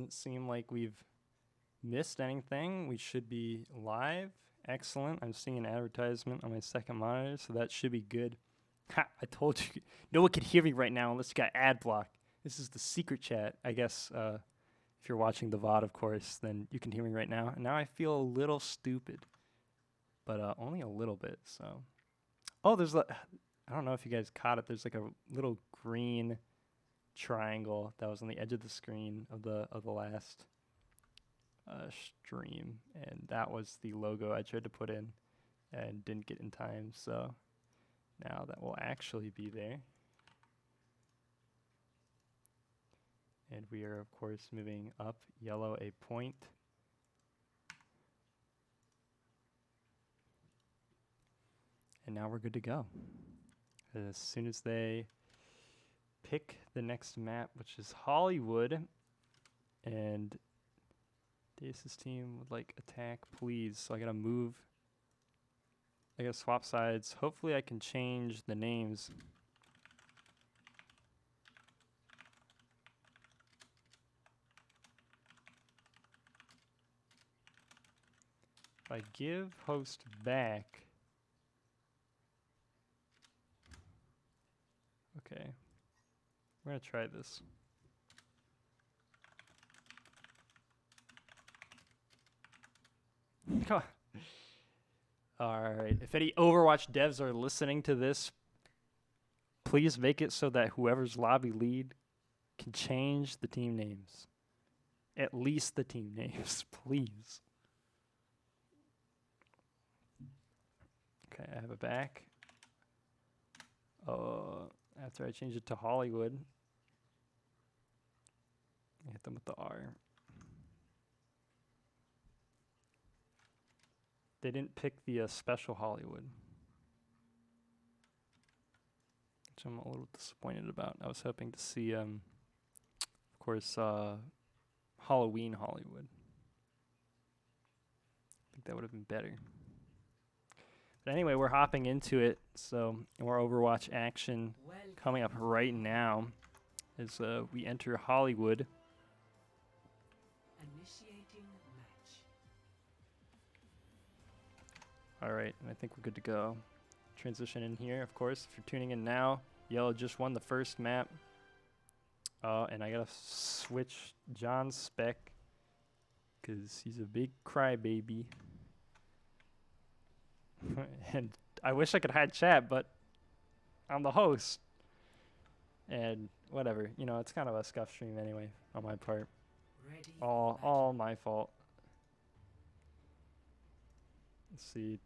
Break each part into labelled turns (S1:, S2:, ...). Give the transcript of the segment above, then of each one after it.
S1: Doesn't seem like we've missed anything. We should be live. Excellent. I'm seeing an advertisement on my second monitor, so that should be good. Ha! I told you. No one can hear me right now unless you got ad block. This is the secret chat. I guess if you're watching the VOD, of course, then you can hear me right now. And now I feel a little stupid, but only a little bit. So, oh, there's I don't know if you guys caught it. There's like a little green triangle that was on the edge of the screen of the last stream, and that was the logo I tried to put in and didn't get in time. So now that will actually be there. And we are, of course, moving up yellow a point. And now we're good to go. As soon as they pick the next map, which is Hollywood, and Dace's team would like attack, please. So I gotta move. I gotta swap sides. Hopefully I can change the names. If I give host back. Okay. We're gonna try this. Alright, if any Overwatch devs are listening to this, please make it so that whoever's lobby lead can change the team names. At least the team names, please. Okay, I have it back. After I change it to Hollywood, I hit them with the R. They didn't pick the special Hollywood, which I'm a little disappointed about. I was hoping to see, of course, Halloween Hollywood. I think that would have been better. But anyway, we're hopping into it, so more Overwatch action coming up right now as we enter Hollywood.
S2: Initiating match.
S1: All right, and I think we're good to go. Transition in here, of course. If you're tuning in now, Yellow just won the first map. And I gotta switch John's spec because he's a big crybaby. And I wish I could hide chat, but I'm the host. And whatever, you know, it's kind of a scuff stream anyway on my part. All my fault. Let's see.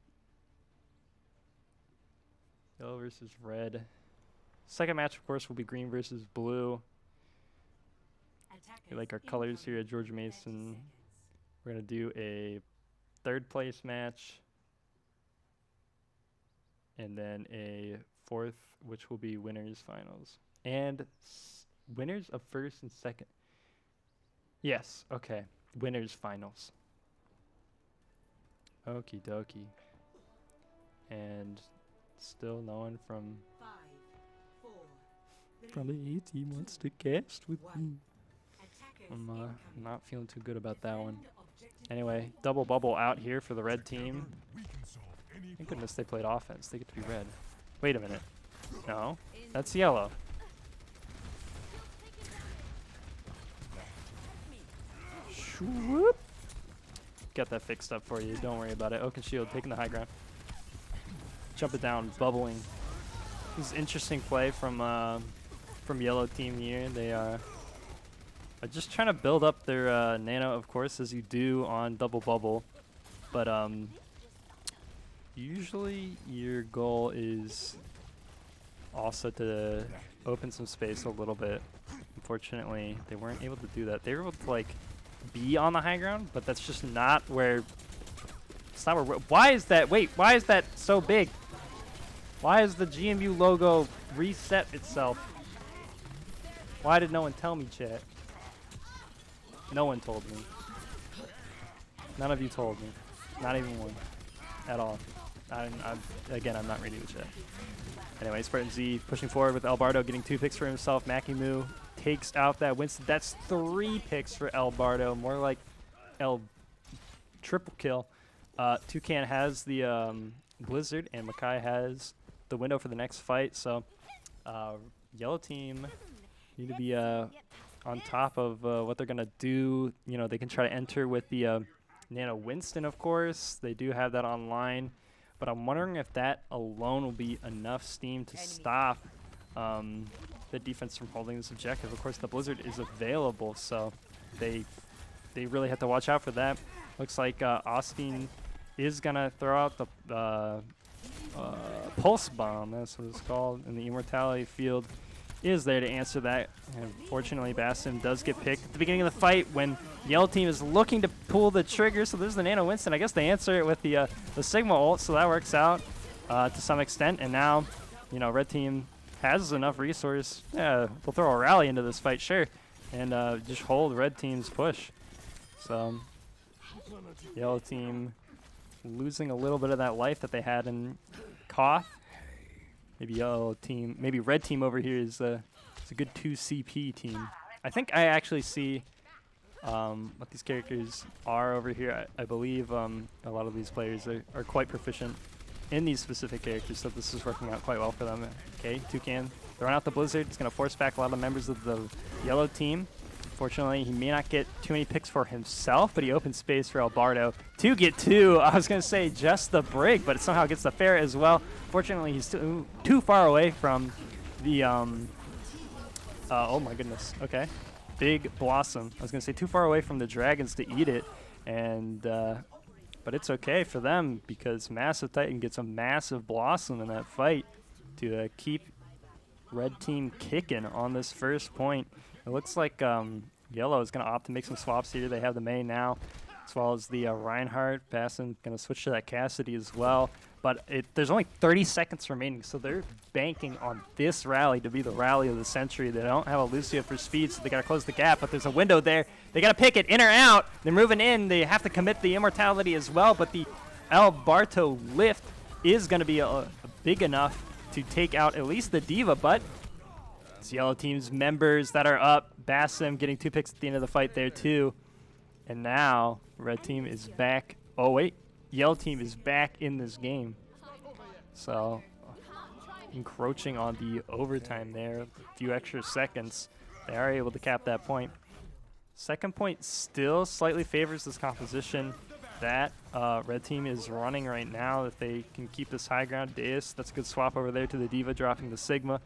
S1: Yellow versus red. Second match, of course, will be green versus blue. We like our colors here at George Mason. We're going to do a third place match. And then a fourth, which will be winners finals. And winners of first and second. Yes, okay. Winners finals. Okie dokie. And still no one from
S2: 5, 4, 3,
S1: from the A team wants to cast with me.
S2: 1. Attackers
S1: I'm
S2: incoming.
S1: not feeling too good about that one.
S2: Defend objective
S1: Anyway, double bubble out here for the red team. Thank goodness they played offense. They get to be red. Wait a minute. No, that's yellow. Swoop. Got that fixed up for you. Don't worry about it. Oak and Shield taking the high ground. Jump it down, bubbling. This is interesting play from yellow team here. They are just trying to build up their nano, of course, as you do on double bubble. But usually your goal is also to open some space a little bit. Unfortunately, they weren't able to do that. They were able to like be on the high ground, but that's just not where. It's not where. Why is that? Wait, why is that so big? Why is the GMU logo reset itself? Why did no one tell me, chat? No one told me. None of you told me. Not even one. At all. Again, I'm not reading the chat. Anyway, Spartan Z pushing forward with Albardo getting 2 picks for himself. Makimu takes out that Winston. That's 3 picks for El Bardo, more like El triple kill. Toucan has the Blizzard, and Makai has the window for the next fight. So yellow team need to be on top of what they're going to do. You know, they can try to enter with the Nano Winston, of course. They do have that online. But I'm wondering if that alone will be enough steam to stop the defense from holding this objective. Of course, the Blizzard is available, so they really have to watch out for that. Looks like Austin is going to throw out the Pulse Bomb, that's what it's called, and the Immortality Field is there to answer that. And fortunately, Basim does get picked at the beginning of the fight when Yellow Team is looking to pull the trigger. So there's the Nano Winston. I guess they answer it with the Sigma ult, so that works out to some extent. And now, you know, Red Team has enough resource. Yeah, they'll throw a rally into this fight, sure, and just hold Red Team's push. So Yellow Team losing a little bit of that life that they had in Koth. Maybe Yellow Team, maybe Red Team over here is a good 2 CP team. I think I actually see what these characters are over here. I believe a lot of these players are quite proficient in these specific characters, so this is working out quite well for them. Okay, Toucan throwing out the Blizzard. It's going to force back a lot of members of the Yellow Team. Fortunately, he may not get too many picks for himself, but he opens space for El Bardo to get 2. I was going to say just the break, but it somehow gets the fair as well. Fortunately, he's too far away from the, oh my goodness, okay. Big Blossom. I was going to say too far away from the Dragons to eat it, and, but it's okay for them because Massive Titan gets a massive Blossom in that fight to keep Red Team kicking on this first point. It looks like Yellow is going to opt to make some swaps here. They have the Mei now, as well as the Reinhardt. Bassin going to switch to that Cassidy as well. But there's only 30 seconds remaining, so they're banking on this rally to be the rally of the century. They don't have a Lucio for speed, so they got to close the gap, but there's a window there. They got to pick it in or out. They're moving in. They have to commit the Immortality as well, but the El Barto lift is going to be big enough to take out at least the Diva, but it's Yellow Team's members that are up. Basim getting 2 picks at the end of the fight there too. And now Red Team is back. Oh wait, Yellow Team is back in this game. So encroaching on the overtime there, a few extra seconds. They are able to cap that point. Second point still slightly favors this composition that Red Team is running right now. If they can keep this high ground, Deus, that's a good swap over there to the Diva, dropping the Sigma.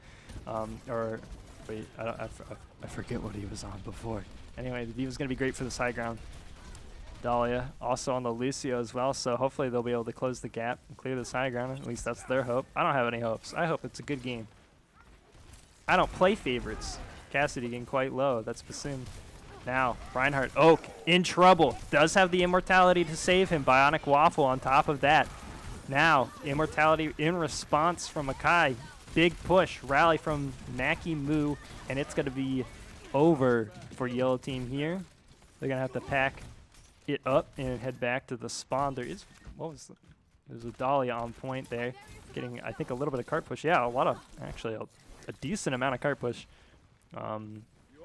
S1: Or wait, I forget what he was on before. Anyway, the Diva's going to be great for this high ground. Dahlia also on the Lucio as well, so hopefully they'll be able to close the gap and clear this high ground. At least that's their hope. I don't have any hopes. I hope it's a good game. I don't play favorites. Cassidy getting quite low. That's Bassoon. Now, Reinhardt, Oak in trouble. Does have the Immortality to save him. Bionic Waffle on top of that. Now, Immortality in response from Makai. Big push. Rally from Naki Moo. And it's going to be over for Yellow Team here. They're going to have to pack it up and head back to the spawn. There is, what was the, there's a Dahlia on point there. Getting, I think, a little bit of cart push. Yeah, a lot of, actually, a decent amount of cart push.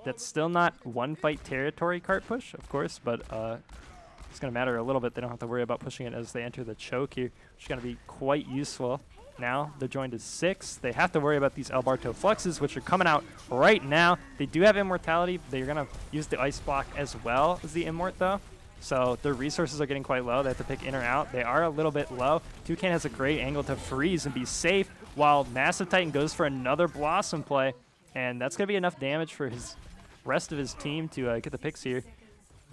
S1: That's still not one fight territory cart push, of course, but it's going to matter a little bit. They don't have to worry about pushing it as they enter the choke here, which is going to be quite useful. Now they're joined to 6. They have to worry about these El Barto fluxes, which are coming out right now. They do have Immortality. They're going to use the Ice Block as well as the Immort, though. So their resources are getting quite low. They have to pick in or out. They are a little bit low. Toucan has a great angle to freeze and be safe, while Massive Titan goes for another Blossom play. And that's going to be enough damage for his rest of his team to get the picks here.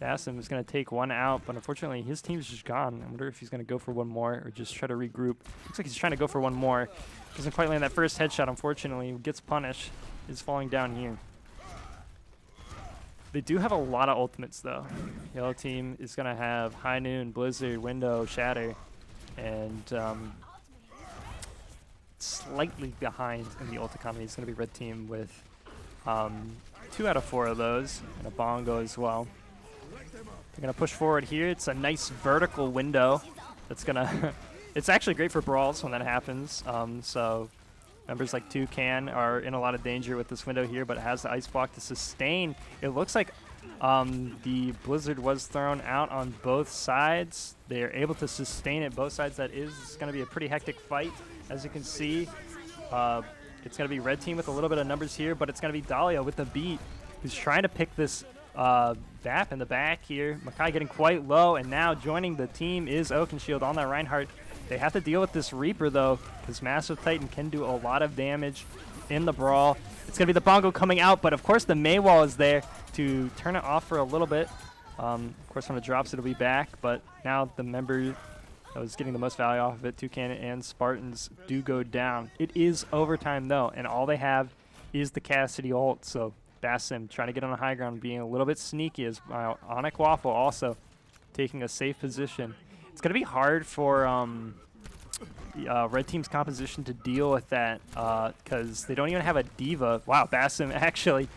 S1: Basim is going to take one out, but unfortunately his team's just gone. I wonder if he's going to go for one more or just try to regroup. Looks like he's trying to go for one more. Doesn't quite land that first headshot, unfortunately. Gets punished. Is falling down here. They do have a lot of ultimates, though. Yellow Team is going to have High Noon, Blizzard, Window, Shatter, and slightly behind in the ult economy is going to be Red Team with 2 out of 4 of those, and a Bongo as well. They're going to push forward here. It's a nice vertical window that's going to... It's actually great for brawls when that happens. So Members like Toucan are in a lot of danger with this window here, but it has the ice block to sustain. It looks like the Blizzard was thrown out on both sides. They are able to sustain it both sides. That is, it's going to be a pretty hectic fight, as you can see. It's going to be red team with a little bit of numbers here, but it's going to be Dahlia with the beat, who's trying to pick this VAP in the back here. Makai getting quite low, and now joining the team is Oakenshield on that Reinhardt. They have to deal with this Reaper, though, because Massive Titan can do a lot of damage in the brawl. It's going to be the Bongo coming out, but of course the Maywall is there to turn it off for a little bit. Of course, when it drops, it'll be back, but now the member that was getting the most value off of it, Toucan and Spartans, do go down. It is overtime, though, and all they have is the Cassidy ult, so Basim trying to get on the high ground, being a little bit sneaky, as Onyx Waffle also taking a safe position. It's going to be hard for red team's composition to deal with that because they don't even have a diva. Wow, Basim actually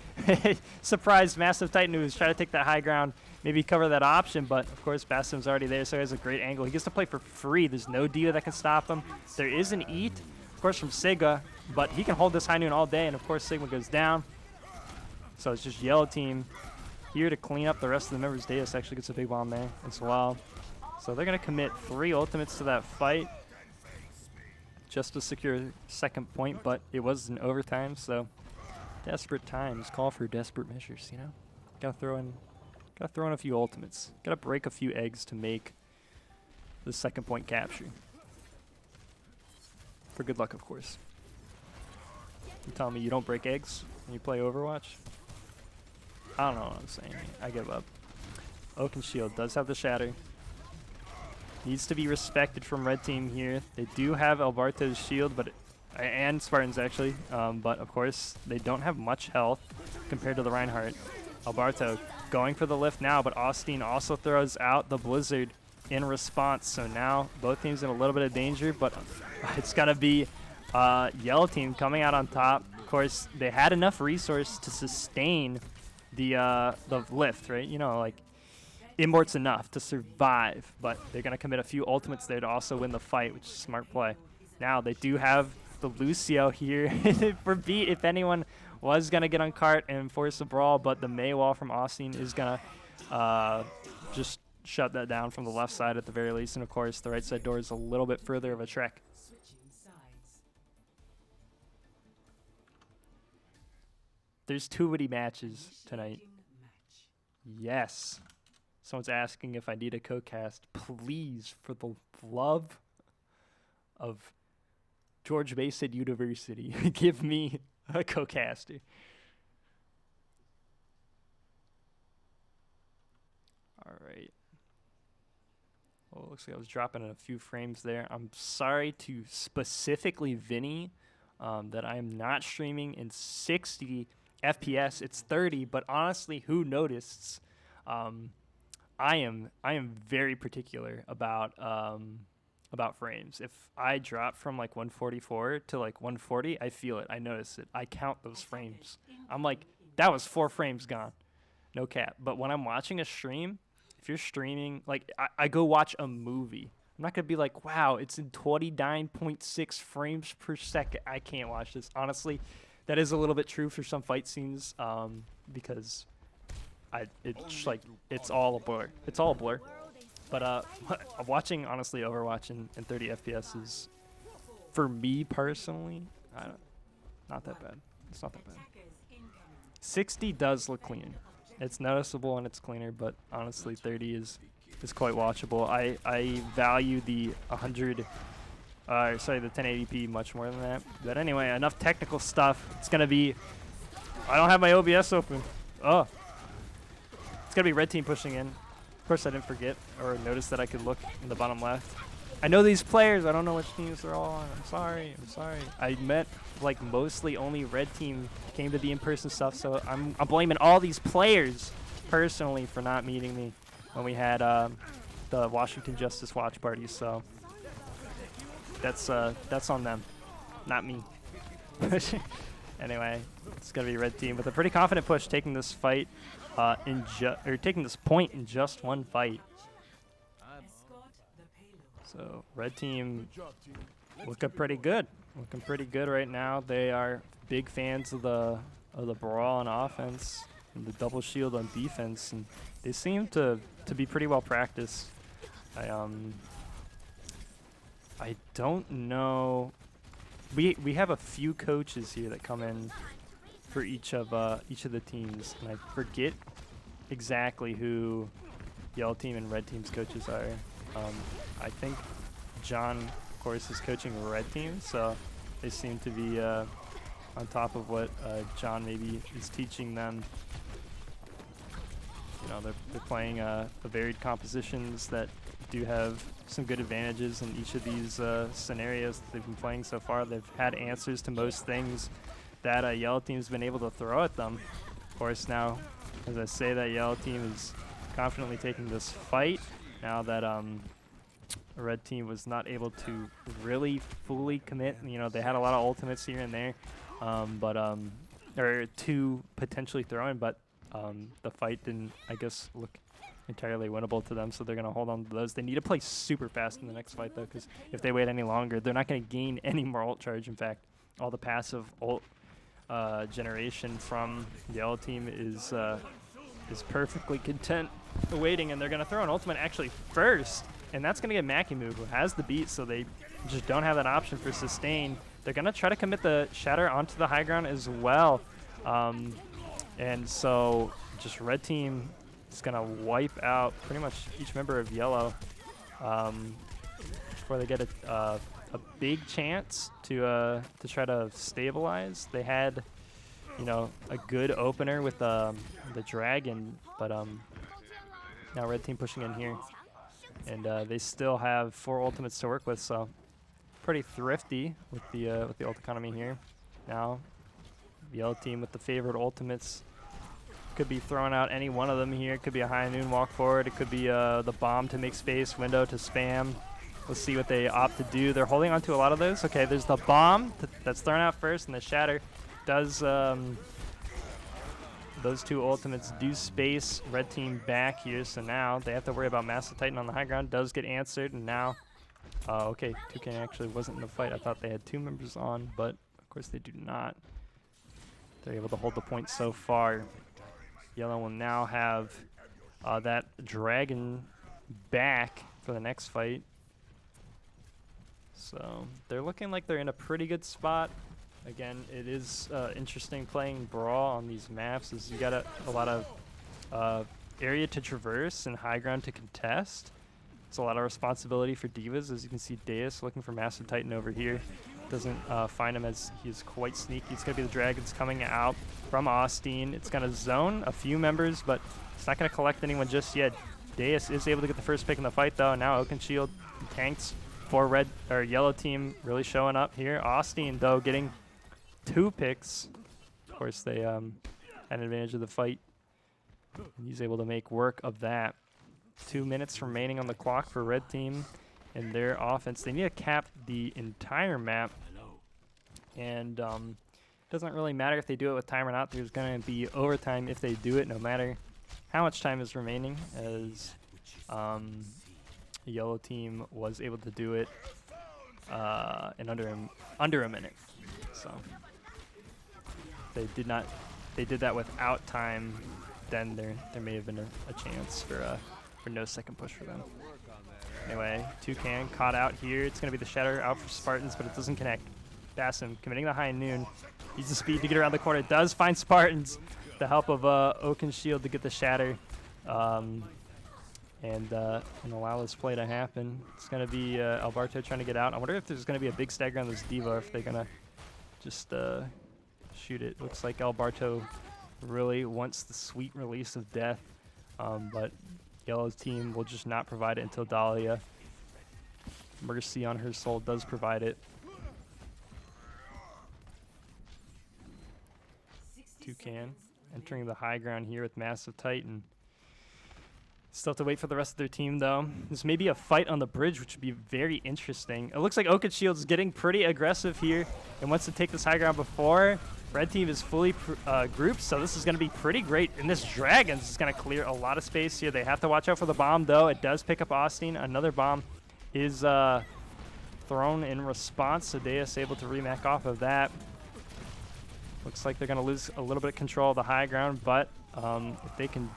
S1: surprised Massive Titan, who was trying to take that high ground, maybe cover that option, but of course Basim's already there, so he has a great angle. He gets to play for free. There's no diva that can stop him. There is an eat, of course, from Sigma, but he can hold this high noon all day, and of course Sigma goes down. So it's just yellow team here to clean up the rest of the members. Deus actually gets a big bomb there as well. So they're going to commit 3 ultimates to that fight just to secure a second point, but it was in overtime, so desperate times call for desperate measures, you know? Gotta throw in a few ultimates. Gotta break a few eggs to make the second point capture. For good luck, of course. You telling me you don't break eggs when you play Overwatch? I don't know what I'm saying. I give up. Oakenshield does have the shatter. Needs to be respected from red team here. They do have Alberto's shield, but and Spartans actually, but of course they don't have much health compared to the Reinhardt. Alberto going for the lift now, but Austin also throws out the Blizzard in response. So now both teams in a little bit of danger, but it's gonna be yellow team coming out on top. Of course, they had enough resource to sustain the lift, right? You know, like Immort's enough to survive, but they're going to commit a few ultimates there to also win the fight, which is a smart play. Now they do have the Lucio here for beat if anyone was going to get on cart and force a brawl, but the Maywall from Austin is going to just shut that down from the left side at the very least, and of course the right side door is a little bit further of a trek. There's 2 witty matches tonight. Yes. Someone's asking if I need a co-cast. Please, for the love of George Mason University, give me a co-caster. All right. Well, it looks like I was dropping in a few frames there. I'm sorry to specifically Vinny that I am not streaming in 60 FPS. It's 30, but honestly, who noticed? I am very particular about frames. If I drop from like 144 to like 140, I feel it. I notice it. I count those frames. I'm like, that was 4 frames gone. No cap. But when I'm watching a stream, if you're streaming, like I go watch a movie. I'm not going to be like, wow, it's in 29.6 frames per second. I can't watch this. Honestly, that is a little bit true for some fight scenes because it's like it's all a blur. It's all a blur. But watching honestly Overwatch in 30 FPS is, for me personally, not that bad. It's not that bad. 60 does look clean. It's noticeable and it's cleaner, but honestly 30 is quite watchable. I value the 100. Sorry, the 1080p much more than that. But anyway, enough technical stuff. It's gonna be. I don't have my OBS open. Oh. It's gonna be red team pushing in. Of course, I didn't forget or notice that I could look in the bottom left. I know these players. I don't know which teams they're all on. I'm sorry. I met like mostly only red team came to the in-person stuff, so I'm blaming all these players personally for not meeting me when we had the Washington Justice Watch party. So that's on them, not me. Anyway, it's gonna be red team with a pretty confident push, taking this fight taking this point in just 1 fight. So red team looking pretty good. looking pretty good right now. They are big fans of the brawl on offense and the double shield on defense, and they seem to be pretty well practiced. I don't know. We have a few coaches here that come in for each of the teams, and I forget exactly who yellow team and red team's coaches are. I think John, of course, is coaching red team, so they seem to be on top of what John maybe is teaching them. You know, they're playing varied compositions that do have some good advantages in each of these scenarios that they've been playing so far. They've had answers to most things that yellow team's been able to throw at them. Of course, now, as I say, that yellow team is confidently taking this fight now that the red team was not able to really fully commit. You know, they had a lot of ultimates here and there, or two potentially thrown, but the fight didn't, I guess, look entirely winnable to them, so they're going to hold on to those. They need to play super fast in the next fight, though, because if they wait any longer, they're not going to gain any more ult charge. In fact, all the passive ult generation from the yellow team is perfectly content waiting, and they're going to throw an ultimate actually first, and that's going to get Makimu, who has the beat, so they just don't have that option for sustain. They're going to try to commit the shatter onto the high ground as well, and so just red team is going to wipe out pretty much each member of yellow before they get a big chance to try to stabilize. They had, you know, a good opener with the dragon, but now red team pushing in here, and they still have 4 ultimates to work with, so pretty thrifty with the ult economy here. Now the yellow team with the favorite ultimates could be throwing out any one of them here. It could be a high noon walk forward. It could be the bomb to make space, window to spam. Let's see what they opt to do. They're holding on to a lot of those. Okay, there's the bomb that's thrown out first, and the shatter does. Those 2 ultimates do space red team back here, so now they have to worry about Massive Titan on the high ground. Does get answered, and now, okay, Toucan actually wasn't in the fight. I thought they had 2 members on, but of course they do not. They're able to hold the point so far. Yellow will now have that dragon back for the next fight. So they're looking like they're in a pretty good spot. Again, it is interesting playing Brawl on these maps, as you got a lot of area to traverse and high ground to contest. It's a lot of responsibility for divas. As you can see, Deus looking for Massive Titan over here. Doesn't find him, as he's quite sneaky. It's going to be the dragons coming out from Austin. It's going to zone a few members, but it's not going to collect anyone just yet. Deus is able to get the first pick in the fight, though. Now Oakenshield tanks for red or yellow team really showing up here. Austin, though, getting 2 picks. Of course, they had an advantage of the fight. He's able to make work of that. 2 minutes remaining on the clock for red team and their offense. They need to cap the entire map, and doesn't really matter if they do it with time or not. There's going to be overtime if they do it, no matter how much time is remaining, as the yellow team was able to do it in under a minute. So they did that without time, then there may have been a chance for no second push for them. Anyway, Toucan caught out here. It's going to be the shatter out for Spartans, but it doesn't connect. Bassam committing the high noon. Uses speed to get around the corner. Does find Spartans. The help of Oakenshield to get the shatter. And allow this play to happen. It's going to be Alberto trying to get out. I wonder if there's going to be a big stagger on this Diva, or if they're going to just shoot it. Looks like Alberto really wants the sweet release of death, but Yellow's team will just not provide it until Dahlia. Mercy on her soul does provide it. Toucan entering the high ground here with Massive Titan. Still have to wait for the rest of their team, though. This may be a fight on the bridge, which would be very interesting. It looks like Oakenshield's getting pretty aggressive here and wants to take this high ground before. Red team is fully grouped, so this is going to be pretty great. And this Dragons is going to clear a lot of space here. They have to watch out for the bomb, though. It does pick up Austin. Another bomb is thrown in response, so Deus able to remac off of that. Looks like they're going to lose a little bit of control of the high ground, but if they can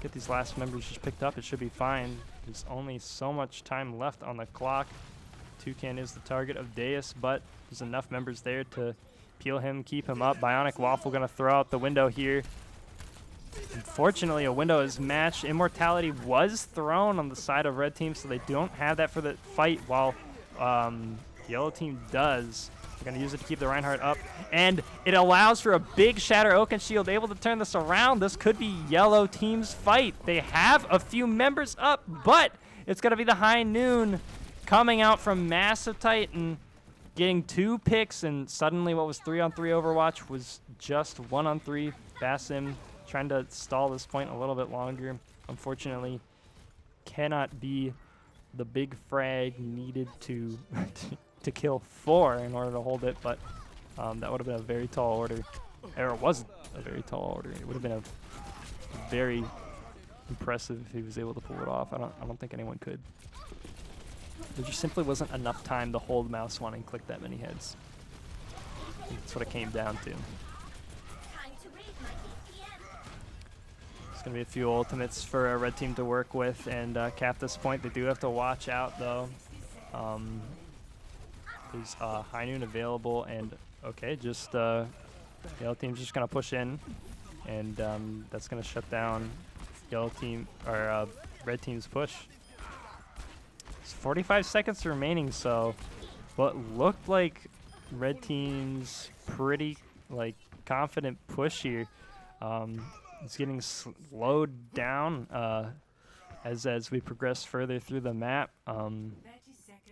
S1: get these last members just picked up, it should be fine. There's only so much time left on the clock. Toucan is the target of Deus, but there's enough members there to peel him, keep him up. Bionic Waffle going to throw out the window here. Unfortunately, a window is matched. Immortality was thrown on the side of red team, so they don't have that for the fight, while yellow team does. They're going to use it to keep the Reinhardt up, and it allows for a big Shatter Oaken Shield, able to turn this around. This could be yellow team's fight. They have a few members up, but it's going to be the High Noon coming out from Massive Titan, getting 2 picks, and suddenly what was 3-on-3 Overwatch was just 1-on-3. Basim trying to stall this point a little bit longer. Unfortunately, cannot be the big frag needed to to kill 4 in order to hold it, but that would have been a very tall order. Or it was a very tall order. It would have been a very impressive if he was able to pull it off. I don't think anyone could. There just simply wasn't enough time to hold mouse 1 and click that many heads. That's what it came down to. There's going to be a few ultimates for a red team to work with and cap this point. They do have to watch out, though. There's High Noon available, and okay, just yellow team's just going to push in, and that's going to shut down yellow team, or red team's push. There's 45 seconds remaining, so what looked like red team's pretty confident push here. It's getting slowed down as we progress further through the map.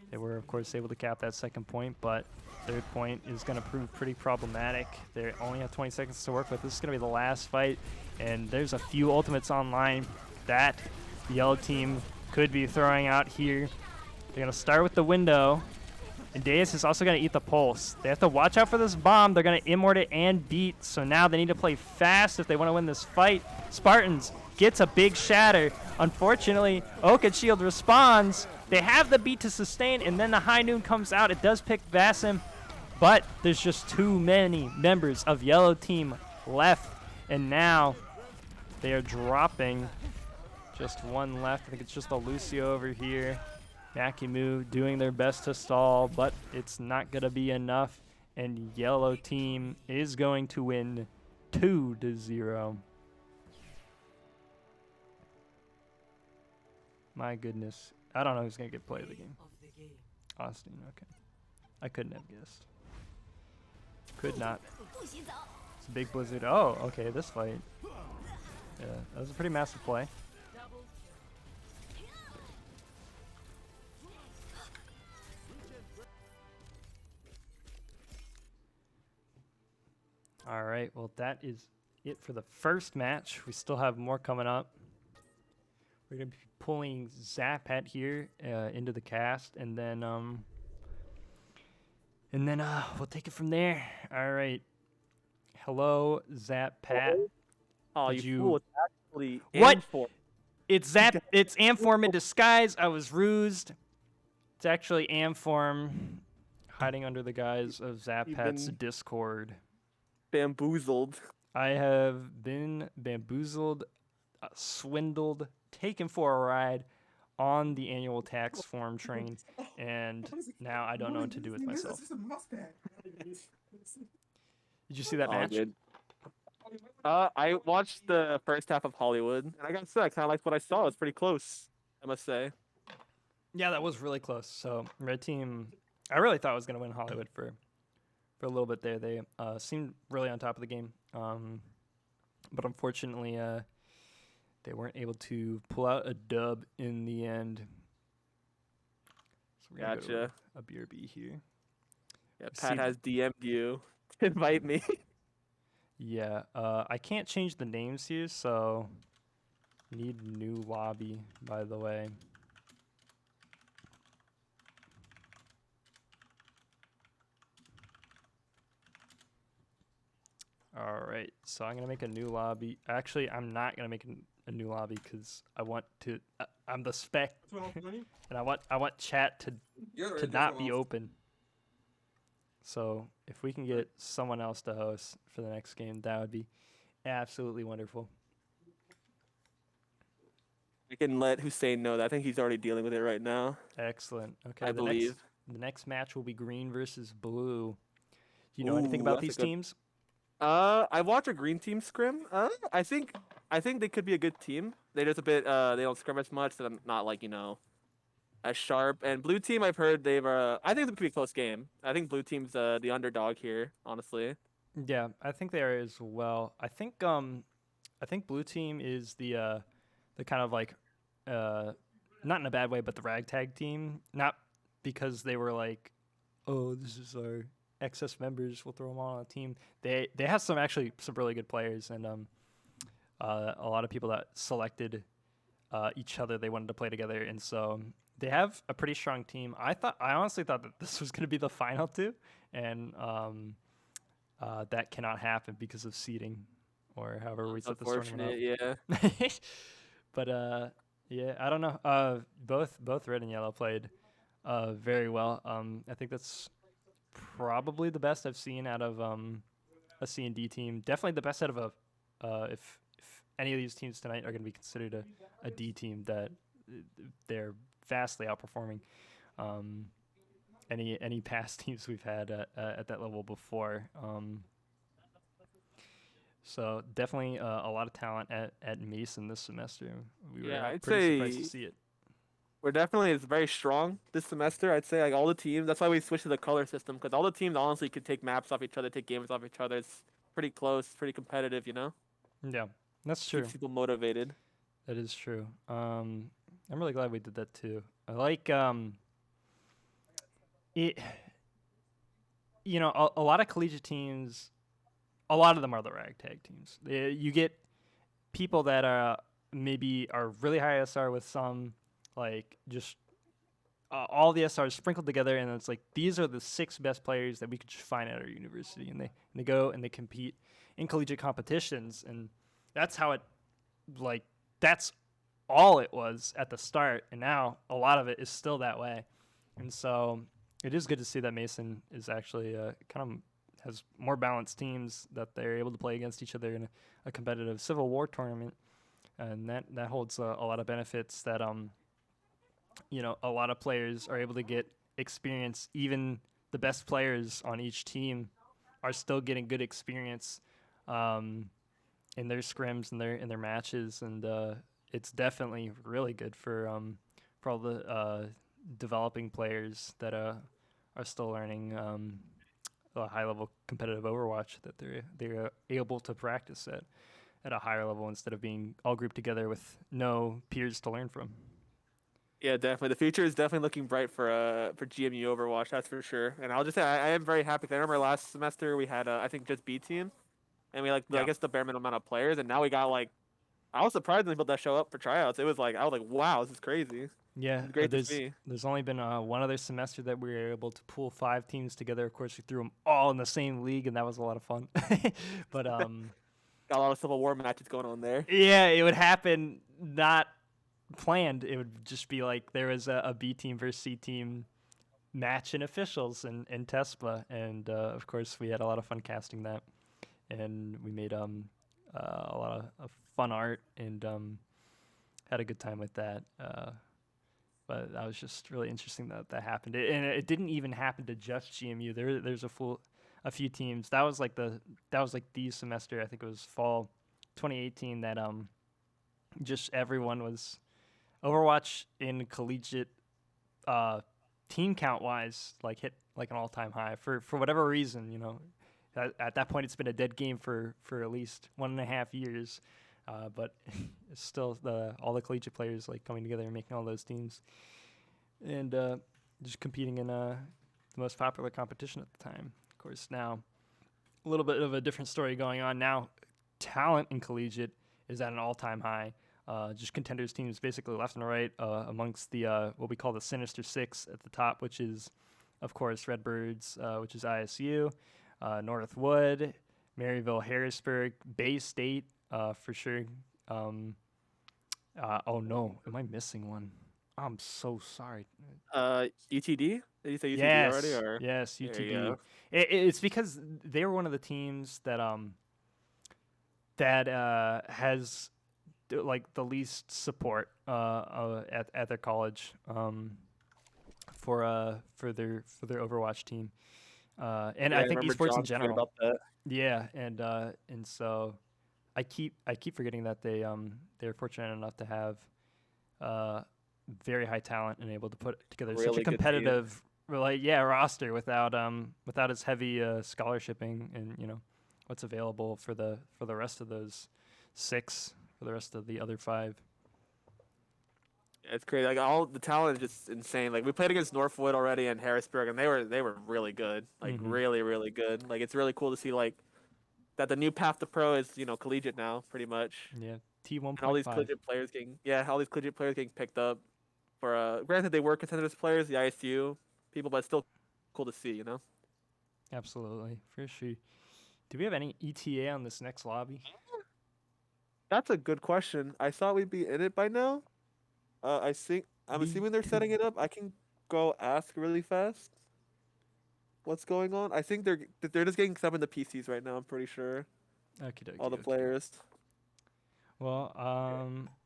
S1: They were, of course, able to cap that second point, but third point is going to prove pretty problematic. They only have 20 seconds to work with. This is going to be the last fight, and there's a few ultimates online that the yellow team could be throwing out here. They're going to start with the window, and Deus is also going to eat the pulse. They have to watch out for this bomb. They're going to immort it and beat, so now they need to play fast if they want to win this fight. Spartans gets a big shatter. Unfortunately, Oaken Shield responds. They have the beat to sustain, and then the High Noon comes out. It does pick Basim, but there's just too many members of yellow team left, and now they are dropping. Just 1 left. I think it's just a Lucio over here. Makimu doing their best to stall, but it's not going to be enough, and yellow team is going to win 2-0. My goodness. I don't know who's going to get play of the game. Austin, okay. I couldn't have guessed. Could not. It's a big blizzard. Oh, okay, this fight. Yeah, that was a pretty massive play. All right, well, that is it for the first match. We still have more coming up. We're going to be pulling Zapat here into the cast, and then we'll take it from there. All right. Hello, Zapat.
S3: Oh,
S1: Did
S3: you fool! It's actually
S1: What?
S3: Amform.
S1: It's It's Amform in disguise. I was rused. It's actually Amform hiding under the guise of Zapat's
S3: been-
S1: Discord.
S3: Bamboozled.
S1: I have been bamboozled, swindled, taken for a ride on the annual tax form train, and now I don't know what to do with myself. Did you see that
S3: Oh,
S1: match?
S3: good. I watched the first half of Hollywood, and I gotta say, I kind of liked what I saw. It's pretty close, I must say.
S1: Yeah, that was really close. So red team, I really thought was going to win Hollywood for a little bit there. They seemed really on top of the game, but unfortunately, they weren't able to pull out a dub in the end. So we're gonna go to
S3: Gotcha.
S1: a BRB here.
S3: Yeah,
S1: See-
S3: Pat has DM'd you to invite me.
S1: Yeah, I can't change the names here, so need new lobby, by the way. All right, so I'm gonna make a new lobby. Actually, I'm not gonna make a new lobby because I want to. I'm the spec, and I want chat to not be open. So if we can get someone else to host for the next game, that would be absolutely wonderful.
S3: I can let Hussein know that. I think he's already dealing with it right now.
S1: Excellent. Okay,
S3: I believe.
S1: the next match will be green versus blue. Do you know anything
S3: Ooh,
S1: about
S3: that's a
S1: these
S3: good.
S1: teams?
S3: I watched a green team scrim. I think they could be a good team. They're just a bit. They don't scrim as much. So they're not like as sharp. And blue team, I've heard they've. I think it's a pretty close game. I think blue team's the underdog here. Honestly.
S1: Yeah, I think they are as well. I think blue team is the kind of like not in a bad way, but the ragtag team. Not because they were like, oh, this is our excess members. We'll throw them all on a team. They have some actually some really good players and a lot of people that selected each other. They wanted to play together, and so they have a pretty strong team. I honestly thought that this was going to be the final two, and that cannot happen because of seeding or however we set this tournament
S3: Unfortunate, yeah.
S1: up. But yeah, I don't know. Both red and yellow played very well. I think that's probably the best I've seen out of a C and D team. Definitely the best out of a if any of these teams tonight are going to be considered a D team, that they're vastly outperforming any past teams we've had at that level before. So definitely a lot of talent at Mason this semester. We were
S3: Yeah, I'd
S1: pretty surprised to
S3: say
S1: see it.
S3: we're definitely is very strong this semester. I'd say like all the teams. That's why we switched to the color system because all the teams honestly could take maps off each other, take games off each other. It's pretty close, pretty competitive.
S1: Yeah, that's true.
S3: Keeps people motivated.
S1: That is true. I'm really glad we did that too. I like it. You know, a lot of collegiate teams, a lot of them are the ragtag teams. You get people that are maybe are really high SR with some like just all the SRs sprinkled together, and it's like these are the 6 best players that we could just find at our university, and they go and they compete in collegiate competitions, and that's how it like that's all it was at the start, and now a lot of it is still that way, and so it is good to see that Mason is actually kind of has more balanced teams that they're able to play against each other in a competitive Civil War tournament, and that holds a lot of benefits that a lot of players are able to get experience. Even the best players on each team are still getting good experience in their scrims and their matches, and it's definitely really good for all the developing players that are still learning a high level competitive Overwatch, that they're able to practice at a higher level instead of being all grouped together with no peers to learn from.
S3: Yeah, definitely. The future is definitely looking bright for GMU Overwatch. That's for sure. And I'll just say I am very happy. 'Cause I remember last semester we had I think just B team, and we I
S1: Yeah.
S3: guess the bare minimum amount of players, and now we got like I was surprised when people that show up for tryouts. It was like I was like, wow, this is crazy.
S1: Yeah,
S3: It's great to see.
S1: there's only been one other semester that we were able to pool 5 teams together. Of course, we threw them all in the same league, and that was a lot of fun. But
S3: Got a lot of Civil War matches going on there.
S1: yeah, it would happen not planned. It would just be like there was a B team versus C team match in officials in TESPA, and of course we had a lot of fun casting that, and we made a lot of fun art and had a good time with that. But that was just really interesting that happened. And it didn't even happen to just GMU. There's a few teams. That was like the semester. I think it was fall 2018 that just everyone was Overwatch in collegiate team count wise like hit like an all-time high for whatever reason. At that point it's been a dead game for at least 1.5 years. But it's still all the collegiate players like coming together and making all those teams, and just competing in the most popular competition at the time. Of course, now a little bit of a different story going on now. Talent in collegiate is at an all-time high. Just contenders teams basically left and right amongst the what we call the Sinister Six at the top, which is, of course, Redbirds, which is ISU, Northwood, Maryville, Harrisburg, Bay State, for sure. Oh no, am I missing one? I'm so sorry.
S3: UTD? Did you say UTD already,
S1: Yes,
S3: or
S1: yes,
S3: there you
S1: UTD.
S3: go?
S1: It's because they were one of the teams that has like the least support at their college for their Overwatch team. And
S3: Yeah,
S1: I
S3: I
S1: think
S3: remember
S1: esports in
S3: John shared
S1: general.
S3: about that.
S1: Yeah, and so I keep forgetting that they're fortunate enough to have uh very high talent and able to put together such a
S3: Really good team.
S1: competitive like yeah roster without its heavy scholarshiping and what's available for the rest of those six for the rest of the other five.
S3: Yeah, it's crazy. Like all the talent is just insane. Like we played against Northwood already and Harrisburg, and they were really good. Like
S1: Mm-hmm.
S3: really, really good. Like it's really cool to see like that the new path to pro is collegiate now, pretty much.
S1: Yeah, T one
S3: And all
S1: point
S3: these
S1: five.
S3: collegiate players getting picked up for granted they were contenders players, the ISU people, but it's still cool to see.
S1: Absolutely, for sure. Do we have any ETA on this next lobby?
S3: That's a good question. I thought we'd be in it by now. I think I'm
S1: Me
S3: assuming they're setting
S1: too.
S3: it up. I can go ask really fast what's going on. I think they're just getting some in the PCs right now. I'm pretty sure
S1: Okie
S3: all
S1: dokie,
S3: the
S1: okie dokie.
S3: players.
S1: Well,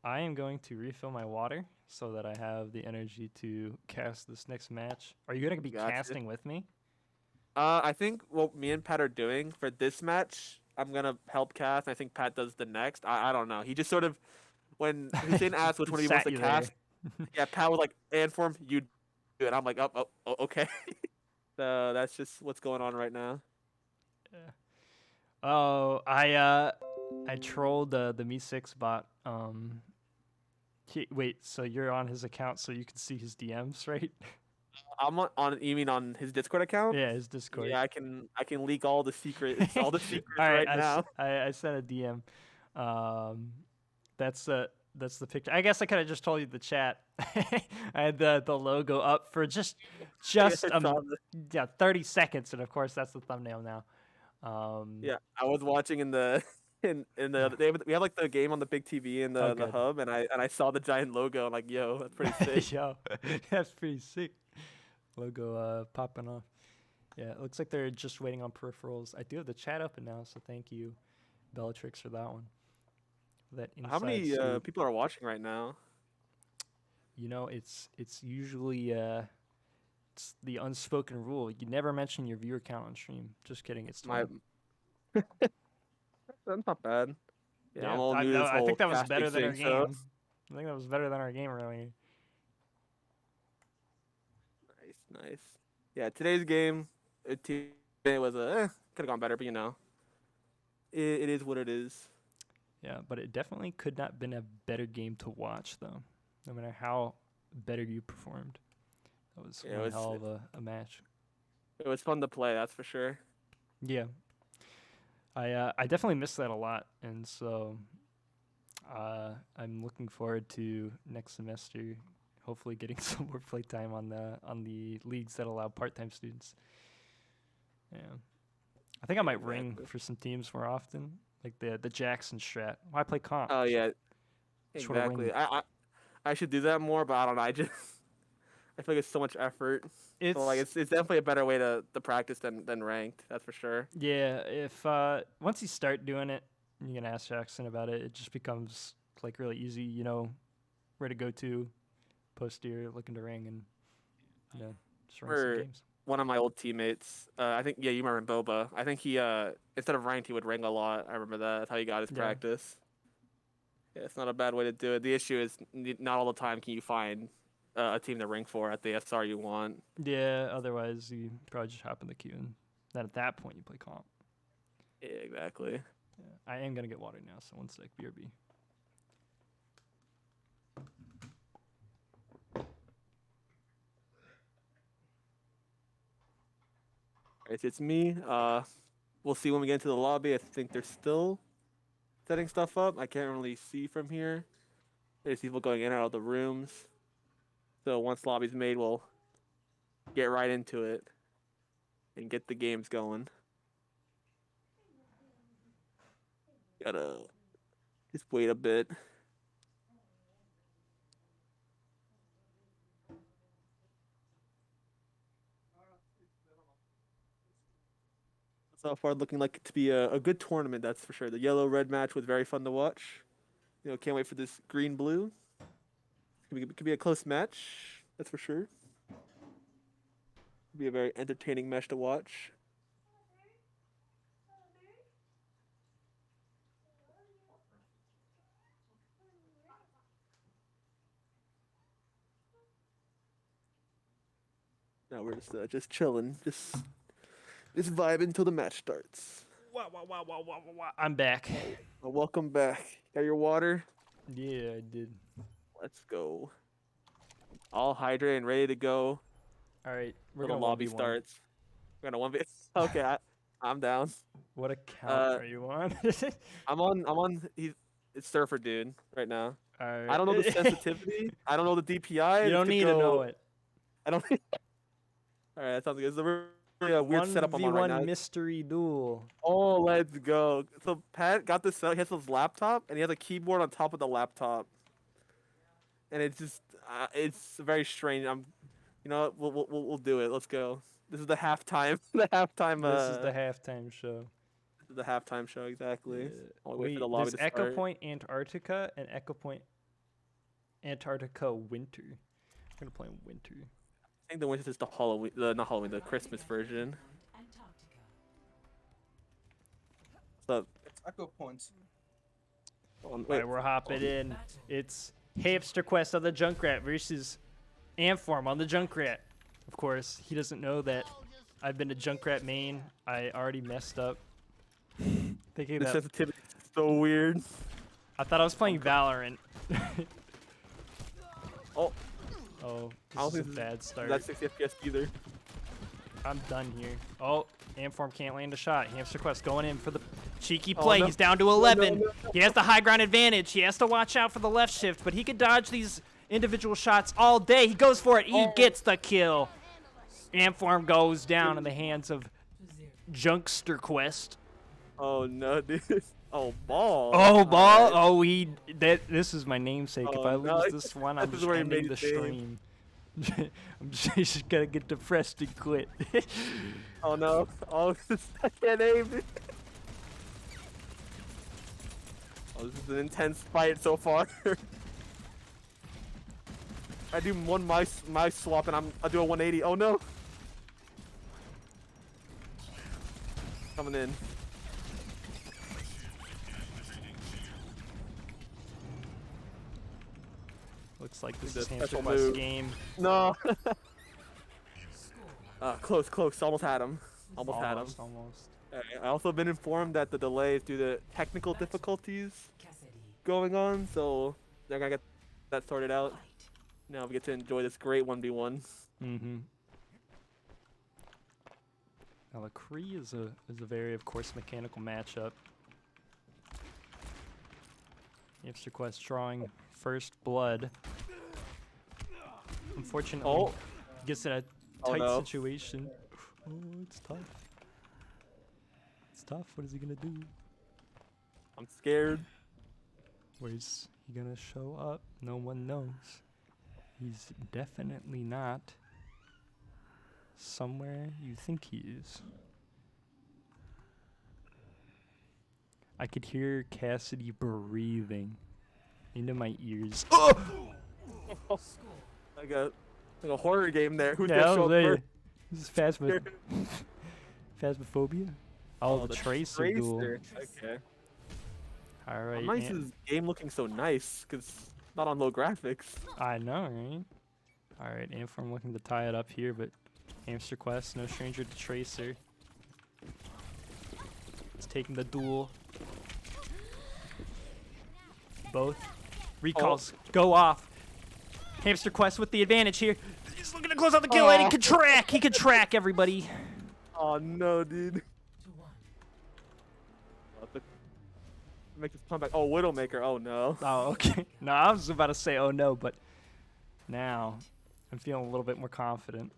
S1: I am going to refill my water so that I have the energy to cast this next match. Are you going to be
S3: Gotcha.
S1: casting with me?
S3: I think what me and Pat are doing for this match, I'm gonna help cast. I think Pat does the next. I don't know. He just sort of when Hussein asked which one he wants
S1: Sat
S3: to
S1: you there.
S3: cast, yeah, Pat was like, "And for him, you do it." I'm like, "Oh, okay." So that's just what's going on right now.
S1: Yeah. Oh, I trolled the Me6 bot. Wait, so you're on his account so you can see his DMs, right?
S3: I'm you mean on his Discord account?
S1: Yeah, his Discord.
S3: Yeah, I can leak all the secrets, all the
S1: All
S3: secrets
S1: right,
S3: right now.
S1: I sent a DM. Um, that's the picture. I guess I could have just told you the chat. I had the logo up for
S3: Yeah,
S1: just
S3: I saw
S1: 30 seconds, and of course that's the thumbnail now. Um,
S3: Yeah, I was watching in the we have like the game on the big TV in
S1: oh,
S3: the
S1: good.
S3: hub, and I saw the giant logo. I'm like, yo, that's pretty sick.
S1: Yo, that's pretty sick. Logo popping off. Yeah, it looks like they're just waiting on peripherals. I do have the chat open now, so thank you, Bellatrix, for that one. That
S3: How
S1: inside
S3: many
S1: scoop.
S3: people are watching right now?
S1: It's usually it's the unspoken rule. You never mention your viewer count on stream. Just kidding. It's
S3: My
S1: 20.
S3: That's not bad. Yeah, I'm
S1: Yeah,
S3: all new to this
S1: I
S3: whole
S1: think that was
S3: casting
S1: better than our
S3: thing, so
S1: game. I think that was better than our game earlier.
S3: nice, nice. Yeah, today's game, it was could have gone better, but it is what it is.
S1: Yeah, but it definitely could not been a better game to watch though. No matter how better you performed, that was
S3: Yeah,
S1: one hell of a match.
S3: it was fun to play, that's for sure.
S1: Yeah, I definitely missed that a lot, and so I'm looking forward to next semester. Hopefully, getting some more playtime on the leagues that allow part time students. Yeah, I think I
S3: Yeah,
S1: might ring
S3: exactly.
S1: for some teams more often, like the Jackson strat. Why play comp?
S3: Oh yeah,
S1: Just want to ring.
S3: exactly. I should do that more, but I don't know. I feel like it's so much effort. So like
S1: It's
S3: it's definitely a better way to practice than ranked. That's for sure.
S1: yeah. If once you start doing it, you can ask Jackson about it. It just becomes like really easy. You know where to go to, post you're looking to ring, and just run some
S3: For
S1: games.
S3: one of my old teammates, I think you remember Boba. I think he instead of ranked he would ring a lot. I remember that. That's how he got his
S1: Yeah,
S3: practice. Yeah, it's not a bad way to do it. The issue is not all the time can you find a team to ring for at the SR you want.
S1: yeah. Otherwise, you probably just hop in the queue, and then at that point you play comp.
S3: Yeah, exactly.
S1: Yeah. I am gonna get water now, so one sec. BRB.
S3: It's me. We'll see when we get into the lobby. I think they're still setting stuff up. I can't really see from here. There's people going in and out of the rooms. So once lobby's made, we'll get right into it and get the games going. Gotta just wait a bit. So far, looking like it to be a good tournament, that's for sure. The yellow-red match was very fun to watch. Can't wait for this green-blue. Could be a close match, that's for sure. Could be a very entertaining match to watch. Now we're just chilling, just vibing until the match starts.
S1: Wow. I'm back.
S3: Well, welcome back. Got your water?
S1: Yeah, I did.
S3: Let's go. All hydrated and ready to go.
S1: All right, we're
S3: Till the
S1: gonna
S3: lobby
S1: 1v1.
S3: starts. We're gonna 1v. Okay, I'm down.
S1: What account are you on?
S3: I'm on. It's Surfer Dude right now.
S1: All
S3: I
S1: right.
S3: don't know the sensitivity. I don't know the DPI.
S1: You don't need to know it.
S3: I don't. All right, that sounds good. It's a really weird setup I'm on right now.
S1: 1v1 mystery duel.
S3: Oh, let's go. So Pat got this set. He has his laptop and he has a keyboard on top of the laptop, and it's just it's very strange. You know what, we'll do it. Let's go. This is the halftime. The halftime.
S1: This is the halftime show.
S3: This is the halftime show exactly.
S1: Yeah.
S3: I'll wait for
S1: Wait,
S3: the lobby
S1: there's
S3: to
S1: Echo
S3: start.
S1: Point Antarctica and Echo Point Antarctica Winter. I'm gonna play Winter.
S3: I think the winter is the Halloween, not Halloween, the Christmas version.
S2: Antarctica.
S3: So,
S4: It's Echo Points.
S1: Alright, we're hopping in. It's Hamster Quest on the Junkrat versus Amform on the Junkrat. Of course, he doesn't know that I've been a Junkrat main. I already messed up. Thinking
S3: the
S1: that
S3: sensitivity is so weird.
S1: I thought I was playing Valorant.
S3: Oh,
S1: Oh,
S3: I don't
S1: this is a
S3: think
S1: bad start.
S3: that's 60 FPS either.
S1: I'm done here. Oh, Amform can't land a shot. Hamster Quest going in for the cheeky
S3: Oh,
S1: play.
S3: no.
S1: He's down to 11.
S3: no.
S1: He has the high ground advantage. He has to watch out for the left shift, but he could dodge these individual shots all day. He goes for it. He gets the kill. Amform goes down in the hands of Junkster Quest.
S3: Oh no, dude. Oh, ball.
S1: Oh, ball.
S3: Alright.
S1: Oh, this is my namesake. If
S3: Oh,
S1: I
S3: no.
S1: lose this one, I'm
S3: This is
S1: just
S3: where he
S1: ending
S3: made
S1: the
S3: his name.
S1: stream. I'm just gonna get depressed and quit.
S3: Oh no. Oh, I can't aim. Oh, this is an intense fight so far. I do one mouse swap and I do a 180. Oh no. Coming in.
S1: Looks like this
S3: The
S1: is Hamster
S3: special
S1: Quest's
S3: move.
S1: game.
S3: No. Close. Almost had him. Almost had him.
S1: Almost.
S3: I also been informed that the delay is due to technical difficulties
S2: Cassidy.
S3: going on, so they're gonna get that sorted out.
S2: Fight.
S3: Now we get to enjoy this great 1v1.
S1: Mm-hmm. Now, the Kree is a very, of course, mechanical matchup. Hamster Quest drawing first blood. Unfortunately,
S3: Oh.
S1: gets in a
S3: Oh,
S1: tight
S3: no.
S1: situation. Oh, it's tough. It's tough. What is he gonna do?
S3: I'm scared.
S1: Where's he gonna show up? No one knows. He's definitely not somewhere you think he is. I could hear Cassidy breathing into my ears.
S3: Like a horror game there. Who's
S1: Yeah,
S3: gonna
S1: I
S3: show
S1: was
S3: up
S1: there.
S3: first?
S1: This is Phasmophobia. Oh, the Tracer duel.
S3: Okay.
S1: All right.
S3: How nice is this game looking so nice? Cause not on low graphics.
S1: I know, right? All right, Amform looking to tie it up here, but Hamster Quest, no stranger to Tracer. It's taking the duel. Both recalls go off. Hamster Quest with the advantage here. He's looking to close out the kill, and he can track. He can track everybody.
S3: Oh no, dude.
S2: 2-1.
S3: Make this comeback. Oh, Widowmaker. Oh no.
S1: Oh, okay. No, I was about to say, oh no, but now I'm feeling a little bit more confident.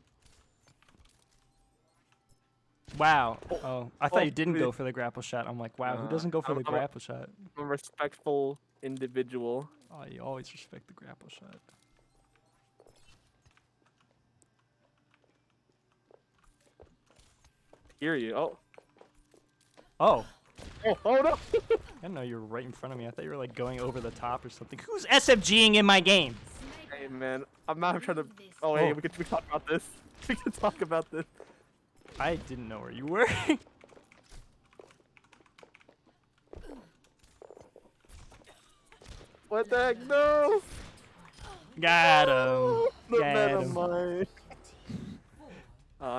S1: Wow. Oh, I thought you didn't go for the grapple shot. I'm like, wow, who doesn't go for the
S3: I'm
S1: grapple shot?
S3: a respectful individual.
S1: Oh, you always respect the grapple shot.
S3: Hear you. Oh.
S1: Oh,
S3: Oh no!
S1: I didn't know you were right in front of me. I thought you were like going over the top or something. Who's SFGing in my game?
S3: Hey man, I'm not trying to. Oh hey,
S1: Oh.
S3: we can talk about this. We can talk about this.
S1: I didn't know where you were.
S3: What the heck? No!
S1: Got him.
S3: Oh, the
S1: Got
S3: meta
S1: him.
S3: mine.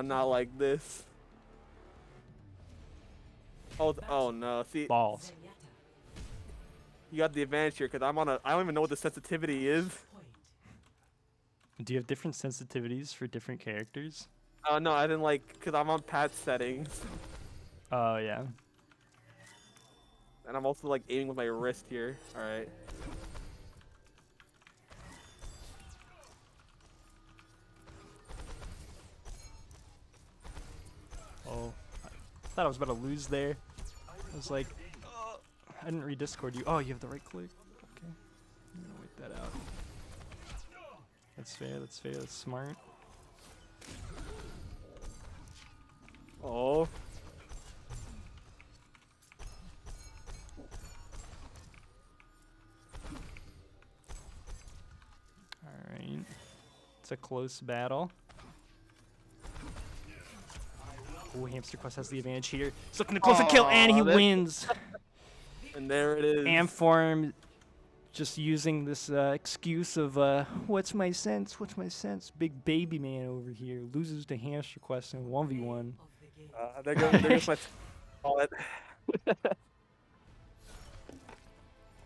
S3: Not like this. Oh no. See,
S1: Balls.
S3: you got the advantage here because I'm on a. I don't even know what the sensitivity is.
S1: Do you have different sensitivities for different characters?
S3: Oh no, I didn't like because I'm on patch settings,
S1: Oh, yeah.
S3: and I'm also like aiming with my wrist here. All right.
S1: Oh, I thought I was about to lose there. I was like, oh, I didn't re-discord you. Oh, you have the right click. Okay. I'm gonna wait that out. That's fair, that's fair, that's smart.
S3: Oh.
S1: Alright. It's a close battle. Oh, Hamster Quest has the advantage here. He's looking to close the kill, and he
S3: that-
S1: wins!
S3: And there it is.
S1: Amform just using this excuse of, what's my sense? What's my sense? Big baby man over here loses to Hamster Quest in 1v1.
S3: There goes my wallet.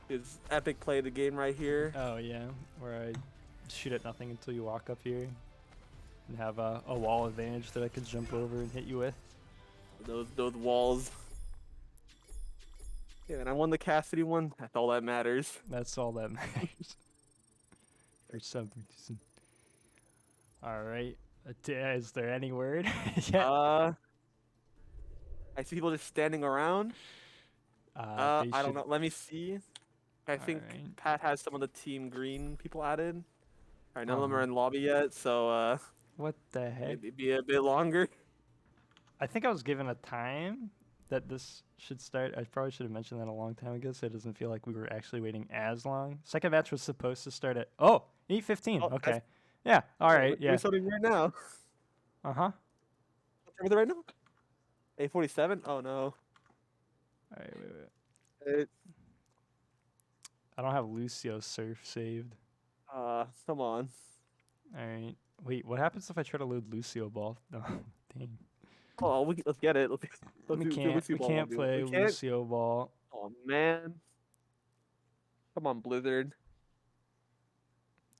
S3: His epic play of the game right here.
S1: Oh, yeah, where I shoot at nothing until you walk up here and have a wall advantage that I could jump over and hit you with.
S3: Those walls. Yeah, and I won the Cassidy one. That's all that matters.
S1: That's all that matters. For some reason. Alright. Is there any word? Yeah.
S3: I see people just standing around.
S1: They
S3: I don't
S1: should-
S3: know. Let me see. I think
S1: Alright.
S3: Pat has some of the Team Green people added. Alright, none of them
S1: Uh-huh.
S3: are in lobby yet, so
S1: What the heck?
S3: maybe be a bit longer.
S1: I think I was given a time that this should start. I probably should have mentioned that a long time ago so it doesn't feel like we were actually waiting as long. Second match was supposed to start at 8:15.
S3: Oh,
S1: Okay. Yeah. All right.
S3: We're
S1: Yeah.
S3: starting right now.
S1: Uh-huh.
S3: What's right now? 8:47? Oh no.
S1: All right, wait. I don't have Lucio Surf saved.
S3: Come on.
S1: All right. Wait, what happens if I try to load Lucio Ball? No. Dang.
S3: Oh, let's get it. Let's
S1: We
S3: do
S1: can't
S3: Lucy Ball 1v1.
S1: play
S3: We can't?
S1: Lucio Ball.
S3: Oh man. Come on, Blizzard.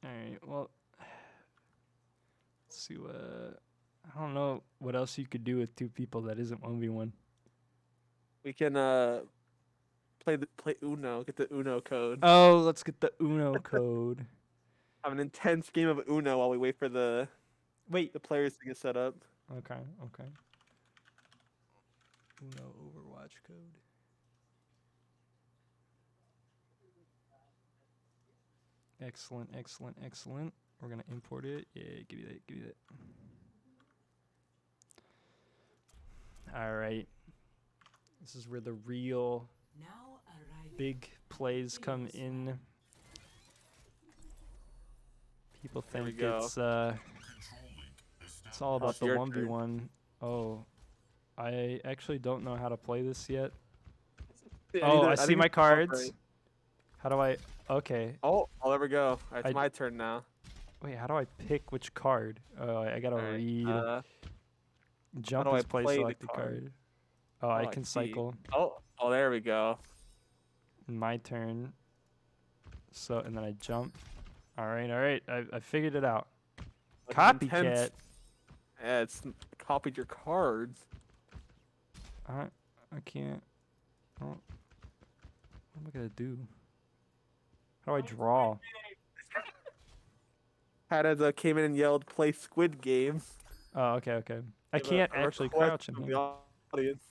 S1: All right. Well, let's see what. I don't know what else you could do with two people that isn't 1v1.
S3: We can play Uno. Get the Uno code.
S1: Oh, let's get the Uno code.
S3: Have an intense game of Uno while we wait for the
S1: Wait.
S3: players to get set up.
S1: Okay. Uno Overwatch code. Excellent. We're gonna import it. Yeah, give me that. All right. This is where the real
S2: Now arriving.
S1: big plays come in. People
S3: There we
S1: think
S3: go.
S1: it's all about
S3: it's
S1: the
S3: your
S1: 1v1. Oh, I actually don't know how to play this yet.
S3: Yeah,
S1: Oh, I
S3: think
S1: see my
S3: it's
S1: cards.
S3: right.
S1: How do I? Okay.
S3: Oh, there we go. Alright, it's
S1: I-
S3: my turn now.
S1: Wait, how do I pick which card? Oh, I gotta
S3: Alright,
S1: read. Jump
S3: do I
S1: is play
S3: play the
S1: selected
S3: card?
S1: card. Oh, I
S3: I
S1: can
S3: see.
S1: cycle.
S3: Oh, there we go.
S1: My turn. So, and then I jump. All right. I figured it out.
S3: That's
S1: Copycat.
S3: intense. Yeah, it's copied your cards.
S1: I can't. Oh, what am I gonna do? How do I draw?
S3: Pat as came in and yelled, "Play Squid Game."
S1: Oh, okay. I
S3: Give a-
S1: can't
S3: a
S1: actually
S3: request
S1: crouch in
S3: from
S1: here.
S3: the audience.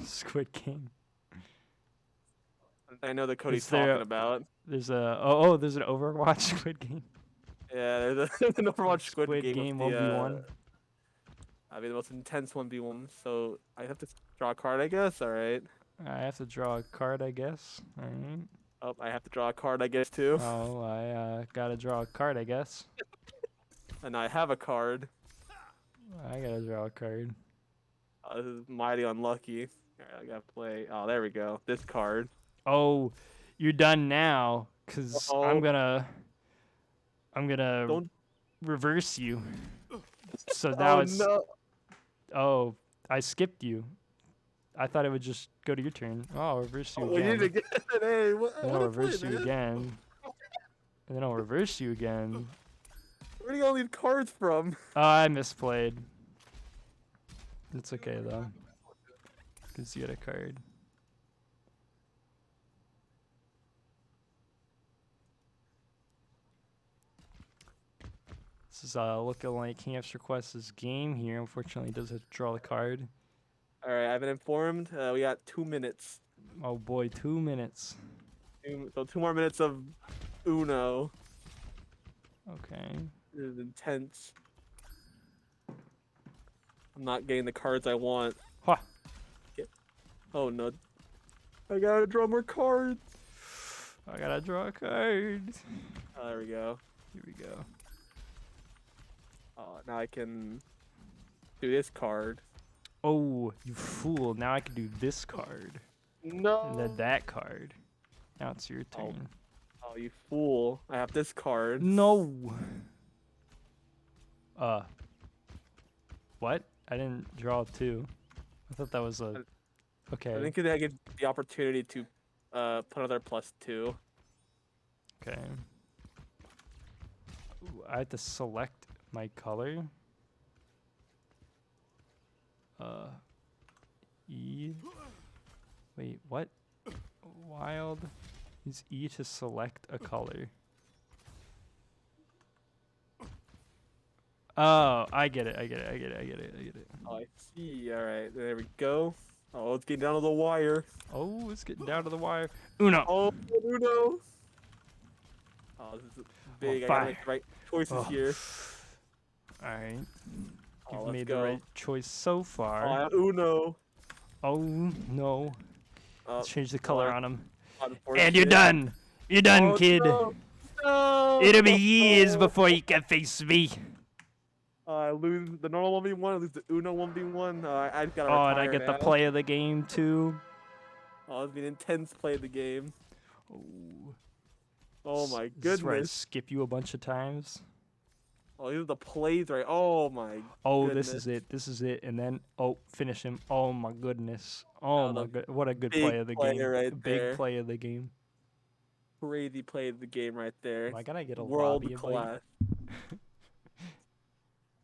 S1: Squid Game.
S3: I know the Cody's
S1: Is there
S3: talking
S1: a-
S3: about.
S1: There's a there's an Overwatch Squid Game.
S3: Yeah, there's an Overwatch Squid Game. With the,
S1: 1v1.
S3: I mean, the most intense 1v1. So I have to draw a card, I guess. All right.
S1: I have to draw a card, I guess. All right.
S3: Oh, I have to draw a card, I guess, too.
S1: Oh, I gotta draw a card, I guess.
S3: And I have a card.
S1: I gotta draw a card.
S3: This is mighty unlucky. Alright, I gotta play. Oh, there we go. This card.
S1: Oh, you're done now, cause
S3: Uh-oh.
S1: I'm gonna
S3: Don't.
S1: reverse you. So now
S3: Oh,
S1: it's
S3: no.
S1: oh, I skipped you. I thought it would just go to your turn. Oh, I'll reverse you
S3: Oh, you need to
S1: again.
S3: get it. Hey, what,
S1: Then
S3: what
S1: I'll
S3: a play,
S1: reverse you
S3: man.
S1: again. And then I'll reverse you again.
S3: Where do you get all these cards from?
S1: Oh, I misplayed. It's okay though. Cause you get a card. This is looking like Hamster Quest's game here. Unfortunately, he does have to draw the card.
S3: Alright, I've been informed. We got 2 minutes.
S1: Oh boy, 2 minutes.
S3: So 2 more minutes of Uno.
S1: Okay.
S3: This is intense. I'm not getting the cards I want.
S1: Ha!
S3: Oh no. I gotta draw more cards.
S1: I gotta draw a card.
S3: Oh, there we go.
S1: Here we go.
S3: Oh, now I can do this card.
S1: Oh, you fool. Now I can do this card.
S3: No.
S1: And then that card. Now it's your turn.
S3: Oh, you fool. I have this card.
S1: No. What? I didn't draw 2. I thought that was a... Okay.
S3: I think I get the opportunity to put another +2.
S1: Okay. Ooh, I have to select my color. E. Wait, what? Wild. Use E to select a color. Oh, I get it. I get it.
S3: Oh, I see. All right, there we go. Oh, it's getting down to the wire.
S1: Oh, it's getting down to the wire. Uno.
S3: Oh, Uno. Oh, this is big. I gotta make the right choices here.
S1: All right.
S3: Oh,
S1: You've
S3: let's
S1: made
S3: go.
S1: the right choice so far.
S3: Uno.
S1: Oh no. Let's change the color on him. And you're done. You're done, kid.
S3: No. No.
S1: It'll be years before you can face me.
S3: I lose the normal 1v1. I lose the Uno 1v1. I gotta
S1: Oh, and I
S3: retire
S1: get the
S3: now.
S1: play of the game too.
S3: Oh, it's been an intense play of the game.
S1: Oh,
S3: Oh my
S1: This is where I
S3: goodness.
S1: skip you a bunch of times.
S3: Oh, these are the plays, right? Oh my.
S1: Oh,
S3: goodness.
S1: this is it. This is it. And then, oh, finish him. Oh my goodness. Oh
S3: Oh,
S1: my
S3: the
S1: god. What a good
S3: big
S1: play of the
S3: play
S1: game.
S3: right
S1: Big
S3: there.
S1: play of the game.
S3: Crazy play of the game right there.
S1: Am I gonna get a
S3: World
S1: lobby invite?
S3: class.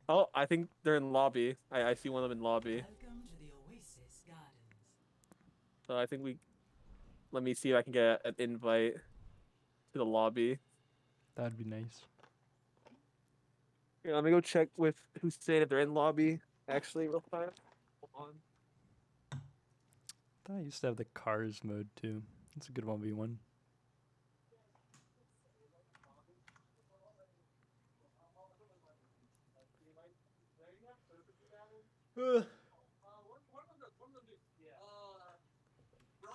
S3: Oh, I think they're in lobby. I see one of them in lobby.
S2: Welcome to the Oasis Gardens.
S3: So I think we. Let me see if I can get an invite to the lobby.
S1: That'd be nice.
S3: Here, let me go check with who's saying if they're in lobby. Actually, real fast. Hold on.
S1: I thought I used to have the cars mode too. It's a good 1v1.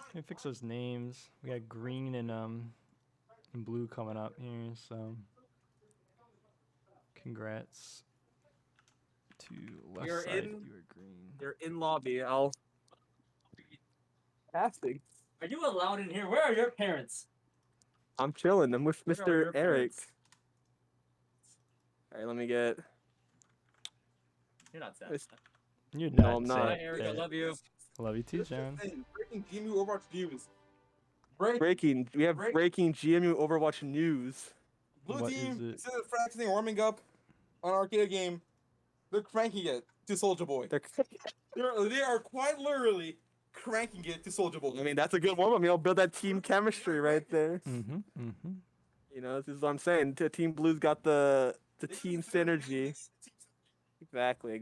S1: Let me fix those names. We got green and blue coming up here, so congrats to left
S3: You're
S1: side.
S3: in-
S1: You are green.
S3: They're in lobby. I'll. Casting.
S4: Are you allowed in here? Where are your parents?
S3: I'm chilling. I'm with
S4: Where are
S3: Mr.
S4: your
S3: Eric.
S4: parents?
S3: All right, let me get.
S4: You're not sad.
S3: This-
S1: You're
S3: No,
S1: not
S3: I'm not.
S1: sad,
S4: Bye, Eric. I
S1: Ted.
S4: love you.
S1: Love you too, John.
S5: Breaking GMU Overwatch news.
S3: Breaking. We have breaking GMU Overwatch news.
S5: Blue
S1: What is
S5: team,
S1: it?
S5: instead of practicing warming up on an arcade game, they're cranking it to Soldier Boy.
S3: They're-
S5: They are quite literally cranking it to Soldier Boy.
S3: I mean, that's a good warm up. I'll build that team chemistry right there.
S1: Mm-hmm. Mm-hmm.
S3: You know, this is what I'm saying. Team Blue's got the team synergy. Exactly.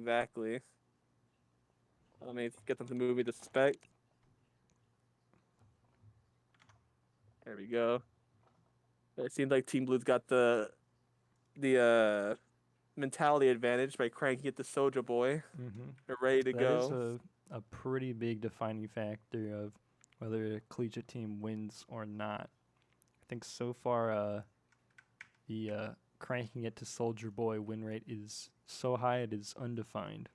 S3: Let me get them to move me to spec. There we go. It seems like Team Blue's got the mentality advantage by cranking it to Soldier Boy.
S1: Mm-hmm.
S3: They're ready to
S1: That
S3: go.
S1: is a pretty big defining factor of whether a collegiate team wins or not. I think so far, the cranking it to Soldier Boy win rate is so high it is undefined.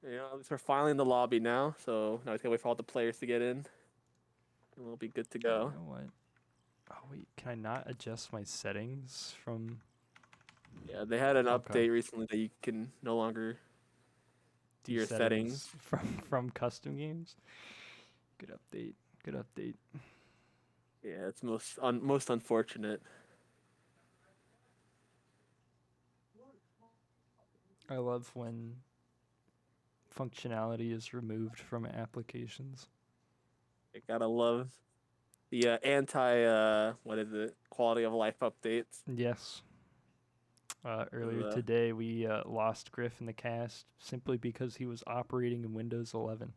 S3: At least we're finally in the lobby now, so now we just gotta wait for all the players to get in, and we'll be good to
S1: You
S3: go.
S1: know what? Oh wait, can I not adjust my settings from?
S3: Yeah, they had an
S1: Okay.
S3: update recently that you can no longer do your settings.
S1: from custom games. Good update. Good update.
S3: Yeah, it's most unfortunate.
S1: I love when functionality is removed from applications.
S3: I gotta love the anti what is it, quality of life updates.
S1: Yes. Earlier
S3: Uh,
S1: today, we lost Griff in the cast simply because he was operating in Windows 11.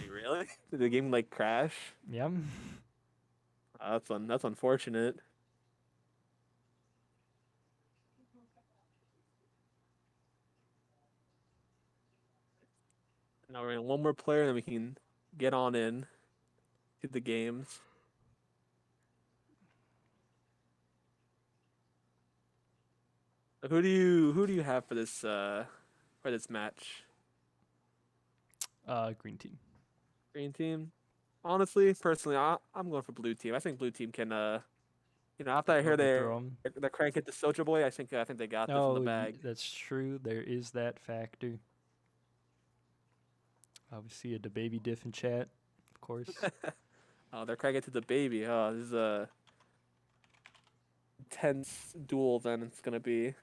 S3: really? Did the game like crash?
S1: Yep.
S3: That's unfortunate. Now we're in one more player, then we can get on in to the games. Who do you have for this match?
S1: Green team.
S3: Green team. Honestly, personally, I'm going for blue team. I think blue team can after I hear
S1: Overthrow 'em.
S3: they crank it to Soldier Boy, I think they got this in the
S1: Oh,
S3: bag.
S1: that's true. There is that factor. We see a baby diff in chat, of course.
S3: Oh, they're cranking it to the baby. Oh, this is a intense duel. Then it's gonna be.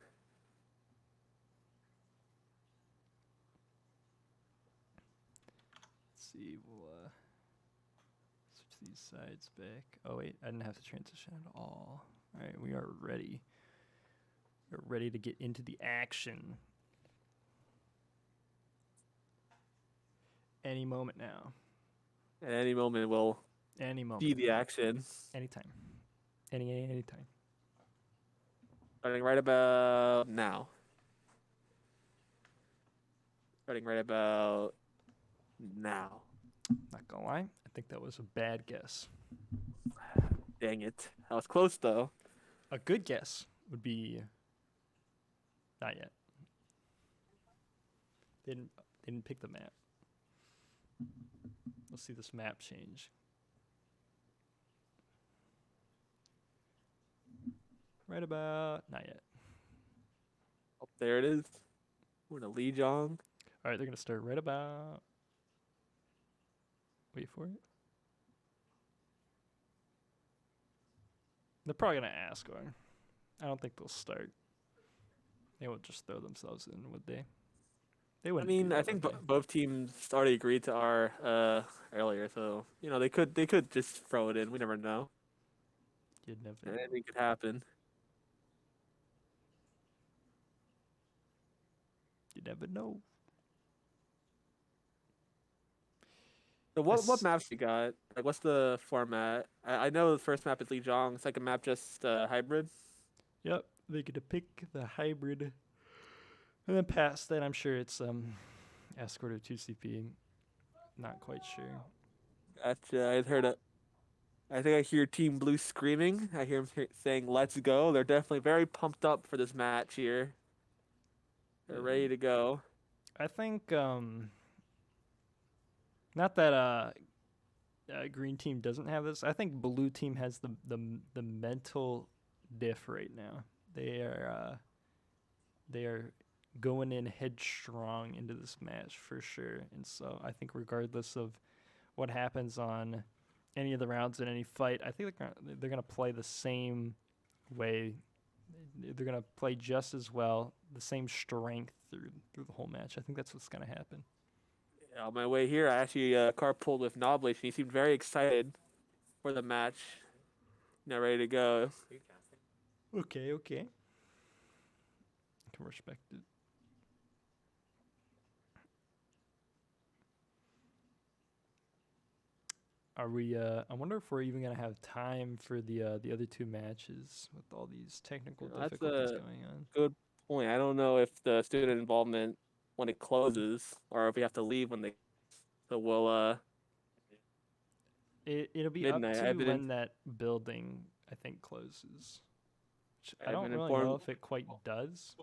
S1: Let's see. We'll switch these sides back. Oh wait, I didn't have to transition at all. All right, we are ready. We're ready to get into the action. Any moment now.
S3: At any moment, will
S1: Any moment.
S3: see the action.
S1: Anytime. Anytime.
S3: Starting right about now. Starting right about now.
S1: Not gonna lie, I think that was a bad guess.
S3: Dang it. That was close though.
S1: A good guess would be not yet. They didn't pick the map. Let's see this map change. Right about not yet.
S3: Oh, there it is. We're in a Lee Jong.
S1: All right, they're gonna start right about. Wait for it. They're probably gonna ask going. I don't think they'll start. They won't just throw themselves in, would they? They
S3: I
S1: wouldn't.
S3: mean,
S1: do that,
S3: I think
S1: would they?
S3: both teams already agreed to our earlier, so they could just throw it in. We never know.
S1: You'd never know.
S3: Anything could happen.
S1: You never know.
S3: So what maps you got? Like, what's the format? I know the first map is Lee Jong. Second map just hybrid.
S1: Yep, they get to pick the hybrid, and then past that, I'm sure it's escort or 2CP. Not quite sure.
S3: Gotcha. I heard it. I think I hear Team Blue screaming. I hear them saying, "Let's go!" They're definitely very pumped up for this match here. They're ready to go.
S1: I think not that green team doesn't have this. I think blue team has the mental diff right now. They are going in headstrong into this match for sure. And so I think regardless of what happens on any of the rounds in any fight, I think they're gonna play the same way. They're gonna play just as well, the same strength through the whole match. I think that's what's gonna happen.
S3: On my way here, I actually carpooled with Noblish, and he seemed very excited for the match. Ready to go.
S1: Okay. I can respect it. Are we? I wonder if we're even gonna have time for the other two matches with all these technical
S3: That's
S1: difficulties
S3: a
S1: going on.
S3: good point. I don't know if the student involvement when it closes, or if we have to leave when they. So we'll
S1: It'll be
S3: midnight.
S1: up to
S3: I've been
S1: when that building I think closes. Which I
S3: I've
S1: don't
S3: been
S1: really know
S3: informed.
S1: if it quite does.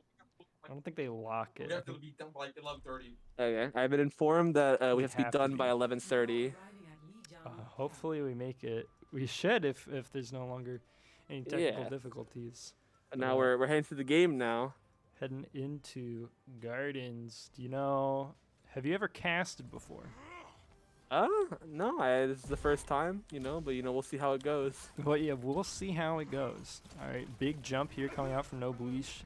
S1: I don't think they lock it.
S5: We
S1: I
S5: have to
S1: think
S5: be done by like 11:30.
S3: Okay, I've been informed that we
S1: we
S3: have to be done by 11:30.
S2: Arriving at Lijiang
S1: hopefully we make it. We should if there's no longer any technical
S3: Yeah.
S1: difficulties.
S3: And
S1: But,
S3: now we're heading to the game now.
S1: heading into Gardens. Do you know? Have you ever casted before?
S3: No, this is the first time, but we'll see how it goes.
S1: Well, yeah, we'll see how it goes. All right, big jump here coming out from No Bleach,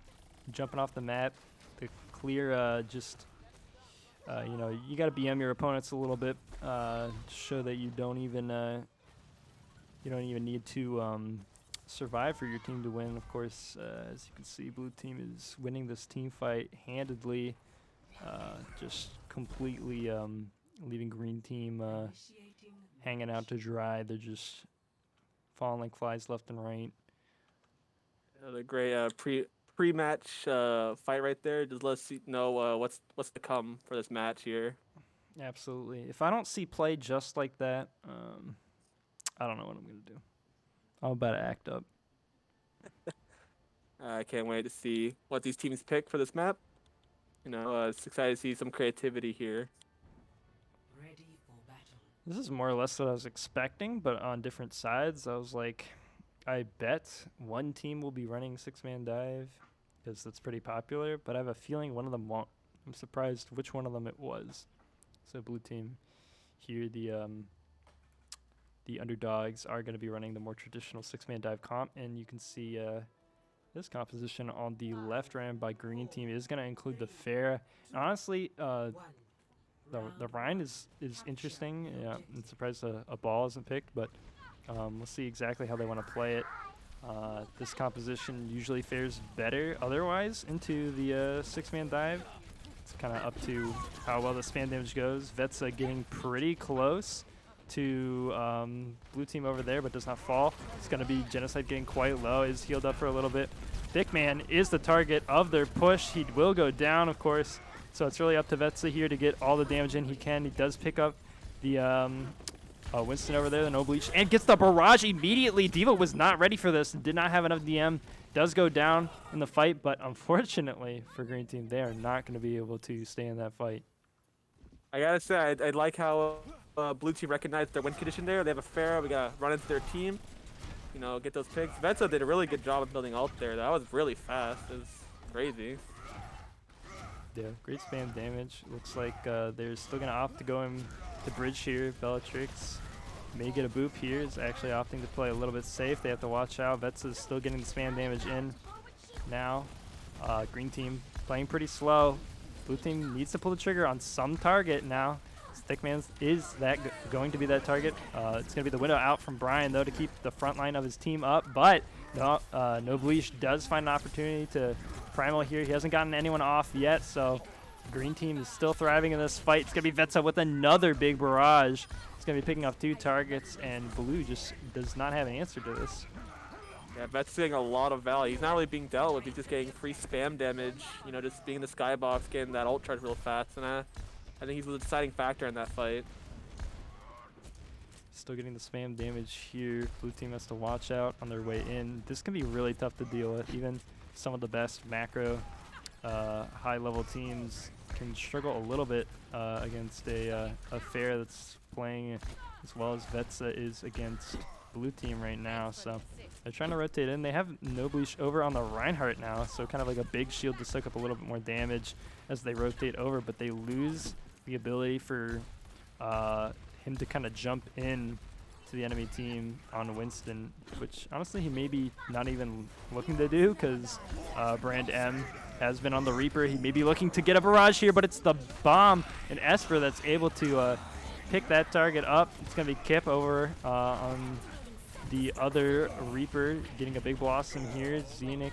S1: jumping off the map. The clear, you got to BM your opponents a little bit, show that you don't even need to survive for your team to win. Of course, as you can see, blue team is winning this team fight handedly, just completely leaving green team
S2: initiating
S1: hanging out to dry. They're just falling like flies left and right.
S3: The great pre-match fight right there. Just let us know what's to come for this match here.
S1: Absolutely. If I don't see play just like that, I don't know what I'm gonna do. I'm about to act up.
S3: I can't wait to see what these teams pick for this map. It's excited to see some creativity here.
S2: ready for battle.
S1: This is more or less what I was expecting, but on different sides. I was like, I bet one team will be running 6-man dive because that's pretty popular, but I have a feeling one of them won't. I'm surprised which one of them it was. So blue team here, the underdogs are going to be running the more traditional 6-man dive comp, and you can see this composition on the left ran by green team is going to include the fair. And honestly,
S2: One.
S1: the Rhine is interesting. Yeah, I'm surprised a ball isn't picked, but we'll see exactly how they want to play it. This composition usually fares better otherwise into the 6-man dive. It's kind of up to how well the spam damage goes. Vetsa getting pretty close to blue team over there, but does not fall. It's going to be Genocide getting quite low. Is healed up for a little bit. Thickman is the target of their push. He will go down, of course. So it's really up to Vetsa here to get all the damage in he can. He does pick up the Winston over there, the No Bleach, and gets the barrage immediately. Diva was not ready for this, did not have enough DM. Does go down in the fight, but unfortunately for green team, they are not going to be able to stay in that fight.
S3: I gotta say, I like how blue team recognized their win condition there. They have a fair. We gotta run into their team. Get those picks. Vetsa did a really good job of building ult there. That was really fast. It was crazy.
S1: Yeah, great spam damage. Looks like they're still going to opt to go in the bridge here. Bellatrix may get a boop here. Is actually opting to play a little bit safe. They have to watch out. Vetsa is still getting the spam damage in now. Green team playing pretty slow. Blue team needs to pull the trigger on some target now. Thickman is that going to be that target. It's going to be the window out from Brian, though, to keep the front line of his team up. But No Bleach does find an opportunity to primal here. He hasn't gotten anyone off yet, so green team is still thriving in this fight. It's going to be Vetsa with another big barrage. He's going to be picking off 2 targets, and blue just does not have an answer to this.
S3: Yeah, Vet's getting a lot of value. He's not really being dealt with. He's just getting free spam damage. Just being in the skybox, getting that ult charge real fast. And I think he's the deciding factor in that fight.
S1: Still getting the spam damage here. Blue team has to watch out on their way in. This can be really tough to deal with. Even some of the best macro high-level teams can struggle a little bit against a fair that's playing as well as Vetsa is against blue team right now. So they're trying to rotate in. They have No Bleach over on the Reinhardt now, so kind of like a big shield to soak up a little bit more damage as they rotate over, but they lose the ability for him to kind of jump in to the enemy team on Winston, which honestly he may be not even looking to do because Brand M has been on the Reaper. He may be looking to get a barrage here, but it's the bomb and Esper that's able to pick that target up. It's going to be Kip over on the other Reaper, getting a big blossom here. Xenic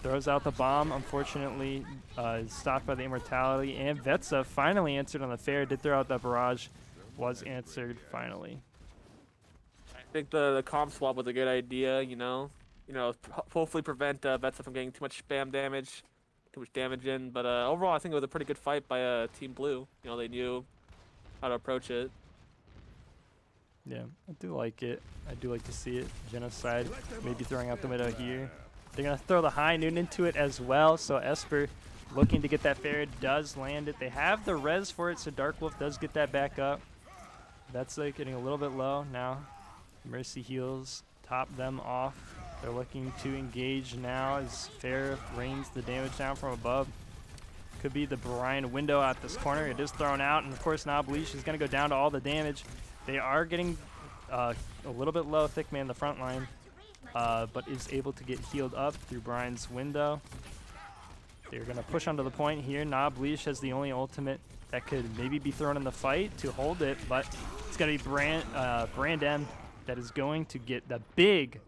S1: throws out the bomb, unfortunately is stopped by the Immortality, and Vetsa finally answered on the fair, did throw out that barrage, was answered finally.
S3: I think the comp swap was a good idea, hopefully prevent Vetsa from getting too much spam damage, too much damage in, but overall I think it was a pretty good fight by Team Blue. They knew how to approach it.
S1: Yeah, I do like it. I do like to see it. Genocide, maybe throwing out the window here. They're going to throw the high noon into it as well. So Esper looking to get that fair, does land it. They have the res for it, so Dark Wolf does get that back up. That's like getting a little bit low now. Mercy heals, top them off. They're looking to engage now as Fair rains the damage down from above. Could be the Brian window at this corner. It is thrown out, and of course now Bleach is going to go down to all the damage. They are getting a little bit low, Thick Man, the front line, but is able to get healed up through Brian's window. They're going to push onto the point here. Nah, Bleach has the only ultimate that could maybe be thrown in the fight to hold it, but it's going to be Brand M that is going to get the big,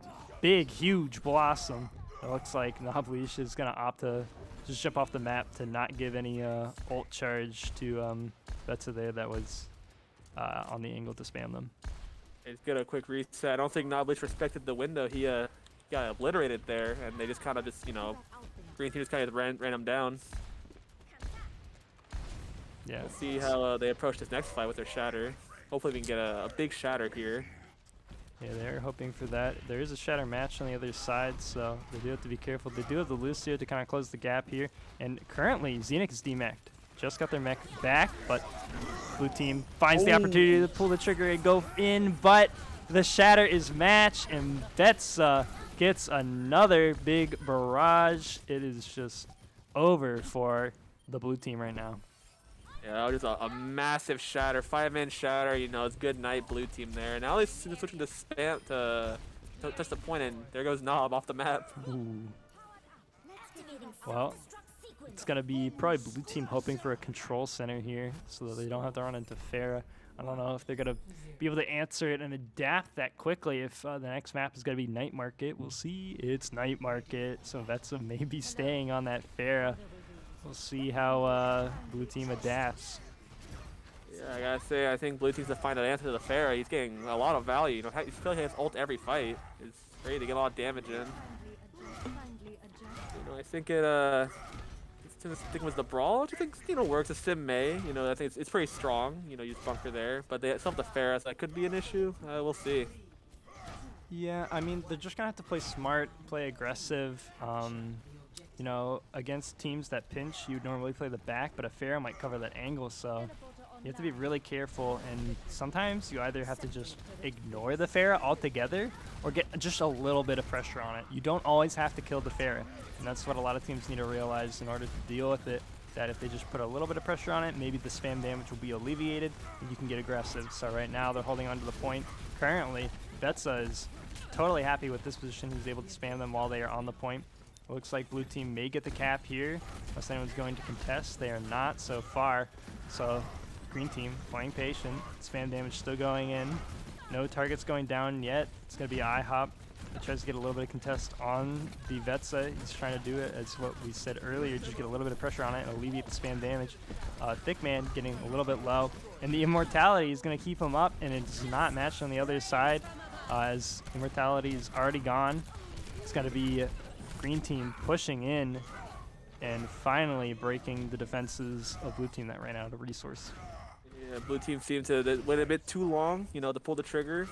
S1: huge Blossom. It looks like Nah Bleach is going to opt to just jump off the map to not give any ult charge to Betsa there that was on the angle to spam them.
S3: He's get a quick reset. I don't think Noblich respected the window. He got obliterated there, and they just kind of just, you know, Green Team just kind of ran him down.
S1: Yeah.
S3: We'll see how they approach this next fight with their Shatter. Hopefully we can get a big Shatter here.
S1: Yeah, they're hoping for that. There is a Shatter match on the other side, so they do have to be careful. They do have the Lucio to kind of close the gap here. And currently, Zenix is demeched. Just got their mech back, but blue team finds the opportunity to pull the trigger and go in, but the Shatter is matched, and Betsa gets another big barrage. It is just over for the blue team right now.
S3: Yeah, just a massive Shatter, 5-man Shatter. You know, it's good night, blue team there. Now they're switching to spam to touch the point, and there goes Knob off the map.
S1: Ooh. Well, it's going to be probably blue team hoping for a control center here so that they don't have to run into Farah. I don't know if they're going to be able to answer it and adapt that quickly. If the next map is going to be Night Market, we'll see. It's Night Market, so Vetsa may be staying on that Farah. We'll see how blue team adapts.
S3: Yeah, I gotta say, I think blue team's to find an answer to the Farah. He's getting a lot of value. You know, he feels like he has ult every fight. It's ready to get a lot of damage in. You know, I think I think it was the Brawl, which I think, you know, works. A Sim May, you know, I think it's pretty strong. You know, use Bunker there, but they still have the Farah, so that could be an issue. We'll see.
S1: Yeah, I mean, they're just gonna have to play smart, play aggressive. You know, against teams that pinch, you'd normally play the back, but a Farah might cover that angle, so you have to be really careful, and sometimes you either have to just ignore the Farah altogether or get just a little bit of pressure on it. You don't always have to kill the Farah, and that's what a lot of teams need to realize in order to deal with it, that if they just put a little bit of pressure on it, maybe the spam damage will be alleviated, and you can get aggressive. So right now, they're holding on to the point. Currently, Betsa is totally happy with this position. He's able to spam them while they are on the point. Looks like blue team may get the cap here, unless anyone's going to contest. They are not so far. So green team playing patient. Spam damage still going in. No targets going down yet. It's going to be IHOP. He tries to get a little bit of contest on the Vetsa. He's trying to do it as what we said earlier, just get a little bit of pressure on it and alleviate the spam damage. Thick Man getting a little bit low. And the Immortality is going to keep him up, and it's not matched on the other side as Immortality is already gone. It's going to be green team pushing in and finally breaking the defenses of blue team that ran out of resource.
S3: Yeah, blue team seemed to wait a bit too long, you know, to pull the trigger.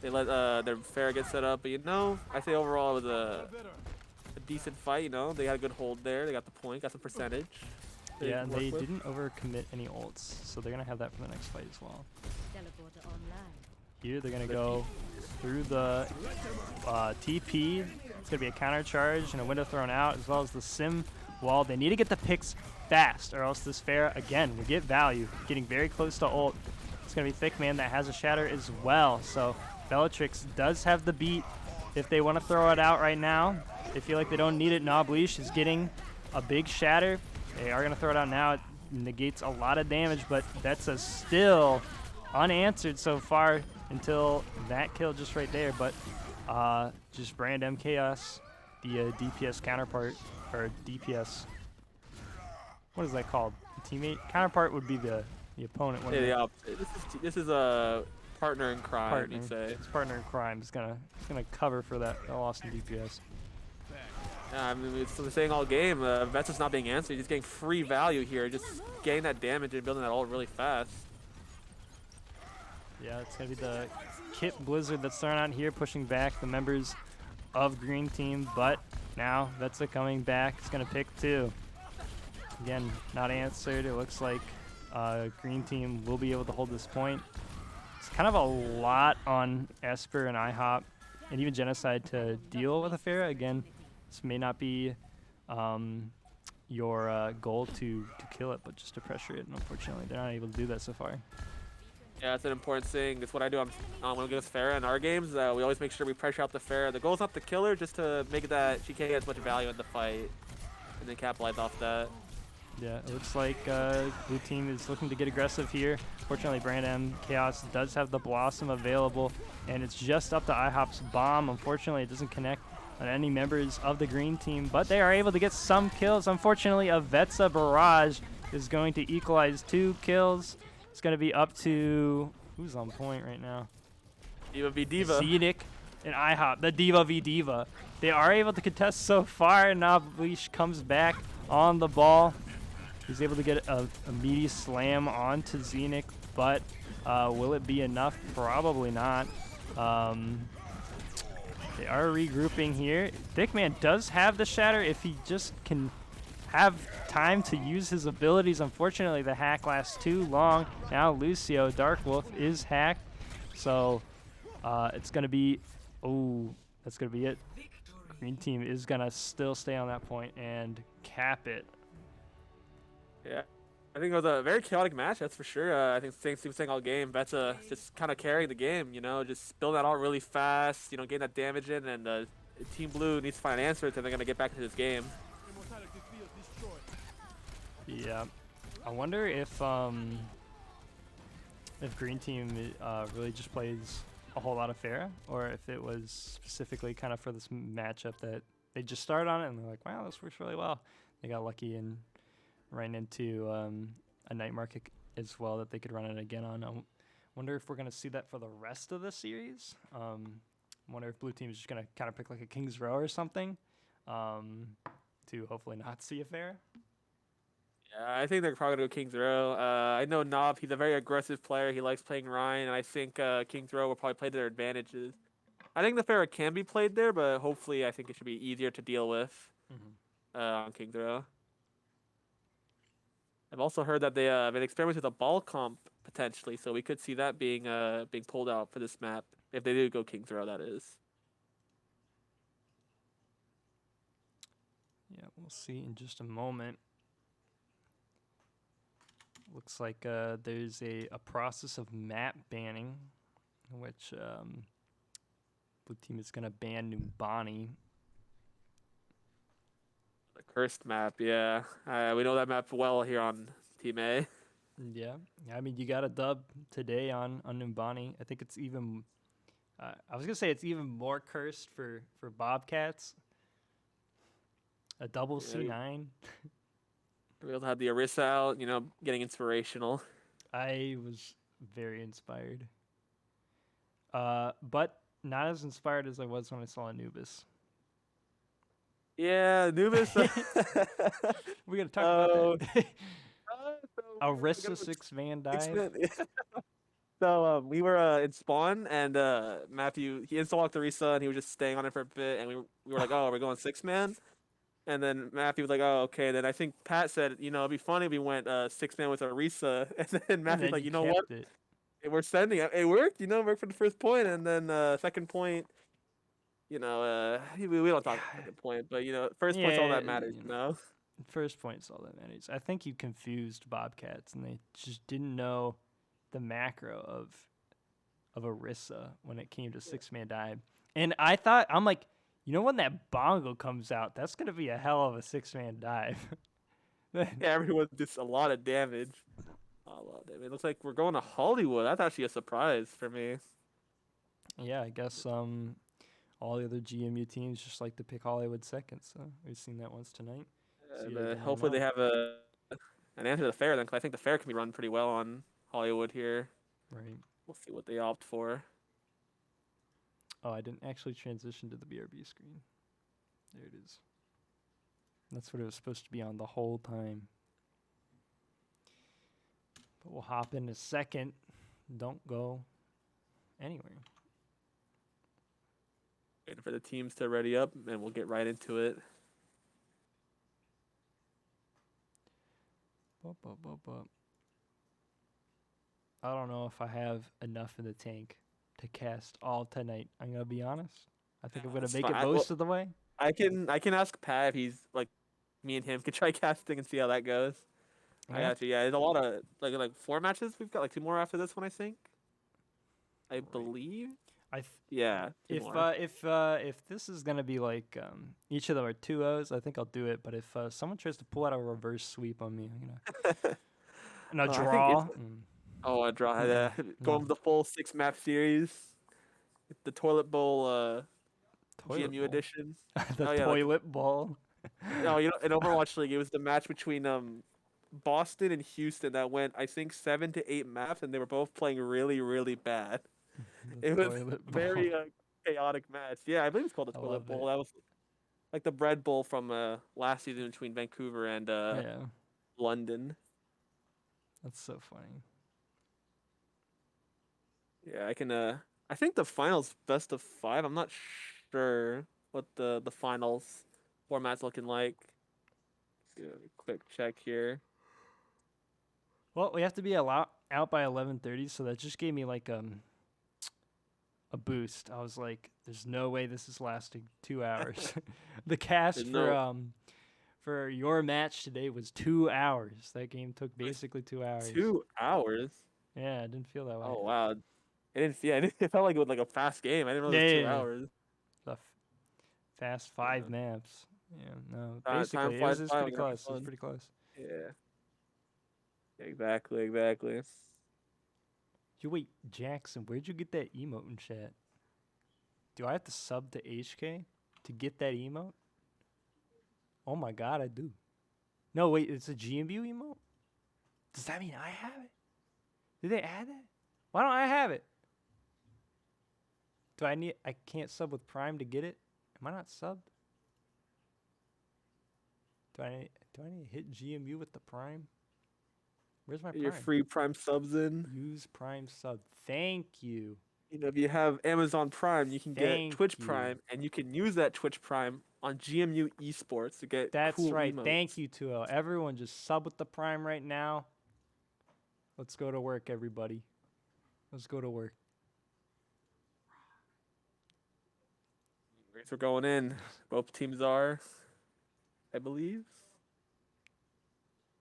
S3: They let their Farah get set up, but you know, I say overall it was a decent fight. You know, they had a good hold there. They got the point, got some percentage.
S1: Yeah, and they didn't overcommit any ults, so they're gonna have that for the next fight as well. Here they're gonna go through the TP. It's gonna be a counter charge and a window thrown out, as well as the sim wall. They need to get the picks fast, or else this Farah again will get value. Getting very close to ult. It's gonna be Thick Man that has a Shatter as well. So Bellatrix does have the beat if they want to throw it out right now. They feel like they don't need it. Nobleesh is getting a big Shatter. They are gonna throw it out now. It negates a lot of damage, but that's still unanswered so far until that kill just right there. But just Brand M Chaos, the DPS counterpart, or DPS. What is that called? The teammate counterpart would be the opponent.
S3: Yeah, this is a partner in crime.
S1: Partner.
S3: You'd say.
S1: It's partner in crime. It's gonna cover for that loss in DPS.
S3: Yeah, I mean, it's the saying all game. Vetsa's not being answered. He's getting free value here, just getting that damage and building that ult really fast.
S1: Yeah, it's going to be the Kit Blizzard that's thrown out here, pushing back the members of Green Team. But now Vetsa coming back. It's going to pick 2. Again, not answered. It looks like Green Team will be able to hold this point. It's kind of a lot on Esper and IHOP and even Genocide to deal with a Pharah. Again, this may not be your goal to kill it, but just to pressure it. And unfortunately, they're not able to do that so far.
S3: Yeah, that's an important thing. It's what I do on when we get Pharah in our games. We always make sure we pressure out the Pharah. The goal is not to kill her, just to make it that she can't get as much value in the fight, and then capitalize off that.
S1: Yeah, it looks like Blue Team is looking to get aggressive here. Fortunately, Brand M Chaos does have the Blossom available, and it's just up to IHOP's bomb. Unfortunately, it doesn't connect on any members of the Green Team, but they are able to get some kills. Unfortunately, a Vetsa Barrage is going to equalize 2 kills. It's going to be up to, who's on point right now?
S3: Diva v Diva.
S1: Zedic and IHOP, the Diva v Diva. They are able to contest so far, and now Bleach comes back on the ball. He's able to get a meaty slam onto Zenic, but will it be enough? Probably not. They are regrouping here. Thickman does have the shatter if he just can have time to use his abilities. Unfortunately, the hack lasts too long. Now Lucio, Dark Wolf, is hacked. So it's going to be, oh, that's going to be it. Green Team is going to still stay on that point and cap it.
S3: Yeah, I think it was a very chaotic match, that's for sure. I think same thing all game. Vetsa just kind of carrying the game, you know, just building that out really fast, you know, getting that damage in, and Team Blue needs to find an answer if they're going to get back into this game.
S1: Yeah, I wonder if Green Team really just plays a whole lot of Pharah, or if it was specifically kind of for this matchup that they just started on it and they're like, wow, this works really well. They got lucky and ran into a night market as well that they could run it again on. I wonder if we're going to see that for the rest of the series. I wonder if Blue Team is just going to kind of pick like a King's Row or something to hopefully not see a Pharah.
S3: Yeah, I think they're probably going to go King's Row. I know Nob, he's a very aggressive player. He likes playing Ryan, and I think King's Row will probably play to their advantages. I think the Pharah can be played there, but hopefully I think it should be easier to deal with on King's Row. I've also heard that they have been experimenting with a ball comp potentially, so we could see that being pulled out for this map if they do go King's Row, that is.
S1: Yeah, we'll see in just a moment. Looks like there's a process of map banning, in which Blue Team is going to ban Numbani.
S3: The cursed map, yeah. We know that map well here on Team A.
S1: Yeah, I mean, you got a dub today on Numbani. I think it's even, I was going to say it's even more cursed for Bobcats. A double C9.
S3: We also had the Orisa out, you know, getting inspirational.
S1: I was very inspired. But not as inspired as I was when I saw Anubis.
S3: Yeah, Anubis.
S1: We got to talk about that.
S3: So
S1: Orisa 6-man dive.
S3: So we were in spawn, and Matthew, he insta-locked Orisa, and he was just staying on it for a bit, and we were like, oh, we're going 6-man? And then Matthew was like, oh, okay. Then I think Pat said, you know, it'd be funny if we went 6-man with Orisa. And then Matthew's like, you know what? We're sending it. It worked, you know, worked for the first point. And then second point, you know, we don't talk about second point, but, you know, first point's all that matters, you know?
S1: First point's all that matters. I think you confused Bobcats, and they just didn't know the macro of Orisa when it came to 6-man dive. And I thought, I'm like, you know, when that bongo comes out, that's going to be a hell of a 6-man dive.
S3: Yeah, everyone did a lot of damage. It looks like we're going to Hollywood. That's actually a surprise for me.
S1: Yeah, I guess all the other GMU teams just like to pick Hollywood second, so we've seen that once tonight.
S3: Hopefully they have an answer to the fair then, because I think the fair can be run pretty well on Hollywood here.
S1: Right.
S3: We'll see what they opt for.
S1: Oh, I didn't actually transition to the BRB screen. There it is. That's what it was supposed to be on the whole time. But we'll hop in a second. Don't go. anywhere.
S3: Waiting for the teams to ready up, and we'll get right into it.
S1: Bup. I don't know if I have enough in the tank to cast all tonight. I'm gonna be honest. I think I'm gonna
S3: That's
S1: make
S3: fine.
S1: it most of the way.
S3: I can ask Pat if he's like me and him could try casting and see how that goes. I
S1: Yeah.
S3: got you. Yeah, there's a lot of like 4 matches. We've got like 2 more after this one, I think. I believe.
S1: I th-
S3: Yeah, 2
S1: if
S3: more.
S1: if this is gonna be like each of them are 2-0s, I think I'll do it. But if someone tries to pull out a reverse sweep on me, I'm gonna and a
S3: I think
S1: draw.
S3: it's oh, I draw going
S1: no.
S3: with the full 6 map series. The toilet bowl
S1: Toilet
S3: GMU
S1: bowl.
S3: edition.
S1: The
S3: Oh yeah, like
S1: toilet bowl.
S3: no, you know, in Overwatch League, it was the match between Boston and Houston that went, I think, 7 to 8 maps, and they were both playing really, really bad.
S1: The
S3: It was
S1: toilet bowl.
S3: very chaotic match. Yeah, I believe it's called the
S1: I
S3: toilet
S1: love
S3: bowl.
S1: it.
S3: That was like the bread bowl from last season between Vancouver and
S1: Yeah,
S3: London.
S1: that's so funny.
S3: Yeah, I can. I think the finals best of 5. I'm not sure what the finals format's looking like. Do a quick check here.
S1: Well, we have to be out by 11:30, so that just gave me like a boost. I was like, "There's no way this is lasting 2 hours." The cast
S3: There's no
S1: for your match today was 2 hours. That game took basically 2 hours.
S3: 2 hours.
S1: Yeah, it didn't feel that way.
S3: Oh wow. It felt like it was like a fast game. I didn't know it was 2
S1: Yeah.
S3: hours.
S1: The fast 5
S3: Yeah.
S1: maps. Yeah, no,
S3: Time
S1: basically it
S3: flies
S1: was
S3: by
S1: pretty
S3: when you're having
S1: close. It was
S3: fun.
S1: pretty close.
S3: Yeah. Exactly.
S1: You wait, Jackson, where'd you get that emote in chat? Do I have to sub to HK to get that emote? Oh my god, I do. No, wait, it's a GMU emote? Does that mean I have it? Did they add that? Why don't I have it? I can't sub with Prime to get it? Am I not subbed? Do I need to hit GMU with the Prime? Where's my
S3: Get your
S1: Prime?
S3: free Prime subs in.
S1: Use Prime sub. Thank you.
S3: You know, if you have Amazon Prime, you can get
S1: Thank
S3: Twitch
S1: you.
S3: Prime, and you can use that Twitch Prime on GMU Esports to get
S1: That's
S3: cool
S1: right.
S3: emotes.
S1: Thank you, 2 Everyone just sub with the Prime right now. Let's go to work, everybody. Let's go to work.
S3: Rates are going in. Both teams are, I believe.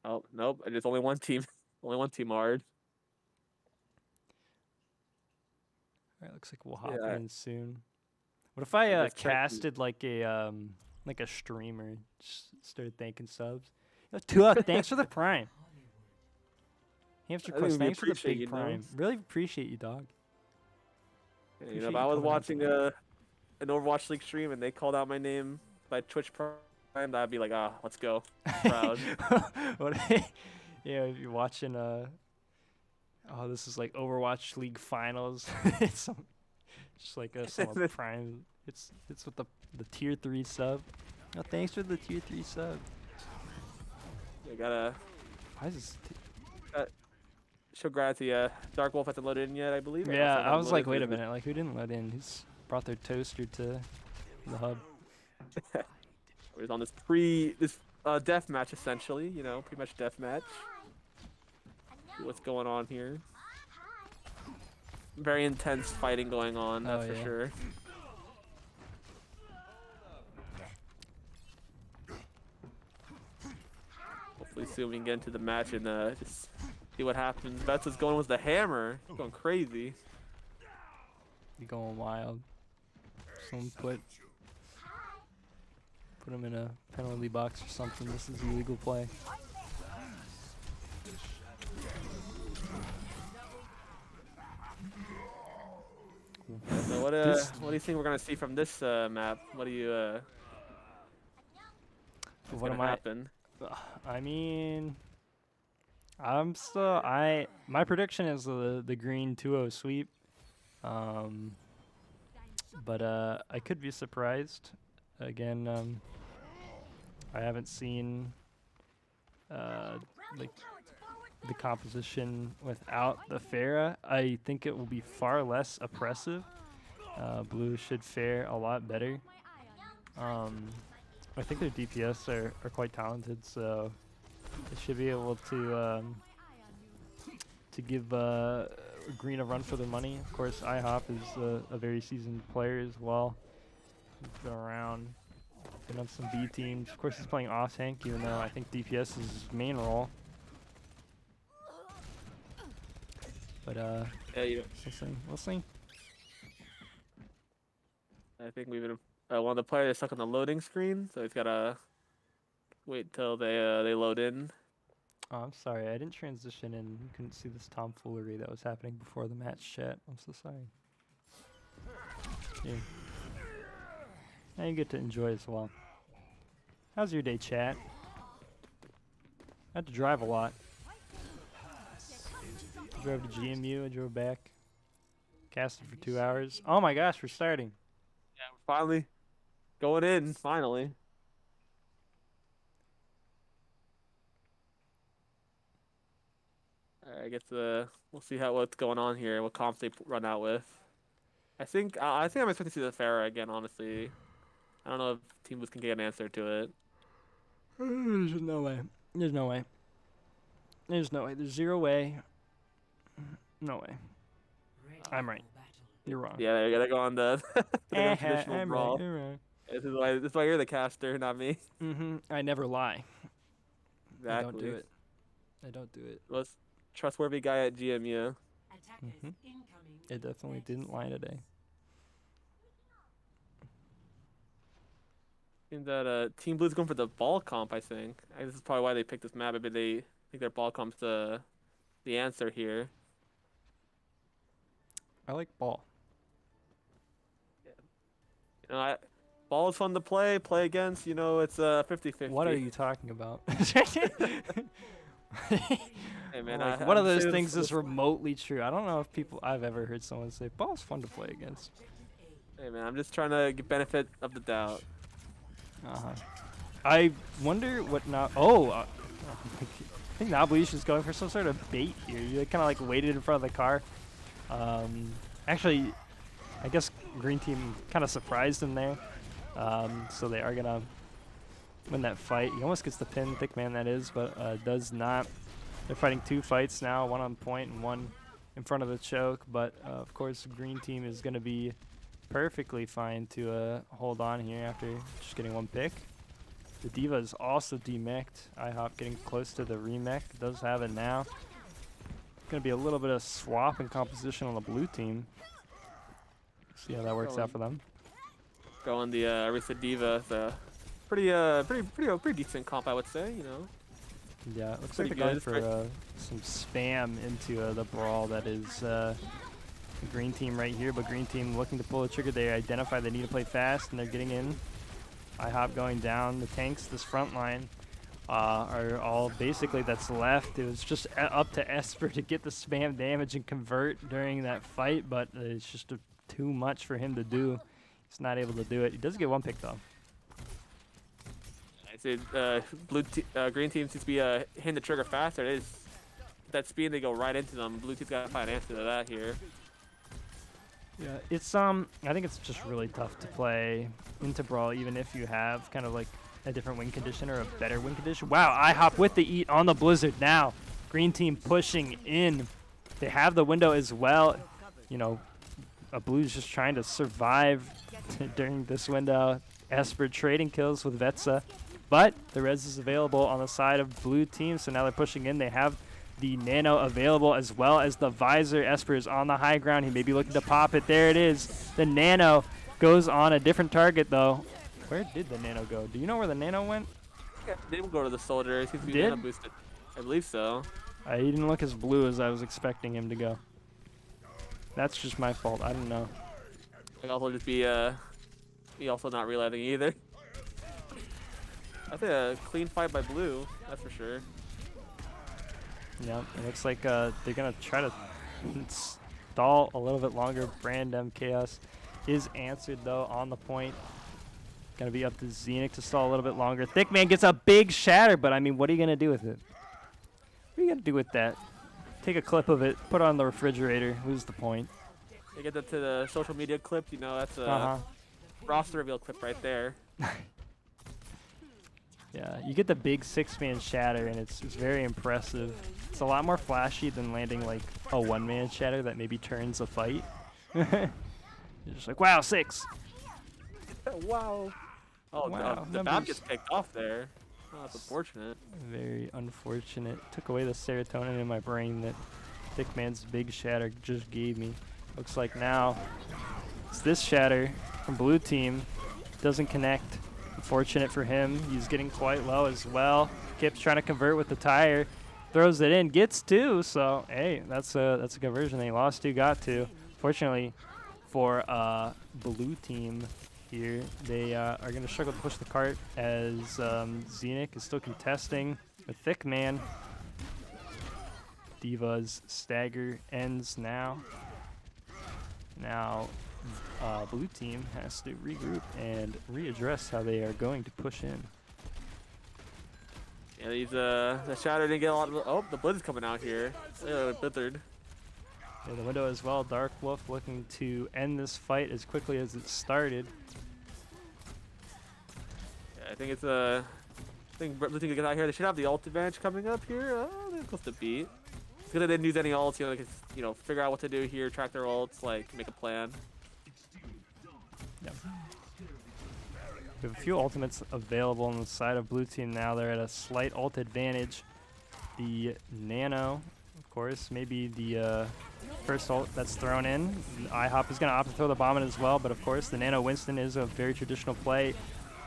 S3: Oh, nope. There's only one team. Only one team hard.
S1: All right, looks like we'll hop
S3: Yeah.
S1: in soon. What if I
S3: just checked the-
S1: casted like a streamer, just started thanking subs? Yo, 2 thanks for the Prime. Hamster
S3: I think
S1: Quest,
S3: we
S1: thanks for the
S3: appreciate
S1: big
S3: you, know?
S1: Prime. Really appreciate you, dog.
S3: You know,
S1: Appreciate
S3: if
S1: you
S3: I was
S1: coming in
S3: watching
S1: tonight.
S3: an Overwatch League stream and they called out my name by Twitch Prime, I'd be like, let's go. Proud.
S1: What? Yeah, if you're watching this is like Overwatch League finals. It's just like some Prime. It's with the tier 3 sub. Oh, thanks for the tier 3 sub.
S3: You gotta
S1: Why is this?
S3: show gratitude. Dark Wolf hasn't loaded in yet, I believe.
S1: Yeah,
S3: Also
S1: I was like,
S3: loaded
S1: wait a
S3: in.
S1: minute, like who didn't let in? Who's brought their toaster to the hub?
S3: We're on this death match essentially. You know, pretty much death match. See what's going on here? Very intense fighting going on, that's
S1: Oh,
S3: for
S1: yeah.
S3: sure. Hopefully soon we can get into the match and just see what happens. Betts is going with the hammer. He's going crazy.
S1: You going wild? Someone put him in a penalty box or something. This is illegal play.
S3: So what do you think we're gonna see from this map? What do you what's
S1: What
S3: gonna
S1: am
S3: happen?
S1: I mean, my prediction is the green 2-0 sweep. But I could be surprised. Again, I haven't seen like the composition without the Pharah, I think it will be far less oppressive. Blue should fare a lot better. I think their DPS are quite talented, so they should be able to give Green a run for their money. Of course, IHOP is a very seasoned player as well. He's been around, been on some B teams. Of course, he's playing off tank, even though I think DPS is his main role. But
S3: Yeah,
S1: we'll see. We'll see.
S3: I think we've been one of the players is stuck on the loading screen, so he's gotta wait till they load in.
S1: Oh, I'm sorry. I didn't transition in. You couldn't see this tomfoolery that was happening before the match chat. I'm so sorry. Here. Now you get to enjoy as well. How's your day, chat? I had to drive a lot. I drove to GMU. I drove back. Casted for 2 hours. Oh my gosh, we're starting.
S3: Yeah, we're finally going in. Finally. I guess we'll see what's going on here. What comps they run out with. I think I'm expecting to see the Pharah again. Honestly, I don't know if Team Boost can get an answer to it.
S1: There's no way. There's no way. There's no way. There's zero way. No way. I'm right. You're wrong.
S3: Yeah, they gotta go on the, the traditional
S1: I'm
S3: brawl.
S1: right. You're right.
S3: This is why you're the caster, not me.
S1: I never lie.
S3: Exactly.
S1: I don't do it. I don't do it.
S3: Most trustworthy guy at GMU.
S1: It definitely didn't lie today.
S3: In that Team Blue's going for the ball comp, I think. This is probably why they picked this map. Maybe they think their ball comp's the answer here.
S1: I like ball.
S3: You know, ball is fun to play against. You know, it's 50-50.
S1: What are you talking about?
S3: Hey man,
S1: like, one of those things is remotely true. I don't know if I've ever heard someone say ball's fun to play against.
S3: Hey man, I'm just trying to get benefit of the doubt.
S1: I wonder what not. I think Nablish is going for some sort of bait here. You kind of like waited in front of the car. Actually, I guess Green Team kind of surprised him there. So they are gonna win that fight. He almost gets the pin, thick man that is, but does not. They're fighting 2 fights now, one on point and one in front of the choke. But of course, Green Team is gonna be perfectly fine to hold on here after just getting 1 pick. The Diva is also demech'd. IHOP getting close to the remech. Does have it now. Gonna be a little bit of swap and composition on the blue team. See how that works out for them.
S3: Going the Arisa Diva, it's a pretty decent comp, I would say. You know.
S1: Yeah, it looks like they're going for some spam into the brawl that is the Green Team right here, but Green Team looking to pull the trigger. They identify they need to play fast, and they're getting in. IHOP going down. The tanks, this front line, are all basically that's left. It was just up to Esper to get the spam damage and convert during that fight, but it's just too much for him to do. He's not able to do it. He does get 1 pick, though.
S3: I say Green Team seems to be hitting the trigger faster. It is that speed, they go right into them. Blue Team's got to find an answer to that here.
S1: Yeah, it's I think it's just really tough to play into brawl, even if you have kind of like a different win condition or a better win condition. Wow, IHOP with the eat on the Blizzard now. Green Team pushing in. They have the window as well. You know, Blue's just trying to survive during this window. Esper trading kills with Vetsa, but the res is available on the side of Blue Team, so now they're pushing in. They have the Nano available as well as the Visor. Esper is on the high ground. He may be looking to pop it. There it is. The Nano goes on a different target, though. Where did the Nano go? Do you know where the Nano went?
S3: Yeah, they didn't go to the Soldier. He seems to be
S1: Did?
S3: Nano boosted. I believe so.
S1: He didn't look as blue as I was expecting him to go. That's just my fault. I don't know.
S3: Could also just be also not realizing either. I think a clean fight by Blue, that's for sure.
S1: Yeah, it looks like they're gonna try to stall a little bit longer. Brand Chaos is answered though on the point. Gonna be up to Xenic to stall a little bit longer. Thickman gets a big shatter, but I mean, what are you gonna do with it? What are you gonna do with that? Take a clip of it, put it on the refrigerator. Who's the point?
S3: You get that to the social media clip. You know, that's a
S1: Uh huh.
S3: roster reveal clip right there.
S1: Yeah, you get the big 6-man shatter, and it's very impressive. It's a lot more flashy than landing like a 1-man shatter that maybe turns a fight. You're just like, wow, 6.
S3: Wow. Oh,
S1: Wow,
S3: the BAP
S1: numbers.
S3: gets picked off there. Oh, that's unfortunate.
S1: Very unfortunate. Took away the serotonin in my brain that Thick Man's big shatter just gave me. Looks like now it's this shatter from blue team. Doesn't connect. Unfortunate for him. He's getting quite low as well. Kip's trying to convert with the tire. Throws it in. Gets 2. So, hey, that's a conversion. They lost 2, got 2. Fortunately for blue team here, they are going to struggle to push the cart as Zenith is still contesting with Thick Man. Diva's stagger ends now. Now, blue team has to regroup and readdress how they are going to push in.
S3: Yeah, these the shatter didn't get a lot of. Oh, the blitz is coming out here. Blizzard.
S1: Yeah, the window as well. Dark Wolf looking to end this fight as quickly as it started.
S3: Yeah, I think it's I think blue team can get out here. They should have the ult advantage coming up here. Oh, they're close to beat. It's good that they didn't use any ults. You know, they can figure out what to do here, track their ults, like make a plan.
S1: Yep. We have a few ultimates available on the side of blue team now. They're at a slight ult advantage. The Nano, of course, maybe the first ult that's thrown in. IHOP is going to opt to throw the bomb in as well, but of course the Nano Winston is a very traditional play.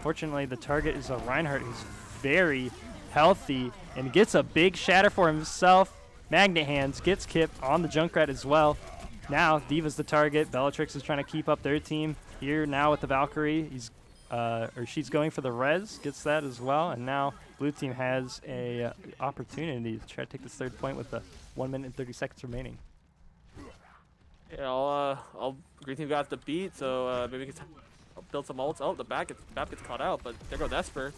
S1: Fortunately, the target is a Reinhardt who's very healthy and gets a big shatter for himself. Magnet Hands gets Kip on the Junkrat as well. Now, Diva's the target. Bellatrix is trying to keep up their team here now with the Valkyrie. She's going for the res, gets that as well, and now blue team has a opportunity to try to take this 3rd point with the 1 minute and 30 seconds remaining.
S3: Yeah, I'll green team got the beat, so maybe we can build some ults. Oh, the BAP gets caught out, but there goes Esper.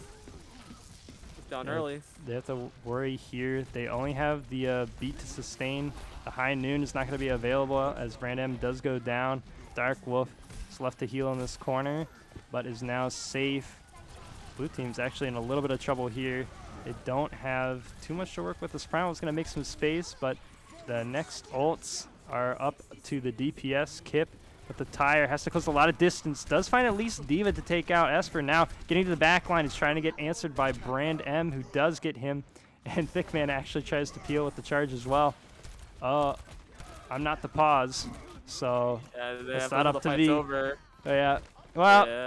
S3: It's down early.
S1: They have to worry here. They only have the beat to sustain. The high noon is not going to be available as Brand M does go down. Dark Wolf is left to heal in this corner, but is now safe. Blue team's actually in a little bit of trouble here. They don't have too much to work with. This Primal is going to make some space, but the next ults are up to the DPS. Kip with the tire has to close a lot of distance. Does find at least Diva to take out. Esper now getting to the back line is trying to get answered by Brand M, who does get him. And Thickman actually tries to peel with the charge as well. I'm not the pause, so it's not up to me.
S3: Over.
S1: Oh, yeah. Well,
S3: Yeah.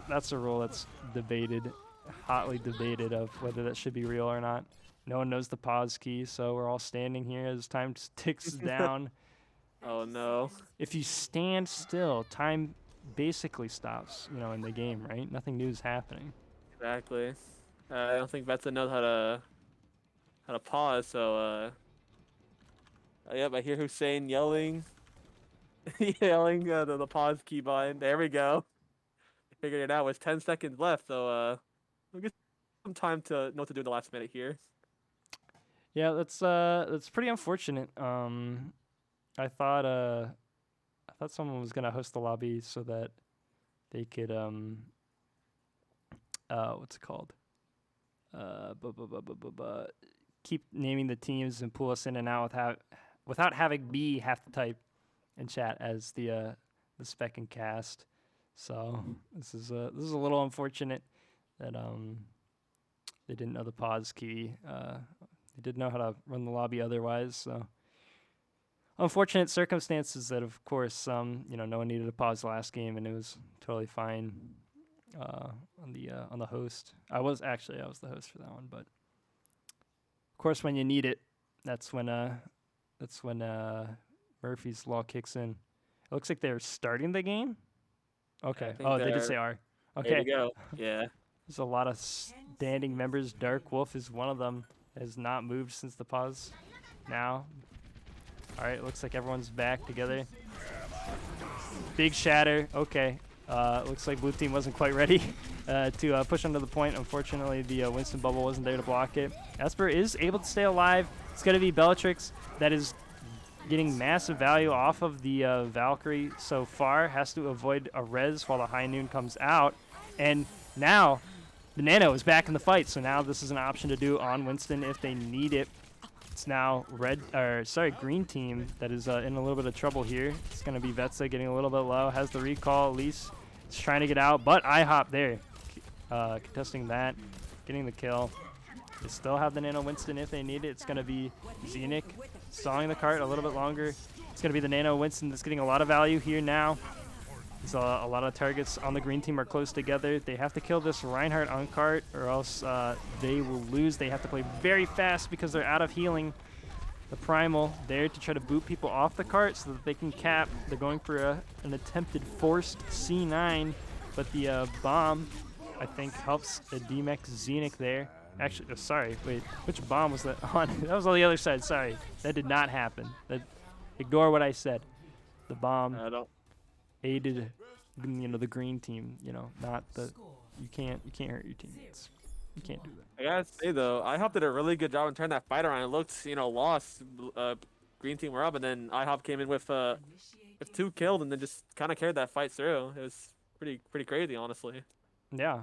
S1: that's a rule that's debated, hotly debated of whether that should be real or not. No one knows the pause key, so we're all standing here as time ticks down.
S3: Oh no.
S1: If you stand still, time basically stops, in the game, right? Nothing new is happening.
S3: Exactly. I don't think Vetsa knows how to pause, so yep, I hear Hussein yelling yelling the pause key button. There we go. Figured it out with 10 seconds left, so we'll get some time to know what to do in the last minute here.
S1: Yeah, that's pretty unfortunate. I thought someone was gonna host the lobby so that they could what's it called? Keep naming the teams and pull us in and out without having me have to type in chat as the spec and cast. So this is a little unfortunate that they didn't know the pause key. They did know how to run the lobby otherwise. So unfortunate circumstances that, of course, no one needed to pause the last game, and it was totally fine on the host. I was the host for that one, but of course, when you need it, that's when Murphy's Law kicks in. It looks like they're starting the game. Okay.
S3: Yeah,
S1: Oh, they did say R.
S3: There
S1: Okay.
S3: we go. Yeah.
S1: There's a lot of standing members. Dark Wolf is one of them. Has not moved since the pause. Now. All right. Looks like everyone's back together. Big shatter. Okay. Looks like blue team wasn't quite ready to push under the point. Unfortunately, the Winston bubble wasn't there to block it. Esper is able to stay alive. It's going to be Bellatrix that is getting massive value off of the Valkyrie so far. Has to avoid a res while the High Noon comes out. And now the Nano is back in the fight. So now this is an option to do on Winston if they need it. It's now green team that is in a little bit of trouble here. It's going to be Vetsa getting a little bit low. Has the recall. Elise is trying to get out, but IHOP there. Contesting that. Getting the kill. They still have the Nano Winston if they need it. It's going to be Xenic stalling the cart a little bit longer. It's going to be the Nano Winston that's getting a lot of value here now. There's a lot of targets on the green team are close together. They have to kill this Reinhardt on cart or else they will lose. They have to play very fast because they're out of healing. The Primal there to try to boot people off the cart so that they can cap. They're going for an attempted forced C9, but the bomb, I think, helps DMEC Xenic there. Actually, sorry, wait, which bomb was that on? That was on the other side, sorry. That did not happen. Ignore what I said. The bomb aided, the green team, not the, you can't hurt your teammates. You can't do that.
S3: I gotta say though, IHOP did a really good job in turning that fight around. It looked, lost. Green team were up, and then IHOP came in with 2 killed, and then just kind of carried that fight through. It was pretty crazy, honestly.
S1: Yeah.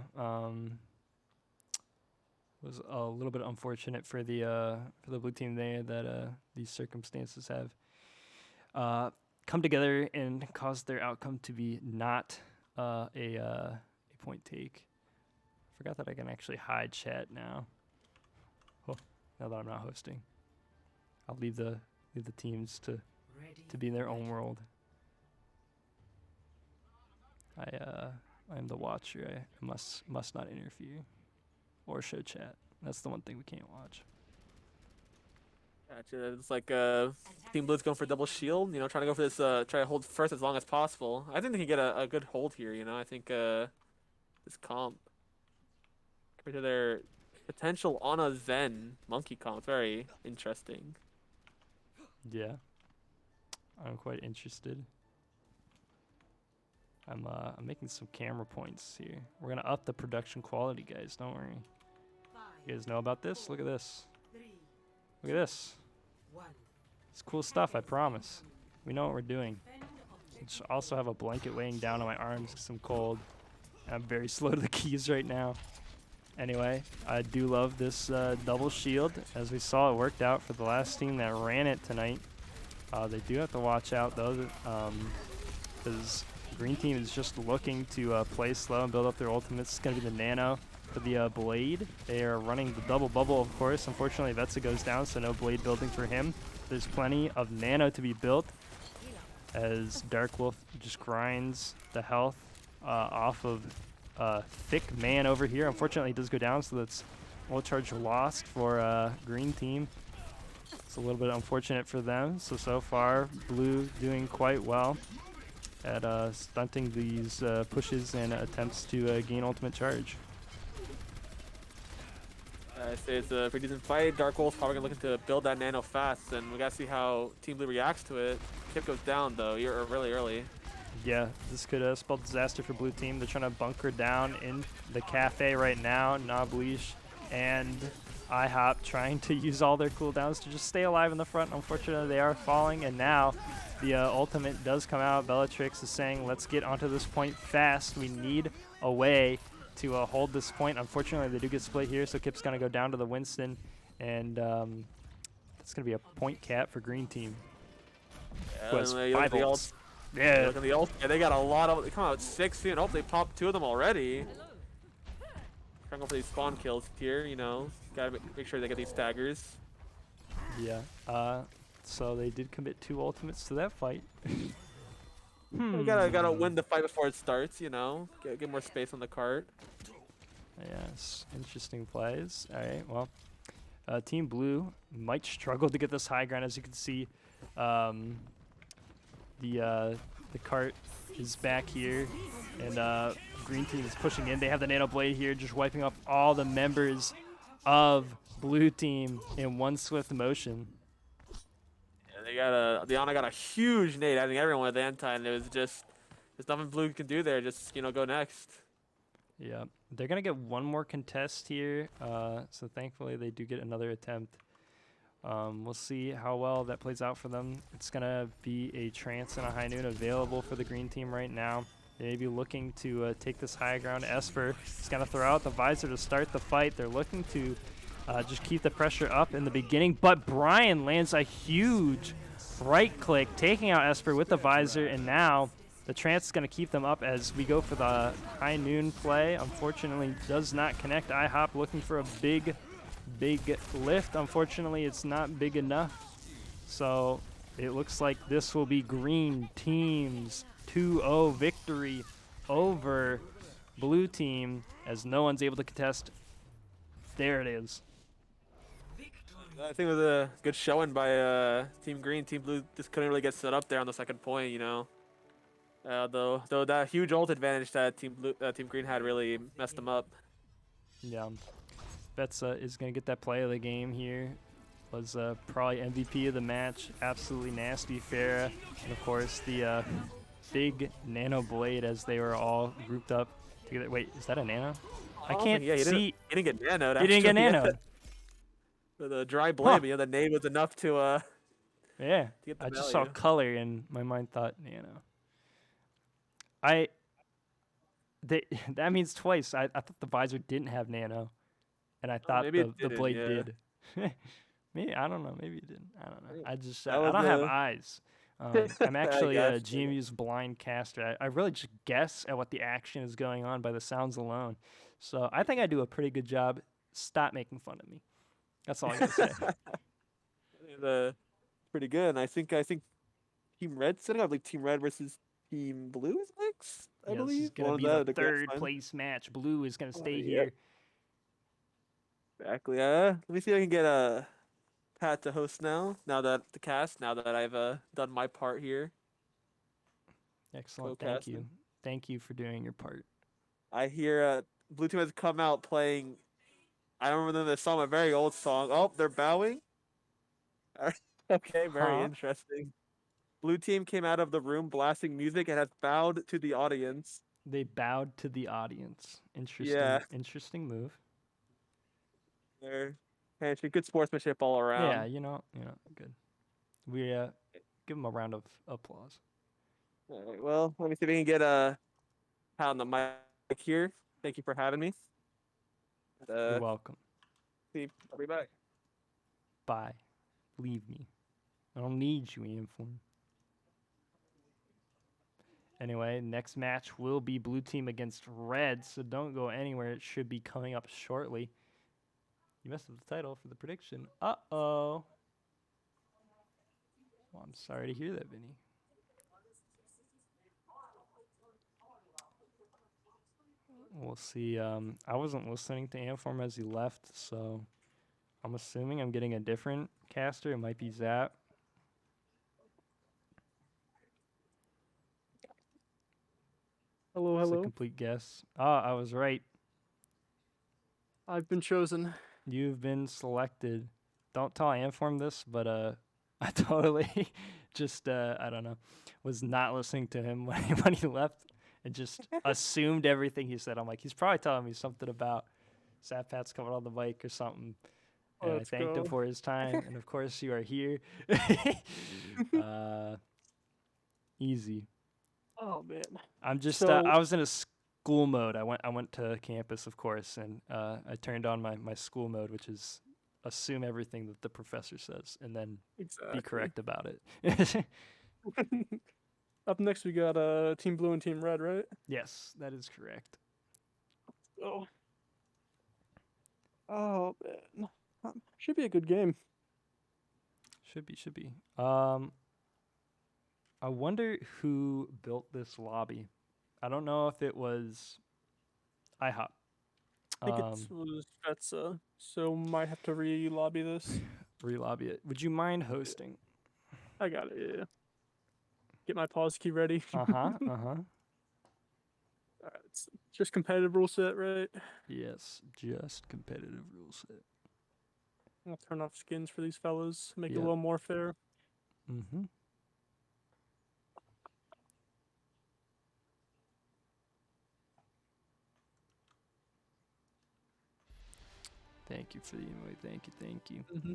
S1: Was a little bit unfortunate for the blue team there that these circumstances have come together and caused their outcome to be not a point take. Forgot that I can actually hide chat now. Oh, now that I'm not hosting, I'll leave the teams to be in their own world. I'm the watcher. I must not interfere or show chat. That's the one thing we can't watch.
S3: Gotcha. It's like Team Blue's going for double shield. Trying to go for this. Try to hold first as long as possible. I think they can get a good hold here. I think this comp compared to their potential on a Zen monkey comp, very interesting.
S1: Yeah, I'm quite interested. I'm making some camera points here. We're gonna up the production quality, guys. Don't worry. You guys know about this? Look at this. Look at this. It's cool stuff, I promise. We know what we're doing. I also have a blanket weighing down on my arms because I'm cold. I'm very slow to the keys right now. Anyway, I do love this double shield. As we saw, it worked out for the last team that ran it tonight. They do have to watch out, though, because green team is just looking to play slow and build up their ultimates. It's going to be the Nano for the Blade. They are running the double bubble, of course. Unfortunately, Vetsa goes down, so no Blade building for him. There's plenty of Nano to be built as Dark Wolf just grinds the health off of Thick Man over here. Unfortunately, it does go down, so that's ult charge lost for green team. It's a little bit unfortunate for them. So far, blue doing quite well at stunting these pushes and attempts to gain ultimate charge.
S3: I say it's a pretty decent fight. Dark Wolf's probably looking to build that Nano fast, and we gotta see how Team Blue reacts to it. Kip goes down though. You're really early.
S1: Yeah, this could spell disaster for blue team. They're trying to bunker down in the cafe right now. Nableesh and IHOP trying to use all their cooldowns to just stay alive in the front. Unfortunately, they are falling, and now the ultimate does come out. Bellatrix is saying, let's get onto this point fast. We need a way to hold this point. Unfortunately, they do get split here, so Kip's going to go down to the Winston, and it's going to be a point cap for green team.
S3: Yeah,
S1: Who has 5 ults.
S3: Yeah, look at the ult. Yeah, they got a lot of. They come out with 6 here, and hope they popped 2 of them already. Trying to go for these spawn kills here, Gotta make sure they get these staggers.
S1: Yeah. So they did commit 2 ultimates to that fight.
S3: You gotta win the fight before it starts, Get more space on the cart.
S1: Yes, interesting plays. All right, well, Team Blue might struggle to get this high ground. As you can see, the cart is back here, and green team is pushing in. They have the Nano Blade here, just wiping off all the members of blue team in one swift motion.
S3: Yeah, the Ana got a huge nade. I think everyone with anti, and it was just There's nothing Blue can do there. Just go next.
S1: Yeah, they're gonna get one more contest here. So thankfully they do get another attempt. We'll see how well that plays out for them. It's gonna be a trance and a high noon available for the green team right now. They may be looking to take this high ground. Esper is gonna throw out the visor to start the fight. They're looking to just keep the pressure up in the beginning, but Brian lands a huge right click, taking out Esper with the visor, and now the trance is going to keep them up as we go for the high noon play. Unfortunately, does not connect. IHOP looking for a big lift. Unfortunately, it's not big enough. So it looks like this will be green team's 2-0 victory over blue team as no one's able to contest. There it is.
S3: I think it was a good showing by Team Green. Team Blue just couldn't really get set up there on the second point. Though that huge ult advantage that Team Green had really messed them up.
S1: Yeah. Betsa is going to get that play of the game here. Was probably MVP of the match. Absolutely nasty Farah. And of course the big nano blade as they were all grouped up together. Wait, is that a nano? I can't see.
S3: He didn't get nanoed.
S1: He didn't get
S3: actually.
S1: nanoed.
S3: The dry blade,
S1: Huh.
S3: the nade was enough to
S1: Yeah.
S3: to get the
S1: I just
S3: value.
S1: saw color and my mind thought nano. That means twice. I thought the visor didn't have nano. And I thought
S3: maybe
S1: the
S3: it didn't,
S1: blade
S3: yeah.
S1: did. Maybe, I don't know. Maybe it didn't. I don't know. I just
S3: That
S1: I
S3: was
S1: don't have
S3: a-
S1: eyes. I'm actually a
S3: gotcha.
S1: GMU's blind caster. I really just guess at what the action is going on by the sounds alone. So I think I do a pretty good job. Stop making fun of me. That's all I gotta say.
S3: Pretty good. And I think Team Red setting up like Team Red versus Team Blue is next. I
S1: Yeah, this
S3: believe
S1: is gonna
S3: One of
S1: be the
S3: grand
S1: third
S3: final.
S1: place match. Blue is gonna stay
S3: yep.
S1: here.
S3: Exactly. Let me see if I can get Pat to host now. Now that I've done my part here.
S1: Excellent. Thank you.
S3: Co-casting.
S1: Thank you for doing your part.
S3: I hear Blue Team has come out playing. I don't remember the song, a very old song. Oh, they're bowing. Okay, very
S1: Huh?
S3: interesting. Blue Team came out of the room blasting music and has bowed to the audience.
S1: They bowed to the audience. Interesting.
S3: Yeah.
S1: Interesting move.
S3: They're handshake, good sportsmanship all around.
S1: Yeah, good. We give them a round of applause.
S3: All right, well, let me see if we can get a Pat on the mic here. Thank you for having me.
S1: You're welcome.
S3: See, I'll be back.
S1: Bye. Leave me. I don't need you, Inform. Anyway, next match will be blue team against red, so don't go anywhere. It should be coming up shortly. You messed up the title for the prediction. Uh-oh. Well, I'm sorry to hear that, Vinny. We'll see. I wasn't listening to Inform as he left, so I'm assuming I'm getting a different caster. It might be Zap.
S6: Hello,
S1: It's a
S6: hello.
S1: complete guess. Ah, I was right.
S6: I've been chosen.
S1: You've been selected. Don't tell Inform this, but I totally just I don't know, was not listening to him when he left and just assumed everything he said. I'm like, he's probably telling me something about Zapat's coming on the mic or something. And
S6: Let's
S1: I thanked him
S6: go.
S1: for his time, and of course you are here. Easy.
S6: Oh man.
S1: I'm just
S6: So-
S1: I was in a school mode. I went to campus, of course, and I turned on my school mode, which is assume everything that the professor says and then
S6: Exactly.
S1: be correct about it.
S6: Up next, we got Team Blue and Team Red, right?
S1: Yes, that is correct.
S6: Oh. Oh man. Should be a good game.
S1: Should be. I wonder who built this lobby. I don't know if it was IHOP.
S6: I think it was Fetsa, so might have to re-lobby this.
S1: Re-lobby it. Would you mind hosting?
S6: I got it. Yeah. Get my pause key ready.
S1: Uh-huh.
S6: Alright, it's just competitive rule set, right?
S1: Yes, just competitive rule set.
S6: I'll turn off skins for these fellas, make it
S1: Yeah.
S6: a little more fair.
S1: Mm-hmm. Thank you for the invite. Thank you. Thank you.
S6: Mm-hmm.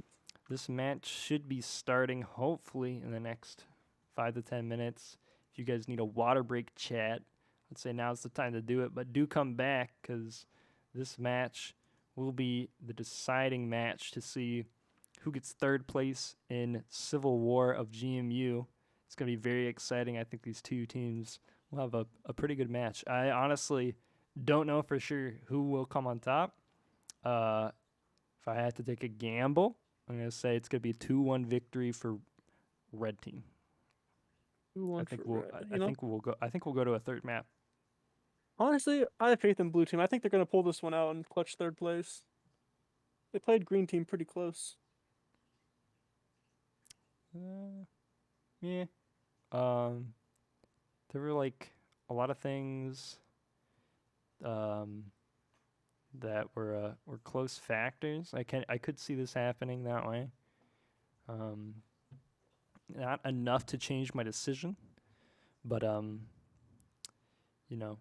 S1: This match should be starting hopefully in the next 5 to 10 minutes. If you guys need a water break chat, I'd say now's the time to do it. But do come back because this match will be the deciding match to see who gets third place in Civil War of GMU. It's going to be very exciting. I think these two teams will have a pretty good match. I honestly don't know for sure who will come on top. If I had to take a gamble, I'm going to say it's going to be a 2-1 victory for red team. I think we'll go to a third map.
S6: Honestly, I have faith in blue team. I think they're gonna pull this one out and clutch third place. They played green team pretty close.
S1: Yeah. There were like a lot of things that were close factors. I could see this happening that way. Not enough to change my decision, but you know,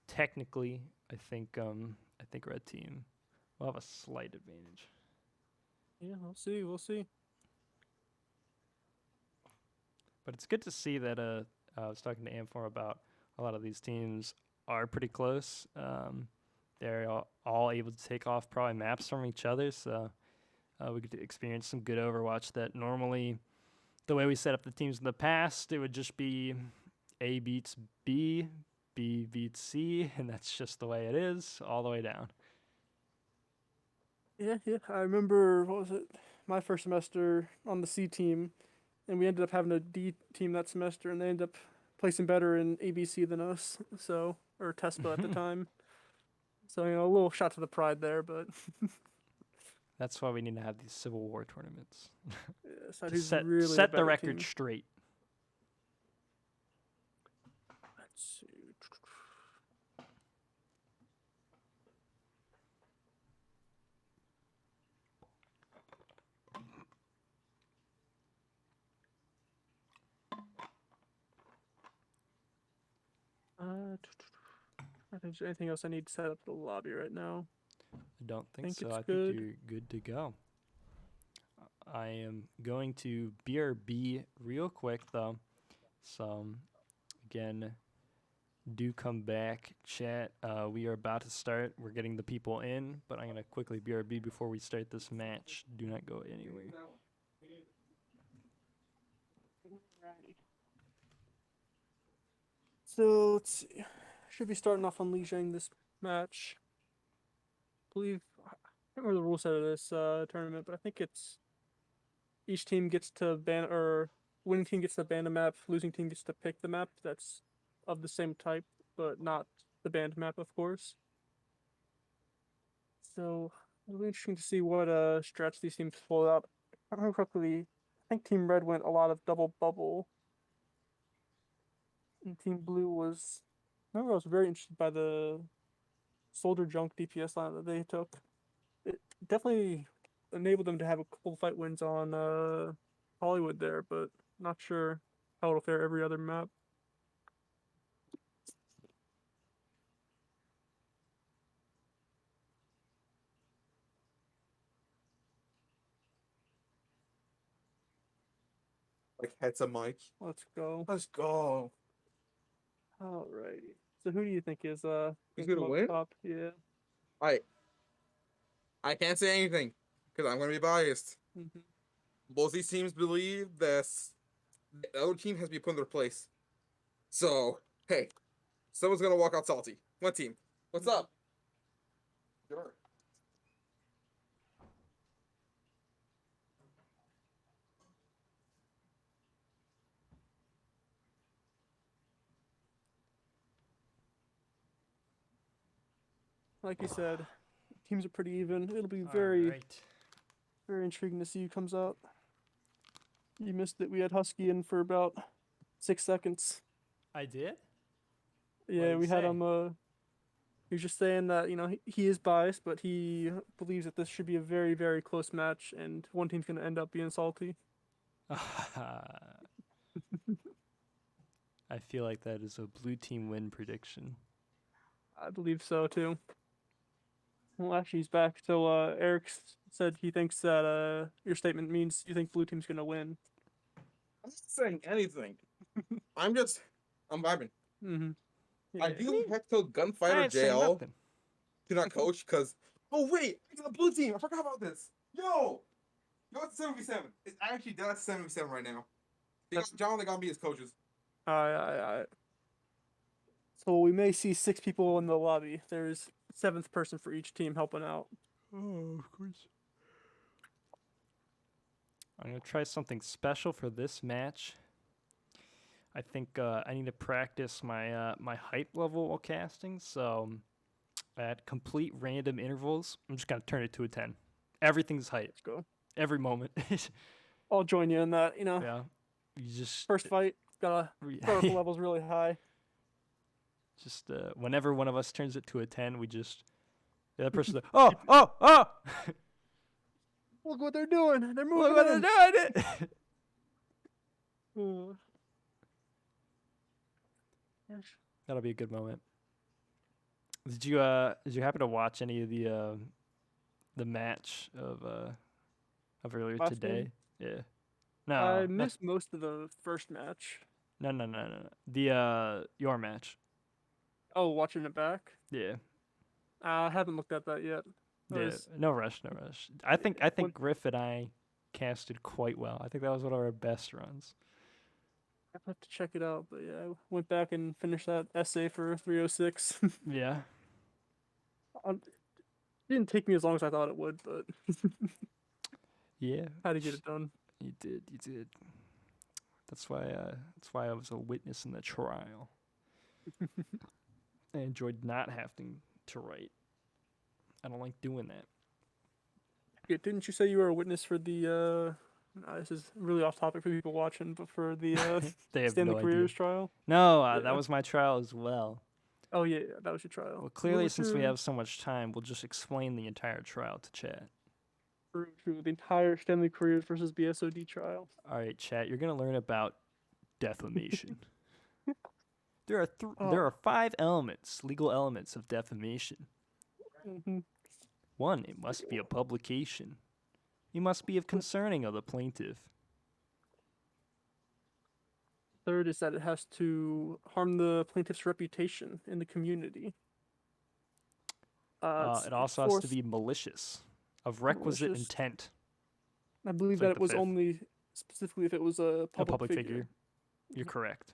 S1: technically, I think red team will have a slight advantage.
S6: Yeah, we'll see. We'll see.
S1: But it's good to see that I was talking to Amfor about a lot of these teams are pretty close. They're all able to take off probably maps from each other, so we could experience some good Overwatch that normally, the way we set up the teams in the past, it would just be A beats B, B beats C, and that's just the way it is, all the way down.
S6: Yeah. I remember, what was it? My first semester on the C team, and we ended up having a D team that semester, and they ended up placing better in ABC than us. So, or TESPA at the time. So, a little shot to the pride there, but
S1: That's why we need to have these Civil War tournaments.
S6: yeah,
S1: To
S6: who's
S1: set
S6: really
S1: set the
S6: better
S1: record
S6: team.
S1: straight.
S6: Let's see. I think there's anything else I need to set up the lobby right now.
S1: I don't think
S6: Think
S1: so.
S6: it's
S1: I
S6: good.
S1: think you're good to go. I am going to BRB real quick though. So again, do come back, chat. We are about to start. We're getting the people in, but I'm gonna quickly BRB before we start this match. Do not go anywhere.
S6: So let's see. Should be starting off on Lijiang this match. I can't remember the rule set of this tournament, but I think it's each team gets to ban, or winning team gets to ban a map, losing team gets to pick the map that's of the same type, but not the banned map, of course. So it'll be interesting to see what strats these teams pull out. If I remember correctly, I think Team Red went a lot of double bubble, and Team Blue was. I remember I was very interested by the Soldier Junk DPS line that they took. It definitely enabled them to have a couple fight wins on Hollywood there, but not sure how it'll fare every other map.
S5: Like heads up, Mike.
S6: Let's go.
S5: Let's go.
S6: Alrighty. So who do you think is
S5: Who's
S6: come
S5: gonna
S6: up
S5: win?
S6: top? Yeah.
S5: I can't say anything because I'm gonna be biased.
S6: Mm-hmm.
S5: Both these teams believe that the other team has to be put in their place. So hey, someone's gonna walk out salty. What team? What's up? Sure.
S6: Like you said, teams are pretty even. It'll be
S1: All
S6: very,
S1: right.
S6: very intriguing to see who comes out. You missed it. We had Husky in for about 6 seconds.
S1: I did.
S6: Yeah,
S1: did
S6: we
S1: he
S6: had
S1: say?
S6: him. He was just saying that he is biased, but he believes that this should be a very, very close match, and one team's gonna end up being salty.
S1: I feel like that is a blue team win prediction.
S6: I believe so too. Well, actually, he's back. So Eric said he thinks that your statement means you think blue team's gonna win.
S5: I'm not saying anything. I'm vibing.
S6: Mm-hmm.
S5: I
S6: Yeah.
S5: do have to
S1: I
S5: gunfighter
S1: ain't saying
S5: JL
S1: nothing.
S5: to not coach because. Oh wait, it's the blue team. I forgot about this. Yo, it's 7v7. It's actually done 7v7 right now. John, they got me as coaches.
S6: Alright. So we may see 6 people in the lobby. There's 7th person for each team helping out.
S1: Oh, of course. I'm gonna try something special for this match. I think I need to practice my my hype level while casting. So at complete random intervals, I'm just gonna turn it to a 10. Everything's hype.
S6: Let's go.
S1: Every moment.
S6: I'll join you in that.
S1: Yeah. You just
S6: First fight, gotta vertical levels really high.
S1: just whenever one of us turns it to a 10, we just the other person's like, oh!
S6: Look what they're doing. They're moving
S1: Look what
S6: in.
S1: they're doing!
S6: Uh, yes.
S1: That'll be a good moment. Did you happen to watch any of the match of earlier
S6: Last
S1: today?
S6: game?
S1: Yeah. No.
S6: I
S1: not-
S6: missed most of the first match.
S1: No. The your match.
S6: Oh, watching it back?
S1: Yeah.
S6: I haven't looked at that yet.
S1: Yeah. No rush. I think Griff and I casted quite well. I think that was one of our best runs.
S6: I have to check it out, but yeah, I went back and finished that essay for 306.
S1: Yeah.
S6: It didn't take me as long as I thought it would, but
S1: Yeah.
S6: had to get it done.
S1: You did. That's why I was a witness in the trial. I enjoyed not having to write. I don't like doing that.
S6: Yeah, didn't you say you were a witness for the this is really off topic for people watching, but for the
S1: They have
S6: Stanley
S1: no
S6: Careers
S1: idea.
S6: trial?
S1: No,
S6: Yeah.
S1: that was my trial as well.
S6: Oh yeah, that was your trial.
S1: Well, clearly,
S6: What's
S1: since we
S6: your-
S1: have so much time, we'll just explain the entire trial to chat.
S6: True, the entire Stanley Careers versus BSOD trial.
S1: All right, chat. You're gonna learn about defamation. There are
S6: Oh.
S1: there are 5 elements, legal elements of defamation.
S6: Mm-hmm.
S1: 1, it must be a publication. You must be of concerning of the plaintiff.
S6: Third is that it has to harm the plaintiff's reputation in the community.
S1: It also has to be malicious, of requisite
S6: Malicious.
S1: intent.
S6: I believe
S1: it's like
S6: that it
S1: the
S6: was
S1: fifth.
S6: only specifically if it was a
S1: A
S6: public,
S1: public
S6: figure.
S1: figure. You're correct.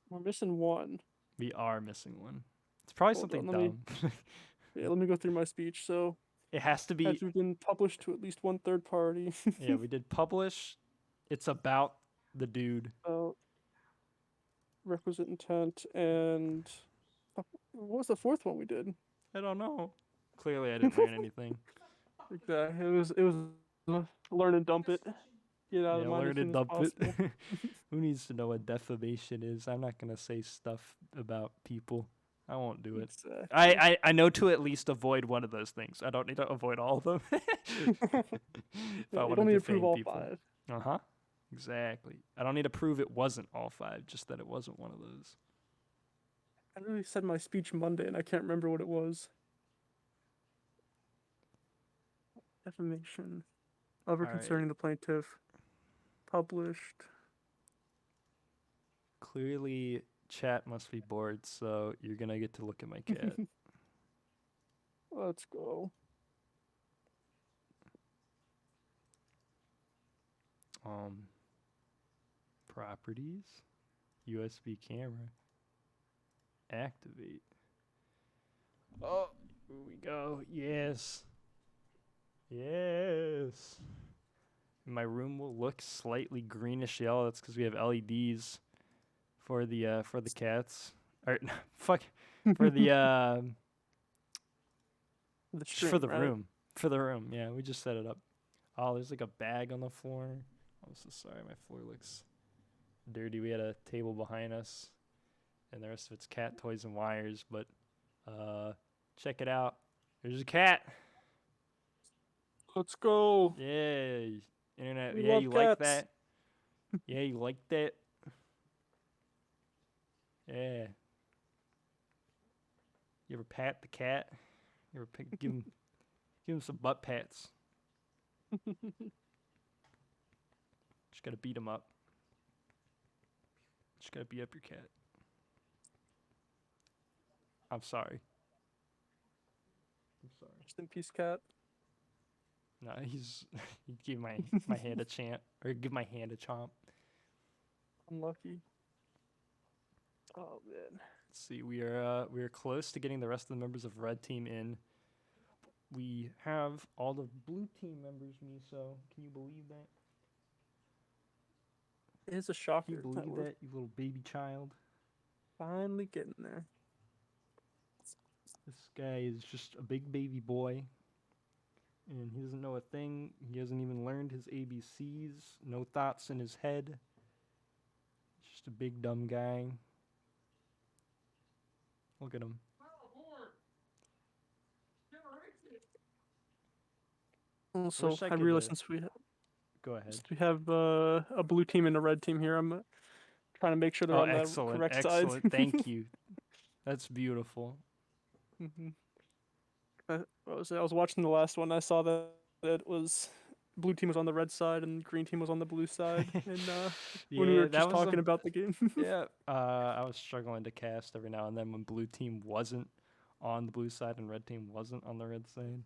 S6: We're missing one.
S1: We are missing one. It's probably
S6: Hold
S1: something
S6: on, let me-
S1: dumb.
S6: Yeah, let me go through my speech. So,
S1: It has to be.
S6: has been published to at least one third party.
S1: Yeah, we did publish. It's about the dude.
S6: Requisite intent and what was the 4th one we did?
S1: I don't know. Clearly, I didn't learn anything.
S6: Exactly. It was learn and dump it. Get out of the mind
S1: learn
S6: as soon
S1: and
S6: as
S1: dump it.
S6: possible.
S1: Who needs to know what defamation is? I'm not gonna say stuff about people. I won't do it.
S6: Exactly.
S1: I know to at least avoid one of those things. I don't need to avoid all of them. If I
S6: Yeah, you
S1: want
S6: don't
S1: to
S6: need to
S1: defame
S6: prove all
S1: people.
S6: 5.
S1: Uh-huh. Exactly. I don't need to prove it wasn't all 5, just that it wasn't one of those.
S6: I really said my speech Monday and I can't remember what it was. Defamation. Over
S1: Alright.
S6: concerning the plaintiff. Published.
S1: Clearly, chat must be bored, so you're gonna get to look at my cat.
S6: Let's go.
S1: Properties, USB camera, activate. Oh, here we go. Yes. My room will look slightly greenish yellow. That's because we have LEDs for the cats. Or fuck, for the
S6: The
S1: just for
S6: stream,
S1: the
S6: right?
S1: room. For the room, yeah. We just set it up. Oh, there's like a bag on the floor. I'm so sorry, my floor looks dirty. We had a table behind us, and the rest of it's cat toys and wires. But check it out. There's a cat.
S6: Let's go.
S1: Yay. Internet.
S6: We
S1: Yeah,
S6: love
S1: you like
S6: cats.
S1: that? Yeah, you like that? Yeah. You ever pat the cat? Here, give him some butt pats. Just gotta beat him up. Just gotta beat up your cat. I'm sorry. I'm sorry.
S6: Rest in peace, cat.
S1: No, he gave my hand a chant or give my hand a chomp.
S6: Unlucky. Oh man.
S1: Let's see, we are close to getting the rest of the members of red team in. We have all the blue team members, Miso. Can you believe that?
S6: It is a
S1: Can
S6: shocker.
S1: you
S6: that
S1: believe
S6: we're
S1: that, you little baby child?
S6: finally getting there.
S1: This guy is just a big baby boy. And he doesn't know a thing. He hasn't even learned his ABCs. No thoughts in his head. Just a big dumb guy. Look at him.
S6: Also,
S1: Wish I
S6: I
S1: could,
S6: realize
S1: Go ahead.
S6: since we have a blue team and a red team here, I'm trying to make sure they're
S1: Oh,
S6: on the
S1: excellent,
S6: correct
S1: excellent.
S6: side.
S1: Thank you. That's beautiful.
S6: Hmm. I was watching the last one. I saw that it was blue team was on the red side and green team was on the blue side. And when we
S1: Yeah,
S6: were
S1: that
S6: just
S1: was
S6: talking about the game.
S1: yeah. I was struggling to cast every now and then when blue team wasn't on the blue side and red team wasn't on the red side.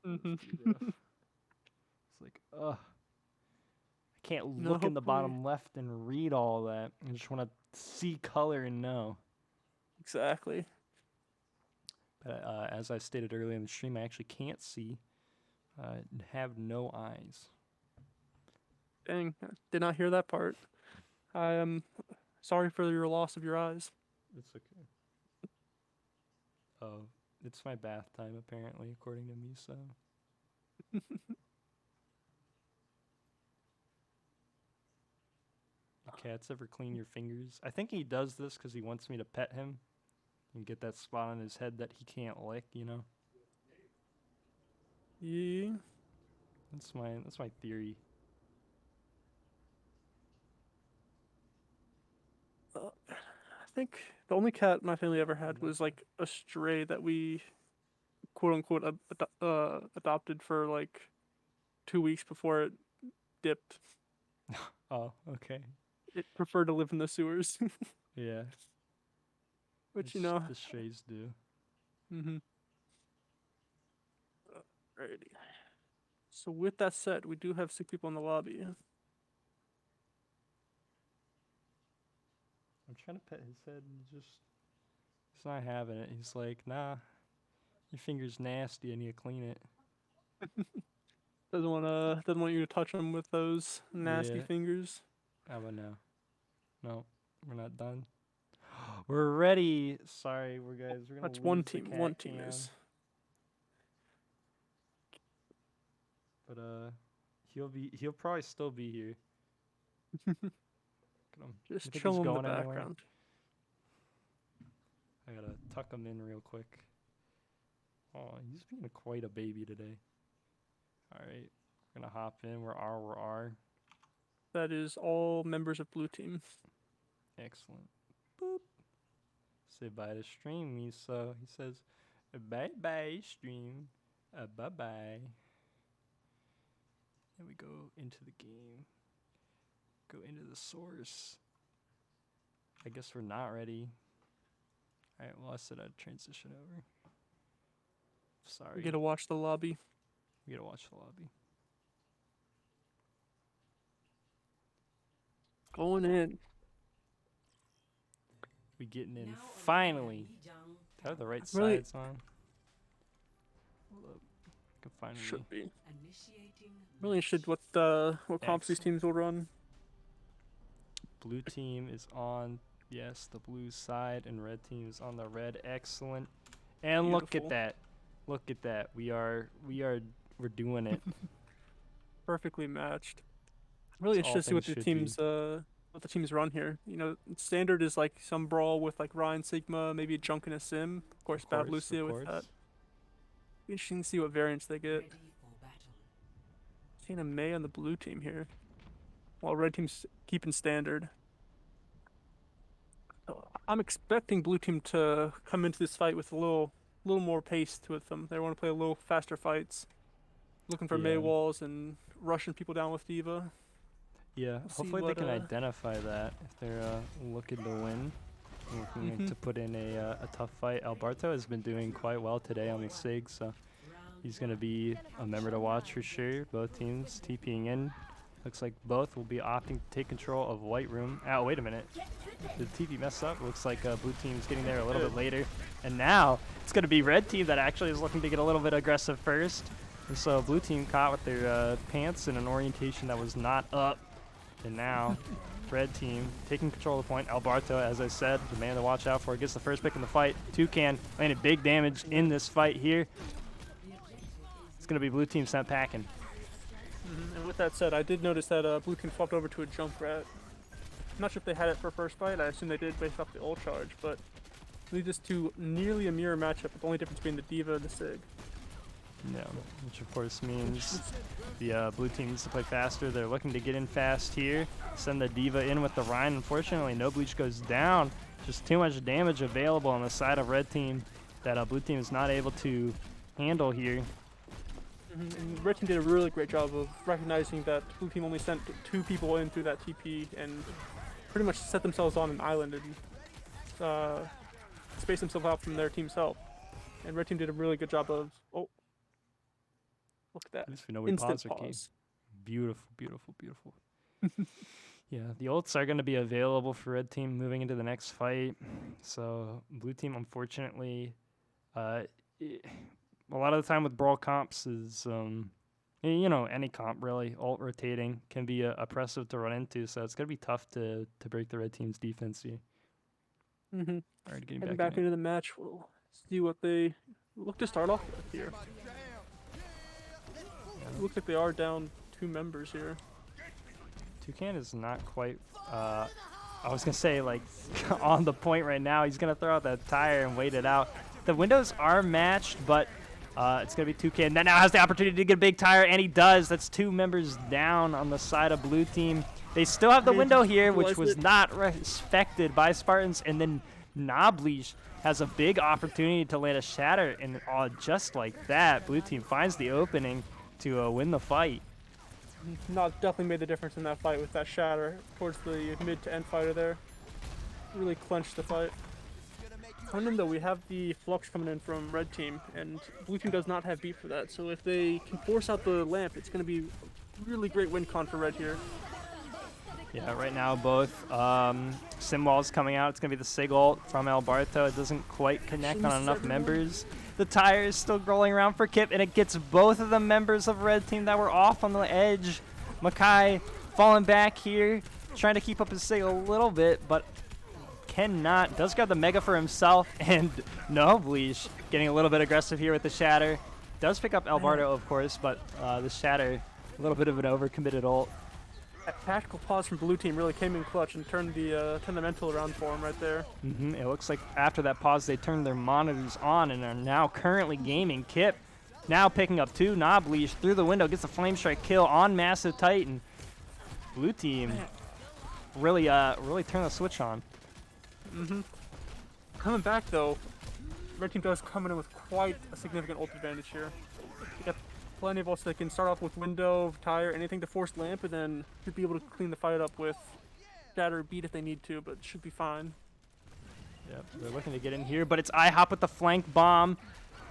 S6: Hmm.
S1: Pretty rough. It's like, ugh. I can't
S6: No,
S1: look in the
S6: hopefully-
S1: bottom left and read all that. I just want to see color and know.
S6: Exactly.
S1: But as I stated earlier in the stream, I actually can't see. Have no eyes.
S6: Dang, I did not hear that part. I am sorry for your loss of your eyes.
S1: It's okay. Oh, it's my bath time apparently, according to me. So. Your cats ever clean your fingers? I think he does this because he wants me to pet him and get that spot on his head that he can't lick. You know.
S6: Yeah.
S1: That's my theory.
S6: I think the only cat my family ever had was like a stray that we quote unquote adopted for like 2 weeks before it dipped.
S1: Oh, okay.
S6: It preferred to live in the sewers,
S1: Yeah.
S6: which you know.
S1: the strays do.
S6: Mm-hmm. Alrighty. So with that said, we do have 6 people in the lobby.
S1: I'm trying to pet his head and he's not having it. He's like, nah, your finger's nasty. I need to clean it.
S6: Doesn't want you to touch him with those nasty
S1: Yeah.
S6: fingers.
S1: How about now? No, we're not done. We're ready. Sorry, we're gonna
S6: That's
S1: lose
S6: one
S1: the
S6: team.
S1: cat
S6: One team
S1: cam.
S6: is.
S1: But he'll probably still be here. Look at him.
S6: Just
S1: You think
S6: chill
S1: he's
S6: in the
S1: going anywhere?
S6: background.
S1: I gotta tuck him in real quick. Oh, he's being quite a baby today. All right, we're gonna hop in. We're R.
S6: That is all members of blue team.
S1: Excellent. Boop. Say bye to stream, Miso. He says, bye bye, stream. Bye bye. And we go into the game. Go into the source. I guess we're not ready. Alright, well, I said I'd transition over. Sorry.
S6: We get to watch the lobby.
S1: We gotta watch the lobby.
S6: Going in.
S1: We getting in
S2: Now
S1: finally. Do I have the right
S6: Really-
S1: sides on? Hold up. I can finally.
S6: Should be.
S2: Initiating
S6: Really interested what comps these
S1: Excellent.
S6: teams will run.
S1: Blue team is on, yes, the blue side, and red team is on the red. Excellent. And look at
S6: Beautiful.
S1: that. Look at that. We're doing it.
S6: Perfectly matched. Really
S1: It's all
S6: interested to see
S1: things should be.
S6: what the teams run here. You know, standard is like some brawl with like Ryan Sigma, maybe a Junk and a Sim. Of course, Bad Lucia with that. Be interesting to see what variants they get.
S2: ready for battle.
S6: Seeing a May on the blue team here, while red team's keeping standard. So I'm expecting blue team to come into this fight with a little little more pace with them. They want to play a little faster fights, looking for May
S1: Yeah.
S6: walls and rushing people down with Diva.
S1: Yeah,
S6: see
S1: hopefully they
S6: what,
S1: can
S6: uh,
S1: identify that if they're looking to win. Looking to put in a tough fight. Alberto has been doing quite well today on the SIG, so he's going to be a member to watch for sure. Both teams TPing in. Looks like both will be opting to take control of White Room. Oh, wait a minute. Did the TP mess up? Looks like Blue Team's getting there a little bit later. And now it's going to be Red Team that actually is looking to get a little bit aggressive first. And so Blue Team caught with their pants in an orientation that was not up. And now Red Team taking control of the point. Alberto, as I said, the man to watch out for, gets the first pick in the fight. Toucan landed big damage in this fight here. It's going to be Blue Team sent packing.
S6: And with that said, I did notice that Blue Team swapped over to a Junkrat. I'm not sure if they had it for first fight. I assume they did based off the ult charge, but leads us to nearly a mirror matchup with the only difference between the Diva and the Sig.
S1: No, which of course means the Blue Team needs to play faster. They're looking to get in fast here. Send the Diva in with the Rhine. Unfortunately, no Bleach goes down. Just too much damage available on the side of Red Team that Blue Team is not able to handle here.
S6: And Red Team did a really great job of recognizing that Blue Team only sent 2 people in through that TP and pretty much set themselves on an island and space themselves out from their team's help. And Red Team did a really good job of, oh, look at that.
S1: At least we know we
S6: Instant
S1: pause our key.
S6: pause.
S1: Beautiful, beautiful, beautiful. Yeah, the ults are going to be available for Red Team moving into the next fight. So Blue Team, unfortunately, a lot of the time with Brawl comps is, you know, any comp really, ult rotating can be oppressive to run into. So it's going to be tough to break the Red Team's defense here. All right, getting
S6: Heading
S1: back
S6: back
S1: in it.
S6: into the match, we'll see what they look to start off with here. It looks like they are down 2 members here.
S1: Toucan is not quite, I was going to say, like, on the point right now. He's going to throw out that tire and wait it out. The windows are matched, but it's going to be Toucan that now has the opportunity to get a big tire, and he does. That's 2 members down on the side of Blue Team. They still have the window here, which was not respected by Spartans, and then Noblige has a big opportunity to land a shatter, and just like that, Blue Team finds the opening to win the fight.
S6: Not definitely made the difference in that fight with that shatter towards the mid to end fighter there. Really clenched the fight. On them though, we have the flux coming in from Red Team, and Blue Team does not have beat for that. So if they can force out the lamp, it's going to be a really great win con for Red here.
S1: Yeah, right now both Simwall's coming out. It's going to be the Sig ult from Alberto. It doesn't quite connect on enough members. The tire is still rolling around for Kip, and it gets both of the members of Red Team that were off on the edge. Makai falling back here, trying to keep up his Sig a little bit, but cannot. Does grab the Mega for himself, and Noblige getting a little bit aggressive here with the Shatter. Does pick up Alberto, of course, but the Shatter, a little bit of an overcommitted ult.
S6: That tactical pause from Blue Team really came in clutch and turned the mental around for him right there.
S1: It looks like after that pause, they turned their monitors on and are now currently gaming. Kip now picking up 2. Noblige through the window gets a Flame Strike kill on Massive Titan. Blue Team really turned the switch on.
S6: Coming back though, Red Team does come in with quite a significant ult advantage here. They got plenty of ults that can start off with window, tire, anything to force lamp, and then should be able to clean the fight up with shatter beat if they need to, but should be fine.
S1: Yep, they're looking to get in here, but it's IHOP with the flank bomb,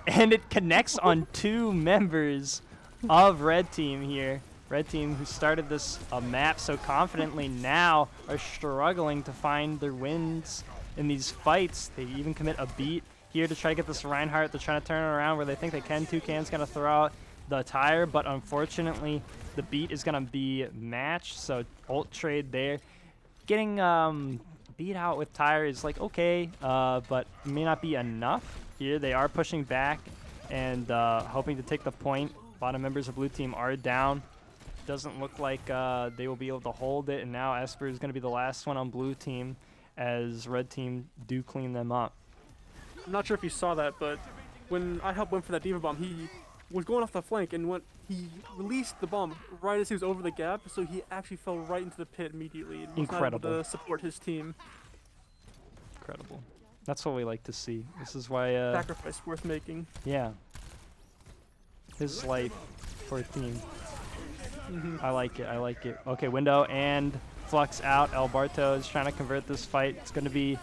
S1: and it connects on 2 members of Red Team here. Red Team, who started this map so confidently, now are struggling to find their wins in these fights. They even commit a beat here to try to get this Reinhardt. They're trying to turn it around where they think they can. Toucan's going to throw out the tire, but unfortunately the beat is going to be matched, so ult trade there. Getting beat out with tire is like okay, but may not be enough. Here they are pushing back and hoping to take the point. A lot of members of Blue Team are down. Doesn't look like they will be able to hold it, and now Esper is going to be the last one on Blue Team as Red Team do clean them up.
S6: I'm not sure if you saw that, but when IHOP went for that Diva Bomb, he was going off the flank, and when he released the bomb right as he was over the gap, so he actually fell right into the pit immediately and was not able
S1: Incredible.
S6: to support his team.
S1: Incredible. That's what we like to see. This is why,
S6: Sacrifice worth making.
S1: yeah. His life for a team. I like it. I like it. Okay, window and Flux out. El Barto is trying to convert this fight. It's going to be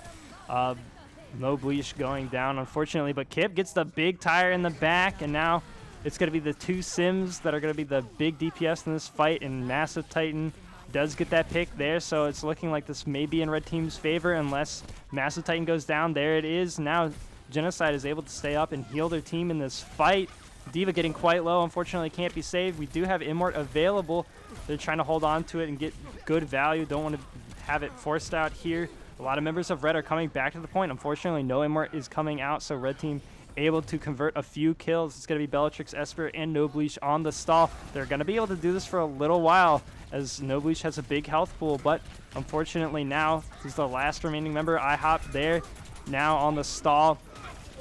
S1: No Bleach going down, unfortunately. But Kip gets the big tire in the back, and now it's going to be the two Sims that are going to be the big DPS in this fight. And Massive Titan does get that pick there, so it's looking like this may be in Red Team's favor unless Massive Titan goes down. There it is. Now Genocide is able to stay up and heal their team in this fight. D.Va getting quite low, unfortunately can't be saved. We do have Immort available. They're trying to hold on to it and get good value. Don't want to have it forced out here. A lot of members of Red are coming back to the point. Unfortunately, no Immort is coming out, so Red Team able to convert a few kills. It's going to be Bellatrix, Esper, and No Bleach on the stall. They're going to be able to do this for a little while as No Bleach has a big health pool, but unfortunately now, this is the last remaining member. IHOP there now on the stall.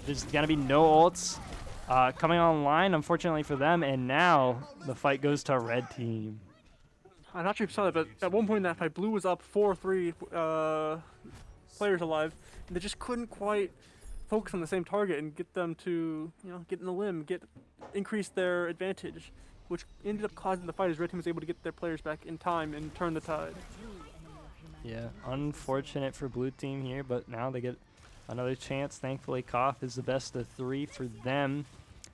S1: There's going to be no ults coming online, unfortunately for them, and now the fight goes to Red Team.
S6: I'm not sure if you saw that, but at one point in that fight, Blue was up 4-3 players alive, and they just couldn't quite focus on the same target and get them to, get in the limb, increase their advantage, which ended up causing the fight as Red Team was able to get their players back in time and turn the tide.
S1: Yeah, unfortunate for Blue Team here, but now they get another chance. Thankfully, Koth is the best of 3 for them.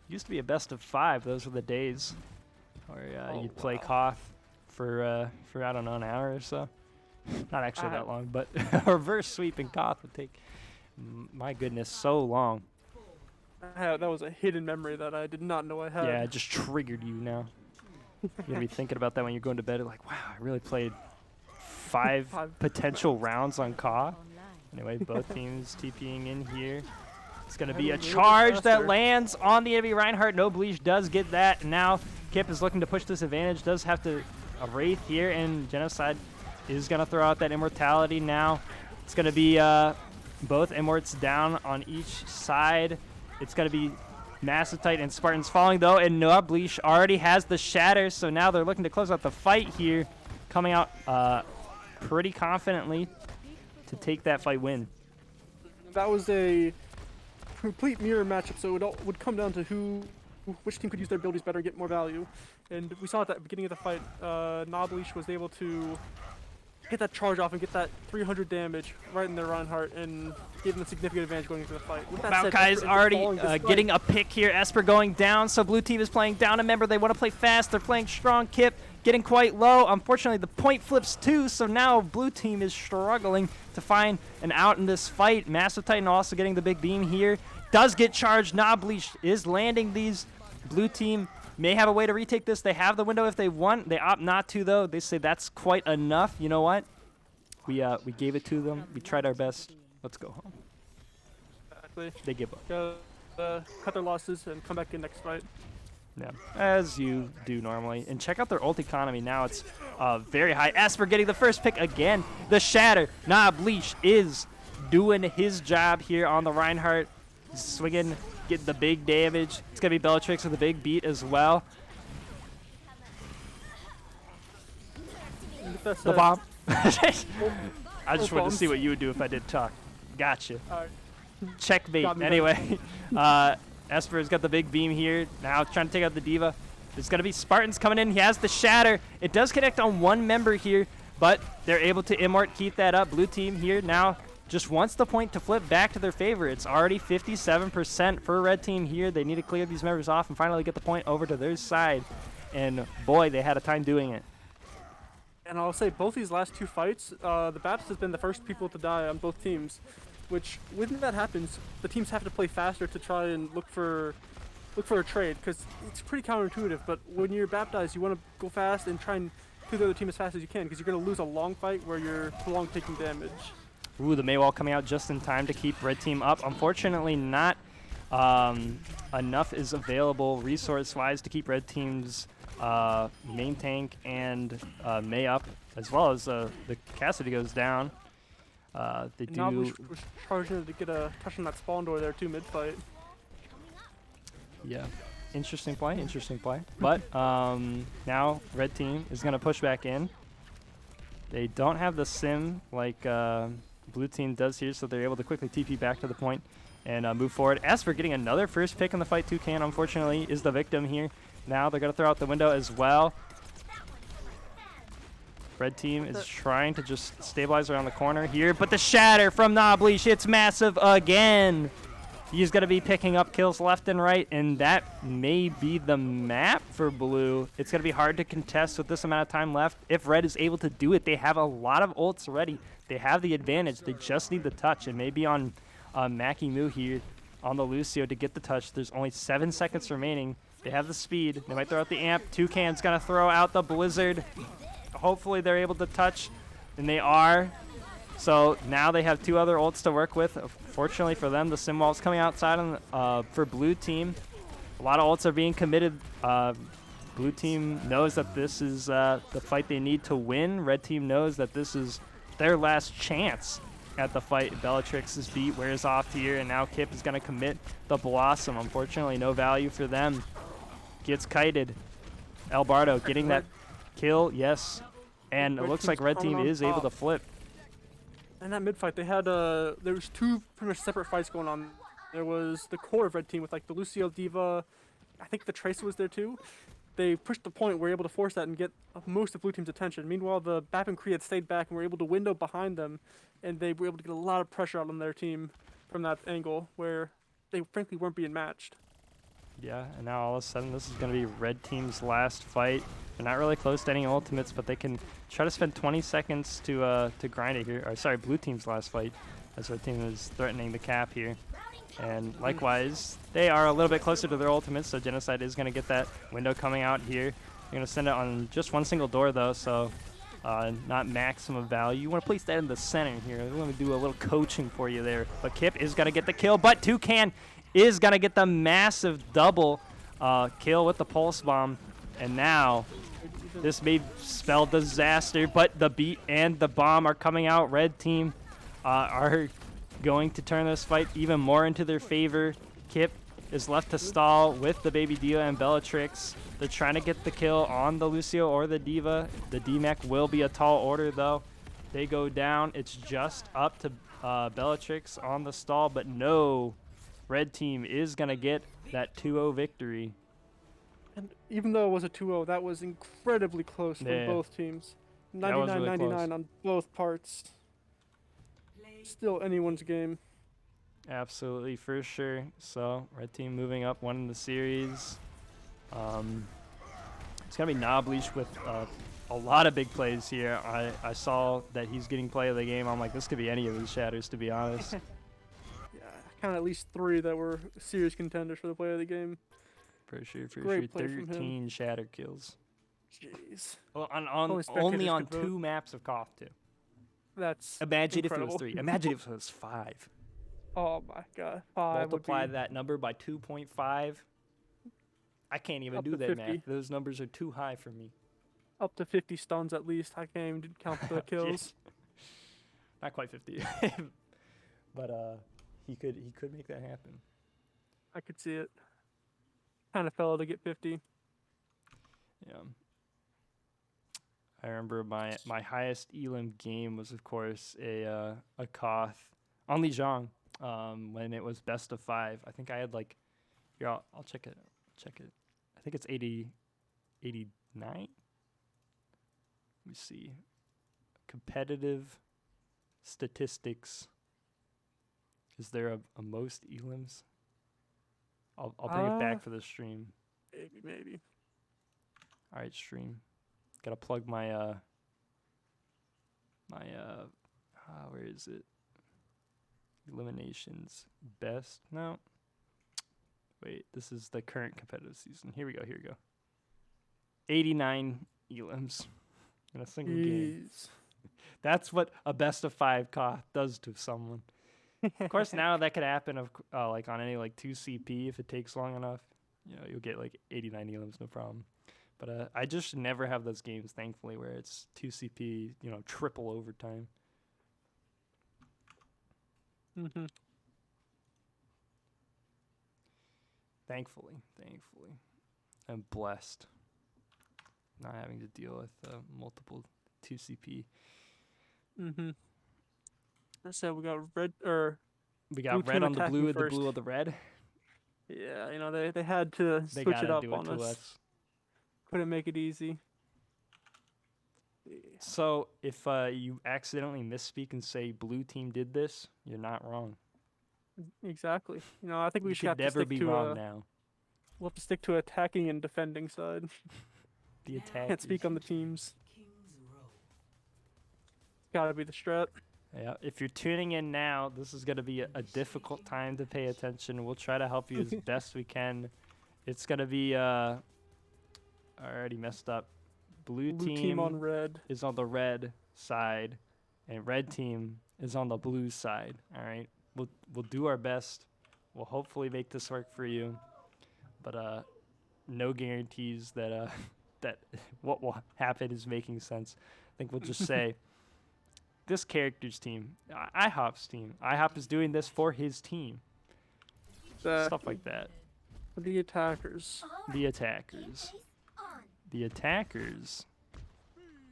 S1: Used to be a best of 5. Those were the days where you'd play Koth for I don't know, an hour or so. Not actually that long, but a reverse sweep in Koth would take, my goodness, so long.
S6: That was a hidden memory that I did not know I had.
S1: Yeah, it just triggered you now. You're gonna be thinking about that when you're going to bed. Like, wow, I really played 5 potential rounds on Koth. Anyway, both teams TPing in here. It's going to be a charge that lands on the enemy Reinhardt. No Bleach does get that. And now Kip is looking to push this advantage. Does have to a Wraith here, and Genocide is going to throw out that Immortality now. It's going to be both Immorts down on each side. It's going to be Massive Titan and Spartans falling, though, and No Bleach already has the Shatter, so now they're looking to close out the fight here, coming out pretty confidently to take that fight win.
S6: That was a complete mirror matchup, so it would come down to which team could use their abilities better and get more value. And we saw at the beginning of the fight, Nobleash was able to get that charge off and get that 300 damage right in their Reinhardt and give them a significant advantage going into the fight. With that said,
S1: Maokai is
S6: Esper
S1: already getting a pick here. Esper going down, so Blue Team is playing down a member. They want to play fast. They're playing strong. Kip getting quite low. Unfortunately, the point flips too, so now Blue Team is struggling to find an out in this fight. Massive Titan also getting the big beam here. Does get charged. Nobleash is landing these. Blue Team may have a way to retake this. They have the window if they want. They opt not to, though. They say that's quite enough. You know what? We gave it to them. We tried our best. Let's go home.
S6: Exactly.
S1: They give up.
S6: Cut their losses and come back in next fight.
S1: Yeah, as you do normally. And check out their ult economy now. It's very high. Esper getting the first pick again. The Shatter. Nobleash is doing his job here on the Reinhardt. Swinging, getting the big damage. It's going to be Bellatrix with a big beat as well. The bomb. I just wanted to see what you would do if I did talk. Gotcha. Checkmate. Anyway, Esper's got the big beam here. Now trying to take out the D.Va. There's going to be Spartans coming in. He has the Shatter. It does connect on one member here, but they're able to Immort keep that up. Blue Team here now just wants the point to flip back to their favor. It's already 57% for Red Team here. They need to clear these members off and finally get the point over to their side. And boy, they had a time doing it.
S6: And I'll say both these last two fights, the Baptist has been the first people to die on both teams. Which, when that happens, the teams have to play faster to try and look for a trade, because it's pretty counterintuitive. But when you're baptized, you want to go fast and try and clear the other team as fast as you can, because you're going to lose a long fight where you're prolonged taking damage.
S1: Ooh, the Maywall coming out just in time to keep Red Team up. Unfortunately, not enough is available resource-wise to keep Red Team's main tank and May up, as well as the Cassidy goes down. They do.
S6: Nobleash was charging to get a touch on that spawn door there too mid-fight.
S1: Yeah, interesting play, interesting play. But now Red Team is going to push back in. They don't have the sim like Blue team does here, so they're able to quickly TP back to the point and move forward. As for getting another first pick in the fight, Toucan, unfortunately, is the victim here. Now they're going to throw out the window as well. Red team is trying to just stabilize around the corner here, but the shatter from Nobleash, it's massive again. He's going to be picking up kills left and right, and that may be the map for Blue. It's going to be hard to contest with this amount of time left. If Red is able to do it, they have a lot of ults ready. They have the advantage. They just need the touch, and maybe on Mackie Moo here on the Lucio to get the touch. There's only 7 seconds remaining. They have the speed. They might throw out the amp. Toucan's going to throw out the Blizzard. Hopefully they're able to touch, and they are. So now they have 2 other ults to work with. Fortunately for them, the Simwall's coming outside on, for Blue team. A lot of ults are being committed. Blue team knows that this is the fight they need to win. Red team knows that this is their last chance at the fight. Bellatrix's beat wears off here, and now Kip is going to commit the Blossom. Unfortunately, no value for them. Gets kited. El Bardo getting that kill, yes. And it looks like Red team is able to flip.
S6: And that mid fight, they had there was 2 pretty much separate fights going on. There was the core of Red team with like the Lucio, Diva, I think the Tracer was there too. They pushed the point, were able to force that and get most of Blue team's attention. Meanwhile, the Bap and Kree had stayed back and were able to window behind them, and they were able to get a lot of pressure out on their team from that angle where they frankly weren't being matched.
S1: Yeah, and now all of a sudden this is going to be Red team's last fight. They're not really close to any ultimates, but they can try to spend 20 seconds to grind it here. Or sorry, Blue team's last fight, as Red team is threatening the cap here. And likewise, they are a little bit closer to their ultimates, so Genocide is going to get that window coming out here. They're going to send it on just one single door, though, so not maximum value. You want to place that in the center here. We want to do a little coaching for you there. But Kip is going to get the kill, but Toucan is going to get the massive double kill with the Pulse Bomb. And now this may spell disaster, but the beat and the bomb are coming out. Red team are going to turn this fight even more into their favor. Kip is left to stall with the Baby Diva and Bellatrix. They're trying to get the kill on the Lucio or the Diva. The D-Mech will be a tall order, though. They go down. It's just up to Bellatrix on the stall, but no. Red team is going to get that 2-0 victory.
S6: And even though it was a 2-0, that was incredibly close for both teams. 99-99 on both parts. Still anyone's game.
S1: Absolutely, for sure. So, Red team moving up, one in the series. It's going to be Nobleash with a lot of big plays here. I saw that he's getting play of the game. I'm like, this could be any of these shatters, to be honest.
S6: Yeah, I counted at least 3 that were serious contenders for the play of the game.
S1: For sure, for
S6: Great
S1: sure.
S6: play from
S1: 13 shatter kills.
S6: Jeez.
S1: Well,
S6: Only
S1: only
S6: spectators
S1: on
S6: could vote.
S1: 2 maps of Koth, too.
S6: That's
S1: Imagine
S6: incredible.
S1: if it was 3. Imagine if it was 5.
S6: Oh my god. 5 would
S1: Multiply
S6: be
S1: that number by 2.5. I can't even
S6: Up
S1: do
S6: to
S1: that
S6: 50.
S1: math. Those numbers are too high for me.
S6: up to 50 stuns at least. I can't even count the kills.
S1: Not quite 50. But he could make that happen.
S6: I could see it. Kind of fell to get 50.
S1: Yeah. I remember my highest Elam game was, of course, a Koth on Lijiang when it was best of 5. I think I had like, here, I'll check it. I think it's 89. Let me see. Competitive statistics. Is there a most Elams? I'll bring it back for the stream.
S6: Maybe.
S1: All right, stream. Gotta plug my where is it? Eliminations best. No. Wait, this is the current competitive season. Here we go. 89 Elams in a single game. That's what a best of 5 Koth does to someone. Of course, now that could happen like on any like 2 CP if it takes long enough. You know, you'll get like 89 Elams, no problem. But I just never have those games, thankfully, where it's 2 CP, you know, triple overtime.
S6: Mm-hmm.
S1: Thankfully. I'm blessed not having to deal with multiple 2 CP.
S6: Mm-hmm. I said we got red or
S1: We got
S6: Blue
S1: red
S6: team
S1: on the
S6: attacking
S1: blue and the
S6: first.
S1: blue on the red.
S6: yeah, you know they had to
S1: They
S6: switch it
S1: gotta
S6: up
S1: do it
S6: on
S1: to
S6: us.
S1: us.
S6: Couldn't make it easy. Yeah.
S1: So if you accidentally misspeak and say blue team did this, you're not wrong.
S6: Exactly. You know, I think we
S1: You
S6: should
S1: could
S6: have to
S1: never
S6: stick
S1: be
S6: to
S1: wrong now.
S6: we'll have to stick to attacking and defending side.
S1: The attack.
S6: Can't speak on the teams.
S2: King's Row.
S6: Gotta be the strat.
S1: Yeah, if you're tuning in now, this is going to be a difficult time to pay attention. We'll try to help you as best we can. It's going to be, I already messed up. Blue
S6: Blue
S1: team
S6: team on red.
S1: is on the red side, and red team is on the blue side. All right, we'll do our best. We'll hopefully make this work for you, but no guarantees that that what will happen is making sense. I think we'll just say this character's team, IHOP's team. IHOP is doing this for his team. Stuff like that.
S6: For the attackers.
S1: The attackers. The attackers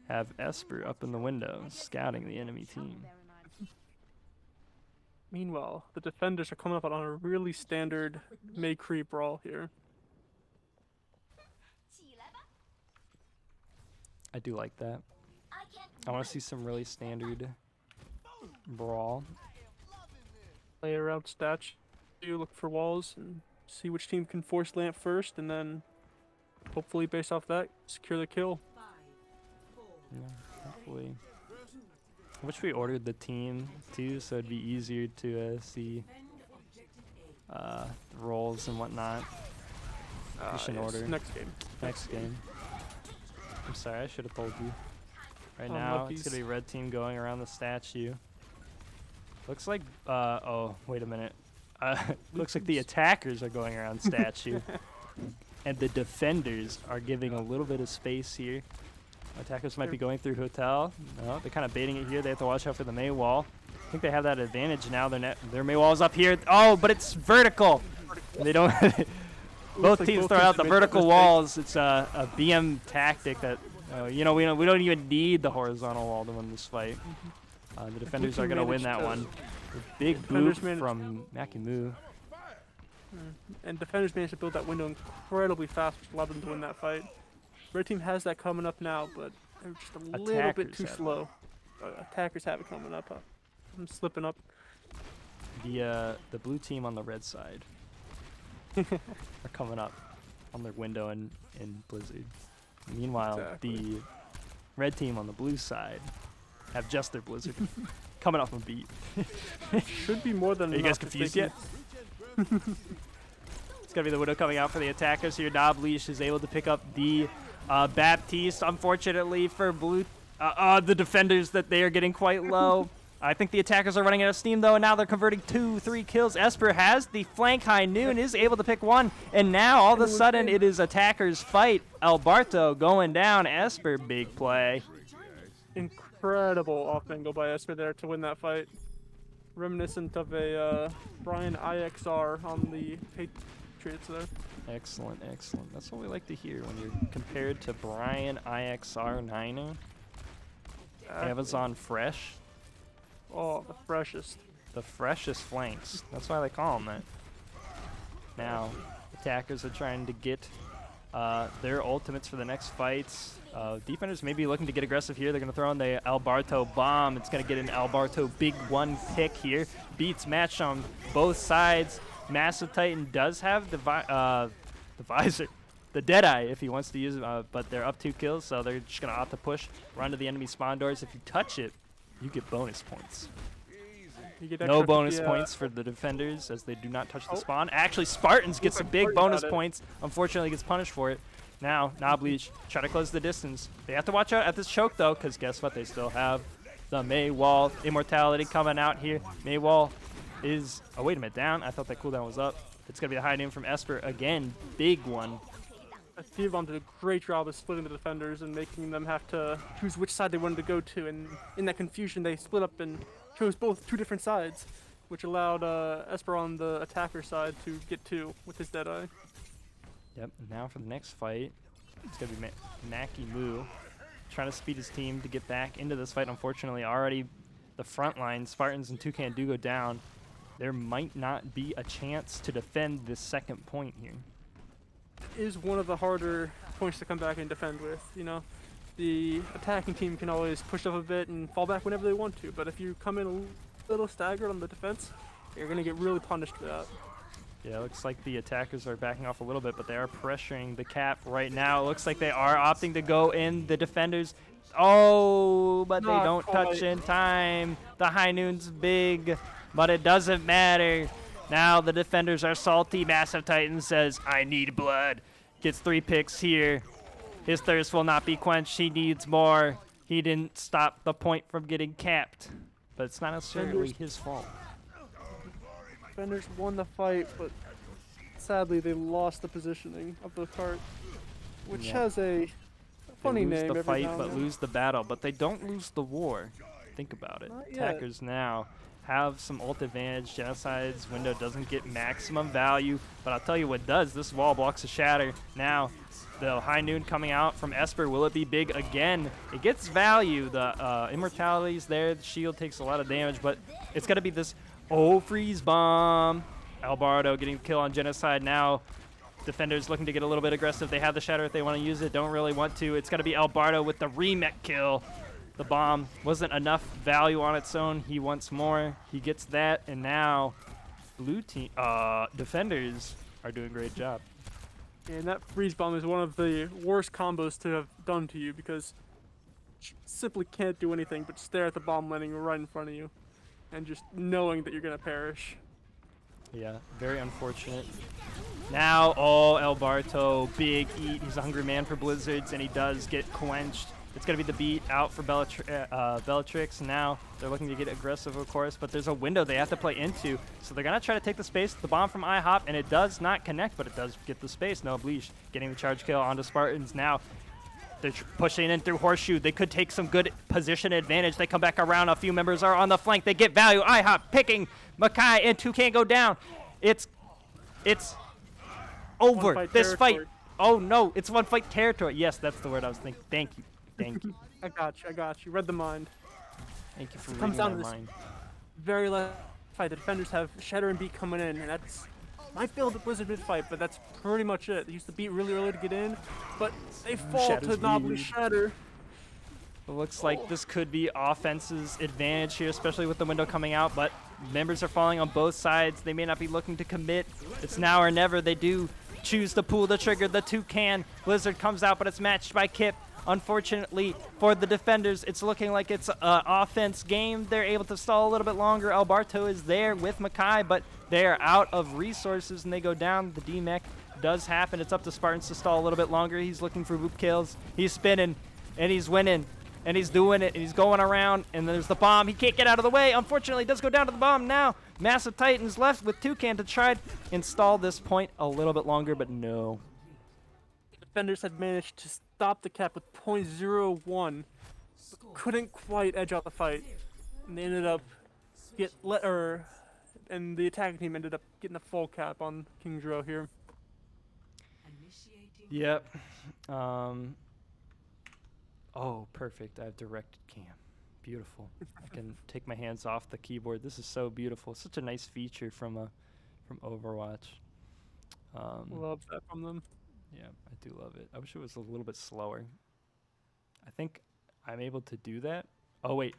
S1: have Esper up in the window, scouting the enemy team.
S6: Meanwhile, the defenders are coming up on a really standard May creep brawl here.
S1: I do like that. I want to see some really standard brawl.
S6: Play around stats. You look for walls and see which team can force lamp first, and then hopefully, based off that, secure the kill.
S2: 5, 4,
S1: Yeah, hopefully. I wish we ordered the team too, so it'd be easier to see
S2: defend objective A.
S1: the roles and whatnot. Just in
S6: Yes,
S1: order.
S6: Next game.
S1: Next game. I'm sorry, I should have told you. Right now, it's gonna
S6: Unluckies.
S1: be red team going around the statue. Looks like, oh, wait a minute. Looks like the attackers are going around statue. And the defenders are giving a little bit of space here. Attackers might be going through hotel. No, they're kind of baiting it here. They have to watch out for the May wall. I think they have that advantage now. Their May wall's up here. Oh, but it's vertical. They don't. Both teams throw out the vertical walls. It's a BM tactic that, you know, we don't even need the horizontal wall to win this fight. The defenders are going to win that one. Big boop
S6: Defenders managed-
S1: from Makimu.
S6: And defenders managed to build that window incredibly fast, which allowed them to win that fight. Red team has that coming up now, but they're just a little bit
S1: Attackers
S6: too
S1: have it.
S6: slow. Attackers have it coming up. I'm slipping up.
S1: The blue team on the red side are coming up on their window in Blizzard. Meanwhile,
S6: Exactly.
S1: the red team on the blue side have just their Blizzard coming off a beat.
S6: Should be more than
S1: Are you guys
S6: enough if they
S1: confused
S6: can-
S1: yet? It's gonna be the widow coming out for the attackers here. Nobleash is able to pick up the Baptiste. Unfortunately for blue, the defenders that they are getting quite low. I think the attackers are running out of steam though, and now they're converting 2-3 kills. Esper has the flank high noon, is able to pick one, and now all of a sudden it is attackers fight. Alberto going down. Esper, big play.
S6: Incredible off angle by Esper there to win that fight. Reminiscent of a Brian IXR on the Patriots there.
S1: Excellent, excellent. That's what we like to hear when you're compared to Brian IXR Niner. Amazon Fresh.
S6: Oh, the freshest.
S1: The freshest flanks. That's why they call them that. Now, attackers are trying to get their ultimates for the next fights. Defenders may be looking to get aggressive here. They're going to throw in the Alberto bomb. It's going to get an Alberto big one pick here. Beats matched on both sides. Massive Titan does have the visor, the Deadeye if he wants to use it, but they're up 2 kills, so they're just going to opt to push, run to the enemy spawn doors. If you touch it, you get bonus points.
S6: You get
S1: No
S6: extra
S1: bonus
S6: 50,
S1: points for the defenders as they do not touch the
S6: Oh.
S1: spawn. Actually, Spartans get some big
S6: Spartan
S1: bonus
S6: got it.
S1: points. Unfortunately, gets punished for it. Now, Nobleach try to close the distance. They have to watch out at this choke, though, because guess what? They still have the May Wall Immortality coming out here. May Wall is... Oh, wait a minute. Down. I thought that cooldown was up. It's going to be a high noon from Esper. Again, big one.
S6: Thievom did a great job of splitting the defenders and making them have to choose which side they wanted to go to. And in that confusion, they split up and chose both 2 different sides, which allowed Esper on the attacker side to get 2 with his Deadeye.
S1: Yep, and now for the next fight, it's going to be Makimu trying to speed his team to get back into this fight. Unfortunately, already the front line, Spartans and Toucan do go down, there might not be a chance to defend this second point here.
S6: Is one of the harder points to come back and defend with. You know, the attacking team can always push up a bit and fall back whenever they want to, but if you come in a little staggered on the defense, you're gonna get really punished for that.
S1: Yeah, it looks like the attackers are backing off a little bit, but they are pressuring the cap right now. It looks like they are opting to go in. The defenders, oh, but they
S6: Not
S1: don't touch
S6: quite.
S1: in time. The high noon's big, but it doesn't matter. Now the defenders are salty. Massive Titan says, I need blood. Gets 3 picks here. His thirst will not be quenched. He needs more. He didn't stop the point from getting capped, but it's not necessarily his fault.
S6: Defenders won the fight, but sadly they lost the positioning of the cart, which
S1: Yeah.
S6: has a funny
S1: They lose
S6: name
S1: the
S6: every
S1: fight,
S6: now and
S1: but
S6: then.
S1: lose the battle. But they don't lose the war. Think about it.
S6: Not yet.
S1: Attackers now have some ult advantage. Genocide's window doesn't get maximum value, but I'll tell you what does. This wall blocks a shatter. Now, the high noon coming out from Esper. Will it be big again? It gets value. The immortality's there. The shield takes a lot of damage, but it's going to be this freeze bomb. Albardo getting the kill on Genocide now. Defenders looking to get a little bit aggressive. They have the shatter if they want to use it. Don't really want to. It's going to be Albardo with the remech kill. The bomb wasn't enough value on its own. He wants more. He gets that, and now blue team defenders are doing a great job.
S6: And that freeze bomb is one of the worst combos to have done to you because you simply can't do anything but stare at the bomb landing right in front of you and just knowing that you're gonna perish.
S1: Yeah, very unfortunate. Now, El Barto, big eat. He's a hungry man for Blizzards, and he does get quenched. It's going to be the beat out for Bellatrix. Now they're looking to get aggressive, of course, but there's a window they have to play into. So they're going to try to take the space, the bomb from IHOP, and it does not connect, but it does get the space. No Bleach getting the charge kill onto Spartans. Now they're pushing in through Horseshoe. They could take some good position advantage. They come back around. A few members are on the flank. They get value. IHOP picking Makai, and 2 can't go down. It's over.
S6: One-fight
S1: This fight.
S6: territory.
S1: Oh, no. It's one fight territory. Yes, that's the word I was thinking. Thank you. Thank you.
S6: I got you. Read the mind.
S1: Thank you for
S6: It
S1: reading
S6: comes down
S1: my
S6: to this
S1: mind.
S6: very last fight. The defenders have Shatter and Beat coming in, and that's might fail the Blizzard mid fight, but that's pretty much it. They used to beat really early to get in, but they fall
S1: Shatter's
S6: to Knobbly
S1: weird.
S6: Shatter.
S1: It looks like this could be offense's advantage here, especially with the window coming out, but members are falling on both sides. They may not be looking to commit. It's now or never. They do choose to pull the trigger. The Toucan. Blizzard comes out, but it's matched by Kip. Unfortunately for the defenders, it's looking like it's an offense game. They're able to stall a little bit longer. Alberto is there with Makai, but they are out of resources and they go down. The D-Mech does happen. It's up to Spartans to stall a little bit longer. He's looking for boop kills. He's spinning and he's winning and he's doing it and he's going around and there's the bomb. He can't get out of the way. Unfortunately, does go down to the bomb now. Massive Titans left with Toucan to try to install this point a little bit longer, but no.
S6: Defenders had managed to stop the cap with .01, but couldn't quite edge out the fight, and they ended up and the attacking team ended up getting a full cap on King Dro here.
S2: Initiating
S1: Yep. Oh, perfect. I have directed cam. Beautiful. I can take my hands off the keyboard. This is so beautiful. Such a nice feature from Overwatch.
S6: Love that from them.
S1: Yeah, I do love it. I wish it was a little bit slower. I think I'm able to do that. Oh, wait.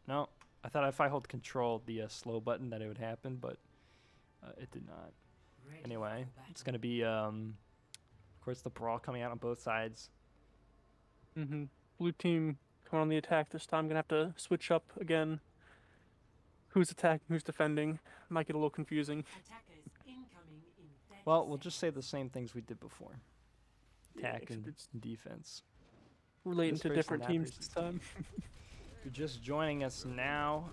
S1: No, I thought if I hold control, the slow button, that it would happen, but it did not.
S2: ready
S1: Anyway,
S2: for
S1: it's going to be, of course, the brawl coming out on both sides.
S6: Blue team coming on the attack this time. Gonna have to switch up again. Who's attacking? Who's defending? Might get a little confusing.
S2: attackers incoming in 30
S1: Well, we'll just say the same things we did before.
S6: Yeah,
S1: Attack
S6: except
S1: and
S6: it's
S1: defense.
S6: relating
S1: This
S6: to
S1: person,
S6: different
S1: that
S6: teams
S1: person.
S6: this time.
S1: If you're just joining us now,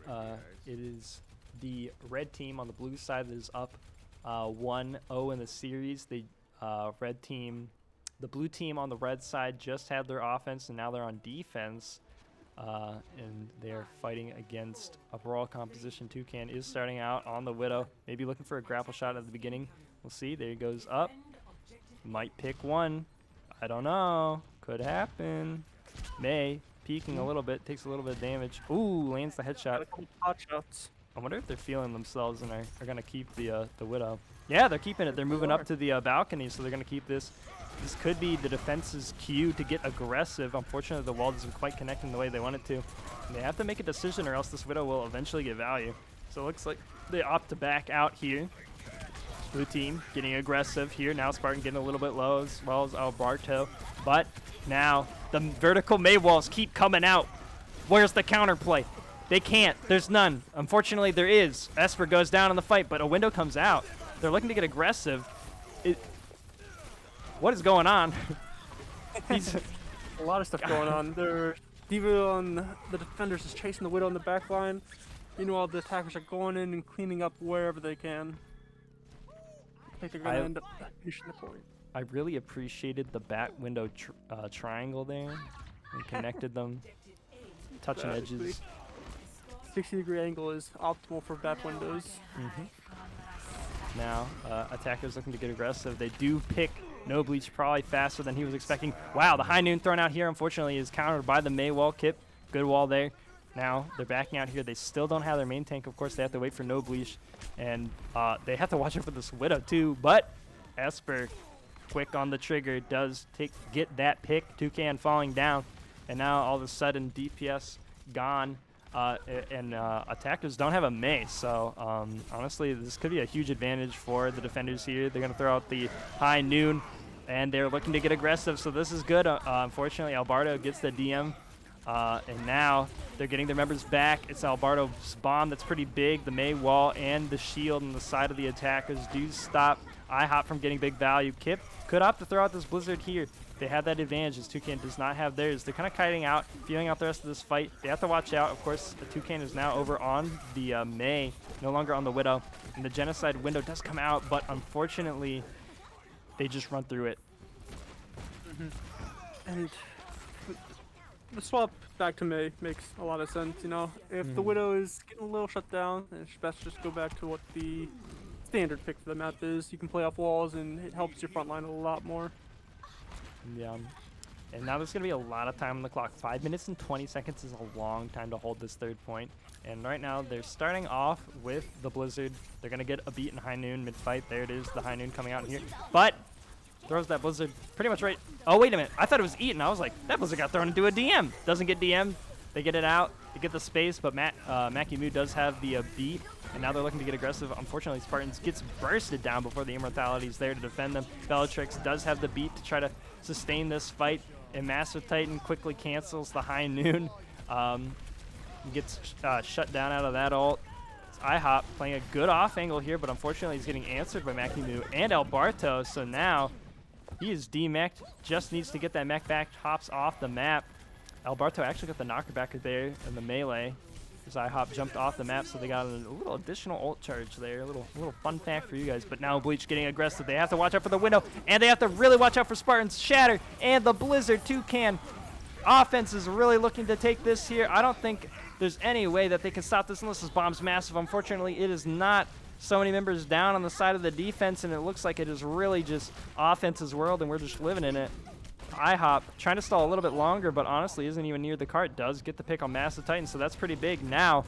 S1: it is the red team on the blue side that is up 1-0 in the series. The blue team on the red side just had their offense, and now they're on defense. And they're fighting against a brawl composition. Toucan is starting out on the Widow, maybe looking for a grapple shot at the beginning. We'll see. There he goes up. Might pick one. I don't know. Could happen. May peeking a little bit, takes a little bit of damage. Ooh, lands the
S6: Got
S1: headshot.
S6: a couple pot shots.
S1: I wonder if they're feeling themselves and are going to keep the Widow. Yeah, they're keeping it. They're moving up to the balcony, so they're going to keep this. This could be the defense's cue to get aggressive. Unfortunately, the wall doesn't quite connect in the way they want it to. And they have to make a decision or else this Widow will eventually get value. So it looks like they opt to back out here. Blue team getting aggressive here. Now Spartan getting a little bit low as well as Alberto. But now the vertical May walls keep coming out. Where's the counterplay? They can't. There's none. Unfortunately, there is. Esper goes down in the fight, but a window comes out. They're looking to get aggressive. What is going on?
S6: A lot of stuff going on. They're D.Va on the defenders is chasing the Widow on the back line. Meanwhile, the attackers are going in and cleaning up wherever they can. I think they're going to end up finishing the point.
S1: I really appreciated the bat window triangle there. And connected them, touching edges.
S6: 60-degree angle is optimal for bat windows.
S1: Now, attackers looking to get aggressive. They do pick No Bleach probably faster than he was expecting. Wow, the high noon thrown out here, unfortunately, is countered by the May wall. Kip, good wall there. Now, they're backing out here. They still don't have their main tank. Of course, they have to wait for No Bleach. And they have to watch out for this Widow, too. But Esper, quick on the trigger, does get that pick. Toucan falling down. And now, all of a sudden, DPS gone. And attackers don't have a May, so honestly, this could be a huge advantage for the defenders here. They're going to throw out the high noon, and they're looking to get aggressive, so this is good. Unfortunately, Alberto gets the DM, and now they're getting their members back. It's Alberto's bomb that's pretty big. The May wall and the shield on the side of the attackers do stop IHOP from getting big value. Kip could opt to throw out this Blizzard here. They have that advantage as Toucan does not have theirs. They're kind of kiting out, feeling out the rest of this fight. They have to watch out. Of course, the Toucan is now over on the May, no longer on the Widow. And the Genocide window does come out, but unfortunately, they just run through it.
S6: And the swap back to May makes a lot of sense, you know. If the Widow is getting a little shut down, then it's best just go back to what the standard pick for the map is. You can play off walls, and it helps your front line a lot more.
S1: Yeah. And now there's going to be a lot of time on the clock. 5 minutes and 20 seconds is a long time to hold this third point. And right now they're starting off with the Blizzard. They're going to get a beat in high noon mid-fight. There it is, the high noon coming out in here. But throws that Blizzard pretty much right. Oh, wait a minute. I thought it was Eaton. I was like, that Blizzard got thrown into a DM. Doesn't get DM. They get it out. They get the space, but GMU does have the beat. And now they're looking to get aggressive. Unfortunately, Spartans gets bursted down before the Immortality is there to defend them. Bellatrix does have the beat to try to sustain this fight. And Master Titan quickly cancels the high noon. Gets shut down out of that ult. It's IHOP playing a good off angle here, but unfortunately he's getting answered by GMU and Alberto. So now he is demeched. Just needs to get that mech back. Hops off the map. Alberto actually got the knocker back there in the melee. IHOP jumped off the map, so they got a little additional ult charge there. A little fun fact for you guys. But now Bleach getting aggressive. They have to watch out for the window, and they have to really watch out for Spartans. Shatter and the Blizzard Toucan. Offense is really looking to take this here. I don't think there's any way that they can stop this unless this bomb's massive. Unfortunately, it is not. So many members down on the side of the defense, and it looks like it is really just offense's world, and we're just living in it. IHOP trying to stall a little bit longer, but honestly isn't even near the cart. Does get the pick on Massive Titan, so that's pretty big. Now,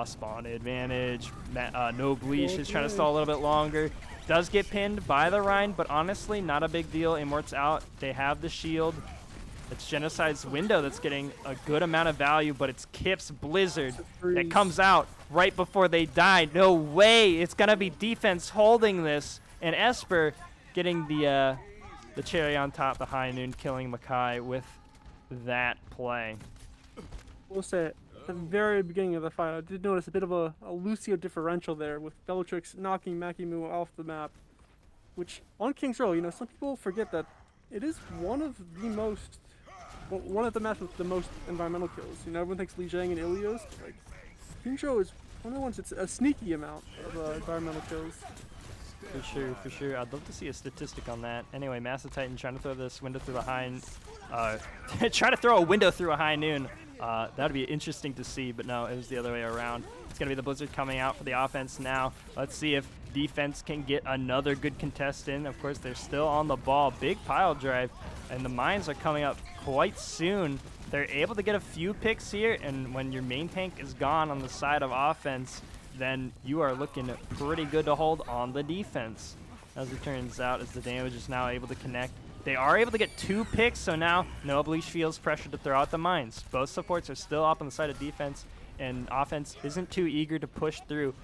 S1: spawn advantage. No Bleach is trying to stall a little bit longer. Does get pinned by the Rhine, but honestly, not a big deal. Immort's out. They have the shield. It's Genocide's window that's getting a good amount of value, but it's Kip's Blizzard that comes out right before they die. No way. It's going to be defense holding this, and Esper getting the cherry on top, the high noon, killing Makai with that play.
S6: We'll say at the very beginning of the fight, I did notice a bit of a Lucio differential there with Bellatrix knocking GMU off the map, which on King's Row, you know, some people forget that it is one of the maps with the most environmental kills. You know, everyone thinks Li Jiang and Ilios. Like, King's Row is one of the ones that's a sneaky amount of environmental kills.
S1: For sure. I'd love to see a statistic on that. Anyway, Massive Titan trying to throw this window through a high... try to throw a window through a high noon. That would be interesting to see, but no, it was the other way around. It's going to be the Blizzard coming out for the offense now. Let's see if defense can get another good contest in. Of course, they're still on the ball. Big pile drive, and the mines are coming up quite soon. They're able to get a few picks here, and when your main tank is gone on the side of offense, then you are looking pretty good to hold on the defense. As it turns out, as the damage is now able to connect. They are able to get 2 picks, so now Noah Bleach feels pressure to throw out the mines. Both supports are still up on the side of defense, and offense isn't too eager to push through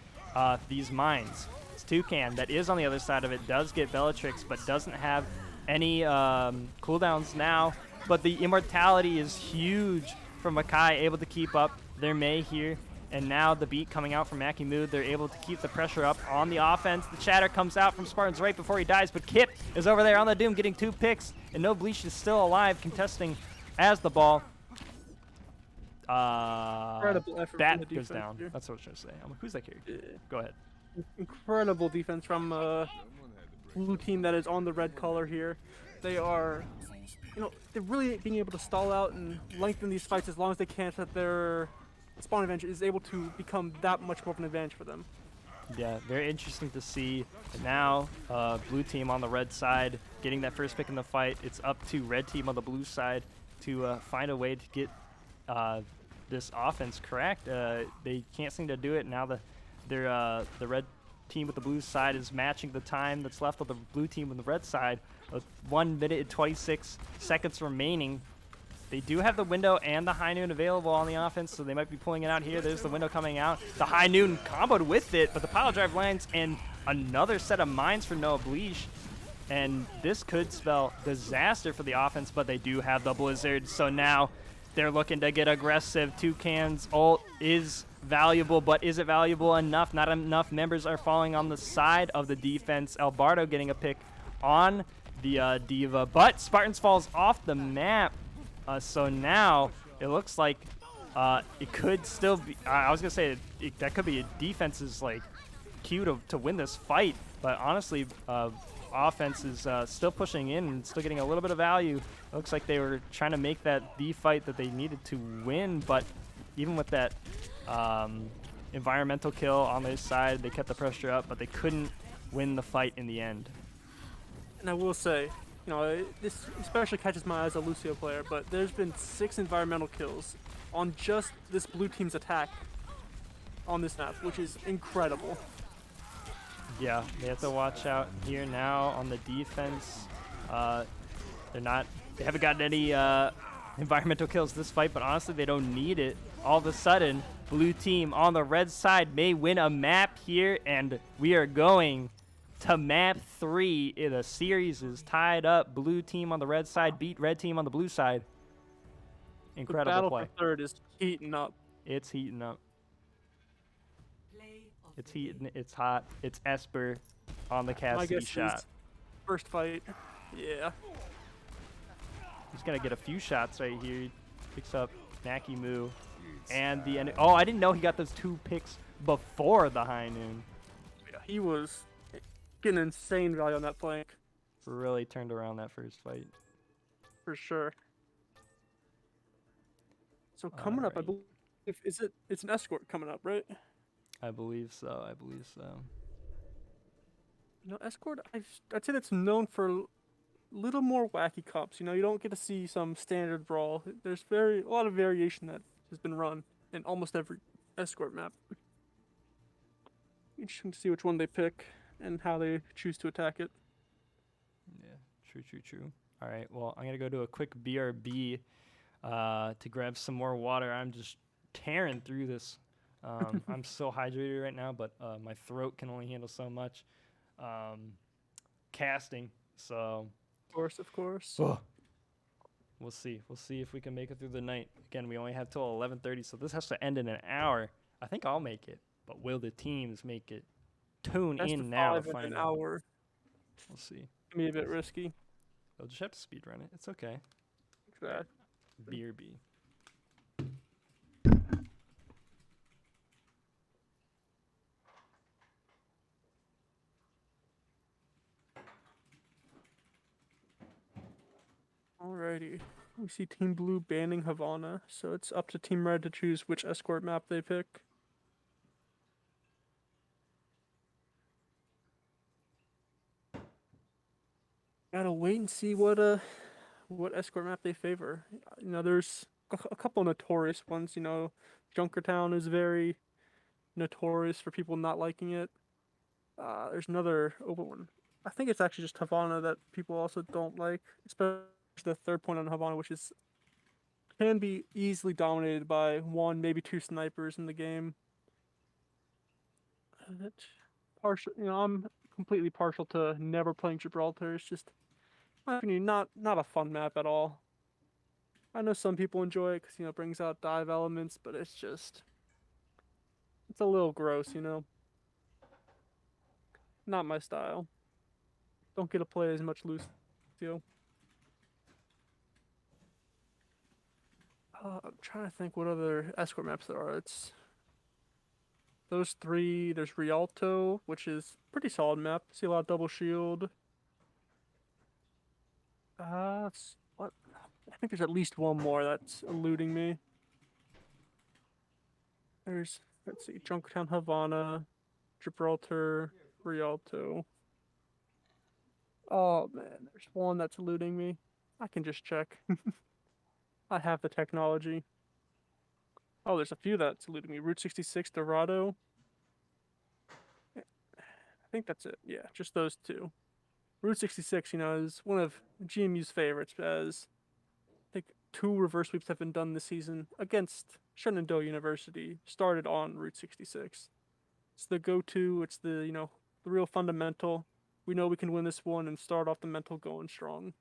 S1: these mines. It's Toucan that is on the other side of it, does get Bellatrix, but doesn't have any cooldowns now. But the immortality is huge from Makai, able to keep up their Mei here. And now the beat coming out from Mackie Mood, they're able to keep the pressure up on the offense. The chatter comes out from Spartans right before he dies, but Kip is over there on the Doom getting 2 picks, and No Bleach is still alive, contesting as the ball.
S6: Incredible effort from
S1: Bat
S6: the
S1: goes
S6: defense
S1: down.
S6: here.
S1: That's what I was trying to say. I'm like, who's that character?
S6: Yeah.
S1: Go ahead.
S6: Incredible defense from blue team that is on the red color here. They are, they're really being able to stall out and lengthen these fights as long as they can, so that their spawn advantage is able to become that much more of an advantage for them.
S1: Yeah, very interesting to see. And now, blue team on the red side getting that first pick in the fight. It's up to red team on the blue side to find a way to get this offense correct. They can't seem to do it. Now the red team with the blue side is matching the time that's left of the blue team with the red side. With 1 minute and 26 seconds remaining. They do have the window and the high noon available on the offense, so they might be pulling it out here. There's the window coming out. The high noon comboed with it, but the pile drive lands, and another set of mines for Noah Bleach. And this could spell disaster for the offense, but they do have the blizzard, so now they're looking to get aggressive. Toucan's ult is valuable, but is it valuable enough? Not enough members are falling on the side of the defense. Albardo getting a pick on the Diva, but Spartans falls off the map. So now it looks like it could still be. I was gonna say that could be a defense's like cue to win this fight, but honestly, offense is still pushing in and still getting a little bit of value. It looks like they were trying to make that the fight that they needed to win, but even with that environmental kill on their side, they kept the pressure up, but they couldn't win the fight in the end.
S6: And I will say, this especially catches my eye as a Lucio player, but there's been 6 environmental kills on just this blue team's attack on this map, which is incredible.
S1: Yeah, they have to watch out here now on the defense. They haven't gotten any environmental kills this fight, but honestly, they don't need it. All of a sudden, blue team on the red side may win a map here, and we are going to map 3. The series is tied up. Blue team on the red side beat red team on the blue side. Incredible
S6: the battle
S1: play.
S6: for third is heating up.
S1: It's heating up.
S2: Play of
S1: It's
S2: the
S1: heating. It's hot. It's Esper on the
S6: My
S1: Cassidy
S6: guess
S1: shot.
S6: is first fight. Yeah.
S1: He's gonna get a few shots right here. He picks up Nakimu and the end. Oh, I didn't know he got those 2 picks before the high noon.
S6: He was getting insane value on that flank,
S1: Really turned around that first fight.
S6: for sure. So coming up, I
S1: Alrighty.
S6: believe, it's an escort coming up, right?
S1: I believe so. I believe so.
S6: Escort, I'd say that's known for a little more wacky comps. You don't get to see some standard brawl. There's a lot of variation that has been run in almost every escort map. Interesting to see which one they pick and how they choose to attack it.
S1: Yeah, true. All right, well, I'm going to go to a quick BRB to grab some more water. I'm just tearing through this. I'm so hydrated right now, but my throat can only handle so much casting. So,
S6: Of course.
S1: we'll see. We'll see if we can make it through the night. Again, we only have till 11:30, so this has to end in an hour. I think I'll make it, but will the teams make it? Tune
S6: Best
S1: in
S6: of
S1: now to
S6: 5 in
S1: find
S6: an
S1: out.
S6: hour.
S1: We'll see.
S6: Can be a bit risky.
S1: They'll just have to speed run it. It's okay.
S6: Exactly.
S1: BRB.
S6: Alrighty. We see Team Blue banning Havana, so it's up to Team Red to choose which escort map they pick. Gotta wait and see what what escort map they favor. You know, there's a couple notorious ones. You know, Junkertown is very notorious for people not liking it. There's another over one. I think it's actually just Havana that people also don't like, especially the third point on Havana, which is can be easily dominated by one, maybe two snipers in the game. Partial, you know, I'm completely partial to never playing Gibraltar. It's just, in my opinion, not a fun map at all. I know some people enjoy it because, you know, it brings out dive elements, but it's just, it's a little gross, you know. Not my style. Don't get to play as much Lucio. I'm trying to think what other escort maps there are. It's those three. There's Rialto, which is pretty solid map. See a lot of double shield. What? I think there's at least one more that's eluding me. There's, let's see, Junkertown, Havana, Gibraltar, Rialto. Oh man, there's one that's eluding me. I can just check. I have the technology. Oh, there's a few that's eluding me. Route 66, Dorado. I think that's it. Yeah, just those two. Route 66, you know, is one of GMU's favorites as I think 2 reverse sweeps have been done this season against Shenandoah University, started on Route 66. It's the go-to, it's the, you know, the real fundamental. We know we can win this one and start off the mental going strong.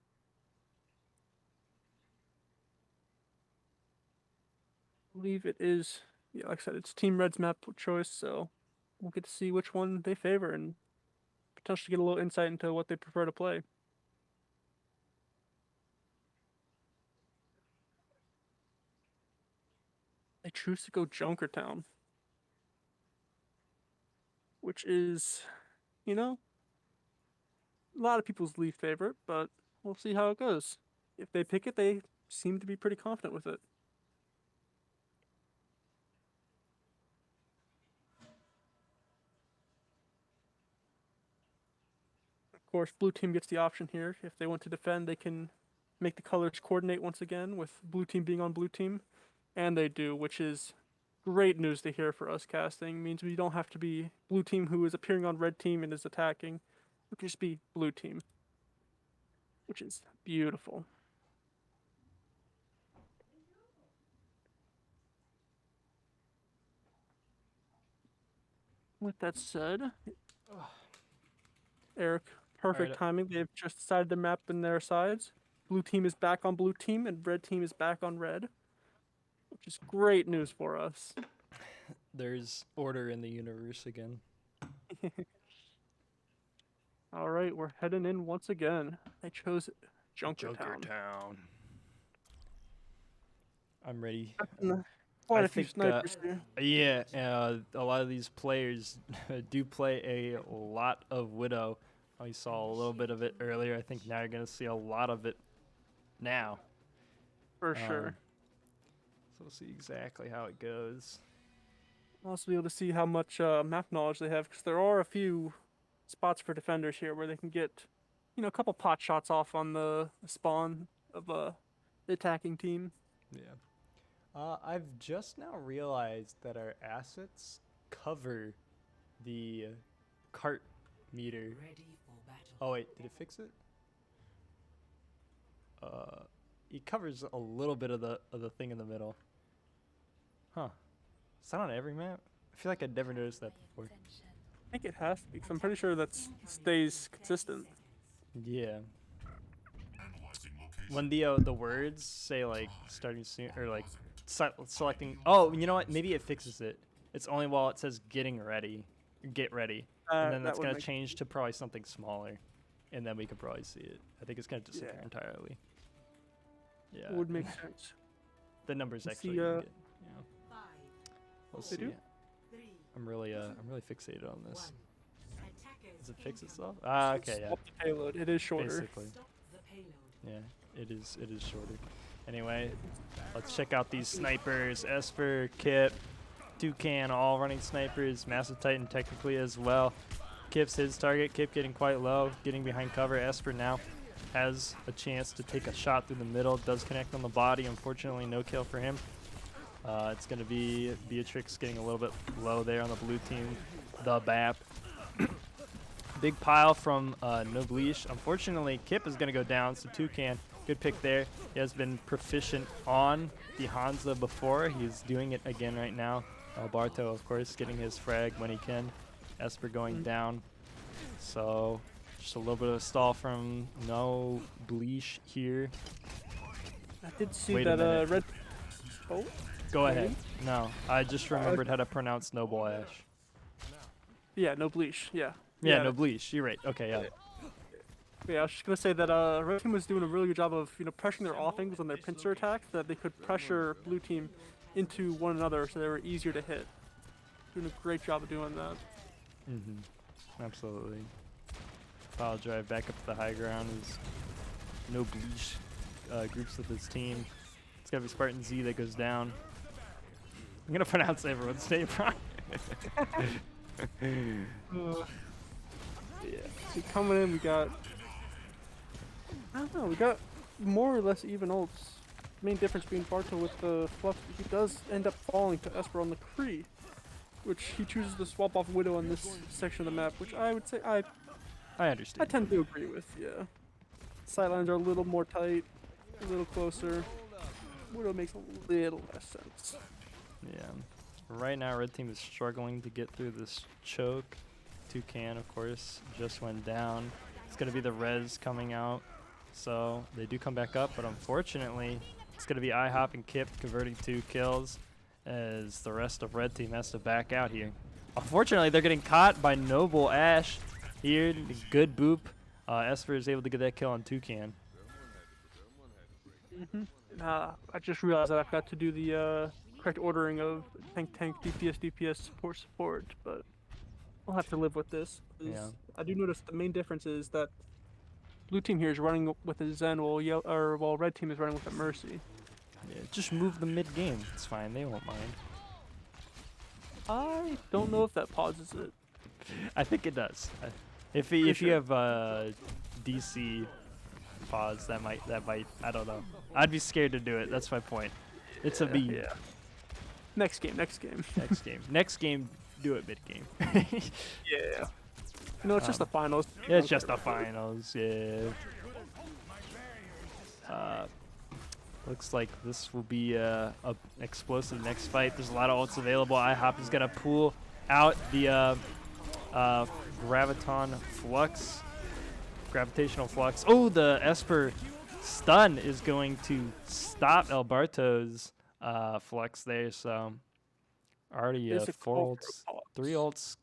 S6: I believe it is, yeah, like I said, it's Team Red's map choice, so we'll get to see which one they favor and potentially get a little insight into what they prefer to play. They choose to go Junkertown, which is, you know, a lot of people's least favorite, but we'll see how it goes. If they pick it, they seem to be pretty confident with it. Of course, blue team gets the option here. If they want to defend, they can make the colors coordinate once again with blue team being on blue team. And they do, which is great news to hear for us casting. Means we don't have to be blue team who is appearing on red team and is attacking. We can just be blue team, which is beautiful. With that said, Eric, perfect
S1: Alright.
S6: timing. They've just decided to map in their sides. Blue team is back on blue team, and red team is back on red, which is great news for us.
S1: There's order in the universe again.
S6: All right, we're heading in once again. I chose Junkertown.
S1: I'm ready.
S6: Quite
S1: I
S6: a few
S1: think,
S6: snipers here.
S1: Yeah, a lot of these players do play a lot of Widow. We saw a little bit of it earlier. I think now you're going to see a lot of it now.
S6: For sure.
S1: So we'll see exactly how it goes.
S6: I'll also be able to see how much map knowledge they have, because there are a few spots for defenders here where they can get, you know, a couple pot shots off on the spawn of the attacking team.
S1: Yeah. I've just now realized that our assets cover the cart meter.
S2: Ready for battle.
S1: Oh wait, did it fix it? It covers a little bit of the thing in the middle. Huh. Is that on every map? I feel like I'd never noticed that before.
S6: I think it has to be, because I'm pretty sure that stays consistent.
S1: Yeah. When the words say like starting soon or like selecting. Oh, you know what? Maybe it fixes it. It's only while it says getting ready, get ready, and then that's gonna change to probably something smaller, and then we could probably see it. I think it's gonna disappear entirely. Yeah.
S6: Would make sense.
S1: The numbers
S6: Let's
S1: actually.
S6: see,
S1: Get, you know.
S2: 5,
S1: We'll
S6: They
S1: see.
S6: do?
S2: 3,
S1: I'm really fixated on this.
S2: 1. Attackers
S1: Does it fix
S2: incoming.
S1: itself? Ah, okay, yeah.
S6: Stop the payload. It is shorter.
S1: Basically.
S2: Stop the payload.
S1: Yeah, it is shorter. Anyway, let's check out these snipers. Esper, Kip, Toucan, all running snipers. Massive Titan technically as well. Kip's his target. Kip getting quite low, getting behind cover. Esper now has a chance to take a shot through the middle. Does connect on the body. Unfortunately, no kill for him. It's going to be Beatrix getting a little bit low there on the blue team. The BAP. Big pile from Noblish. Unfortunately, Kip is going to go down, so Toucan, good pick there. He has been proficient on the Hansa before. He's doing it again right now. Barto, of course, getting his frag when he can. Esper going down. So just a little bit of a stall from Noblish here.
S6: I did see
S1: Wait a
S6: that
S1: minute.
S6: red. Oh,
S1: Go ahead. No, I just remembered how to pronounce Noble Ash.
S6: yeah, no bleach. Yeah.
S1: Yeah, Noblish. You're right. Okay, yeah.
S6: Yeah, I was just gonna say that red team was doing a really good job of pressuring their off angles on their pincer attacks, that they could pressure blue team into one another, so they were easier to hit. Doing a great job of doing that.
S1: Absolutely. Pile drive back up to the high ground is Noblish groups with his team. It's gonna be Spartan Z that goes down. I'm gonna pronounce everyone's name wrong.
S6: Yeah. So coming in, we got. I don't know. We got more or less even ults. Main difference being Barto with the fluff, he does end up falling to Esper on the Kree, which he chooses to swap off Widow on this section of the map, which I would say I
S1: understand.
S6: tend to agree with. Yeah. Sightlines are a little more tight, a little closer. Widow makes a little less sense.
S1: Yeah. Right now, red team is struggling to get through this choke. Toucan, of course, just went down. It's going to be the res coming out. So they do come back up, but unfortunately, it's going to be IHOP and Kip converting 2 kills as the rest of red team has to back out here. Unfortunately, they're getting caught by Noble Ash here. Good boop. Esper is able to get that kill on Toucan.
S6: I just realized that I forgot to do the correct ordering of tank, DPS, support, but I'll have to live with this. 'Cause
S1: Yeah.
S6: I do notice the main difference is that blue team here is running with a Zen, while red team is running with a Mercy.
S1: Yeah, just move the mid game. It's fine. They won't mind.
S6: I don't know if that pauses it.
S1: I think it does. If you have DC pause, that might I don't know. I'd be scared to do it. That's my point. It's a B.
S6: Yeah. Next game.
S1: Next game. Next game. Do it mid game.
S6: Yeah. No, it's just the finals.
S1: Yeah, it's just the finals. Yeah. Looks like this will be a explosive next fight. There's a lot of ults available. IHOP is gonna pull out the gravitational flux. Oh, the Esper stun is going to stop Alberto's flux there. So already
S6: There's a
S1: 4
S6: call for
S1: ults,
S6: a pause.
S1: 3 ults,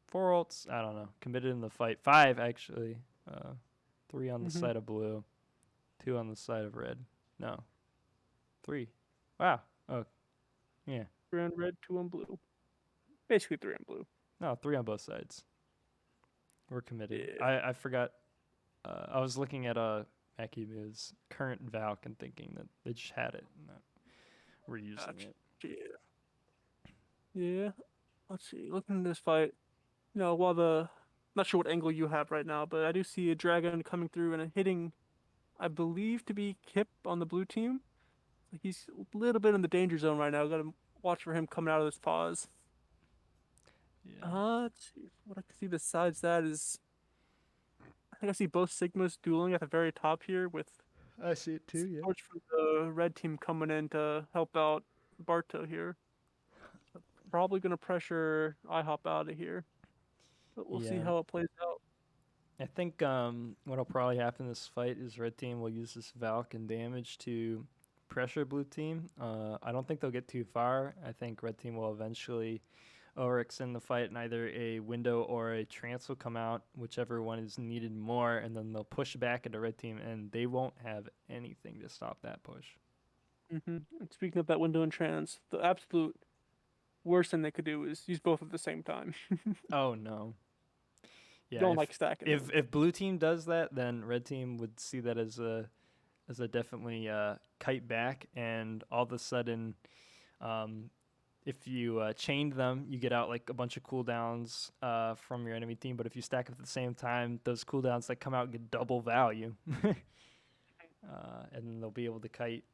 S1: 4 ults. I don't know. Committed in the fight. 5 actually. 3 on the side of blue, 2 on the side of red. No, 3. Wow. Oh, yeah.
S6: 3 on red, 2 on blue. Basically 3 on blue.
S1: No, 3 on both sides. We're committed.
S6: Yeah.
S1: I forgot. I was looking at Akimu's current Valk and thinking that they just had it and that we're using
S6: Gotcha.
S1: it.
S6: Yeah. Let's see. Looking at this fight, while not sure what angle you have right now, but I do see a dragon coming through and hitting, I believe to be Kip on the blue team. He's a little bit in the danger zone right now. Got to watch for him coming out of this pause.
S1: Yeah.
S6: Let's see. What I can see besides that is, I think I see both Sigmas dueling at the very top here with
S1: I see it too. Yeah.
S6: Torch from the red team coming in to help out Barto here. Probably gonna pressure IHOP out of here, but we'll see
S1: Yeah.
S6: how it plays out.
S1: I think what'll probably happen in this fight is red team will use this Valk and damage to pressure blue team. I don't think they'll get too far. I think red team will eventually overextend the fight, and either a window or a trance will come out, whichever one is needed more, and then they'll push back into red team, and they won't have anything to stop that push.
S6: And speaking of that window and trans, the absolute worst thing they could do is use both at the same time.
S1: Oh no. Yeah.
S6: Don't like stacking.
S1: If blue team does that, then red team would see that as a definitely kite back, and all of a sudden, if you chained them, you get out like a bunch of cooldowns from your enemy team. But if you stack up at the same time, those cooldowns that come out get double value, and then they'll be able to kite.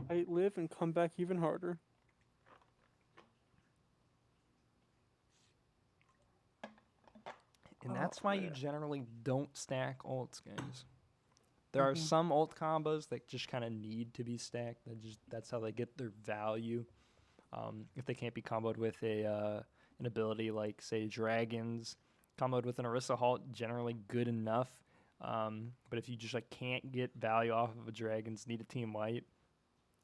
S6: I live and come back even harder.
S1: And
S6: Oh,
S1: that's why you
S6: man.
S1: generally don't stack ults, guys. There are
S6: Mhm.
S1: some ult combos that just kind of need to be stacked. That's how they get their value. If they can't be comboed with an ability like say Dragons, comboed with an Orisa Halt, generally good enough. But if you just like can't get value off of a Dragons, need a team wipe,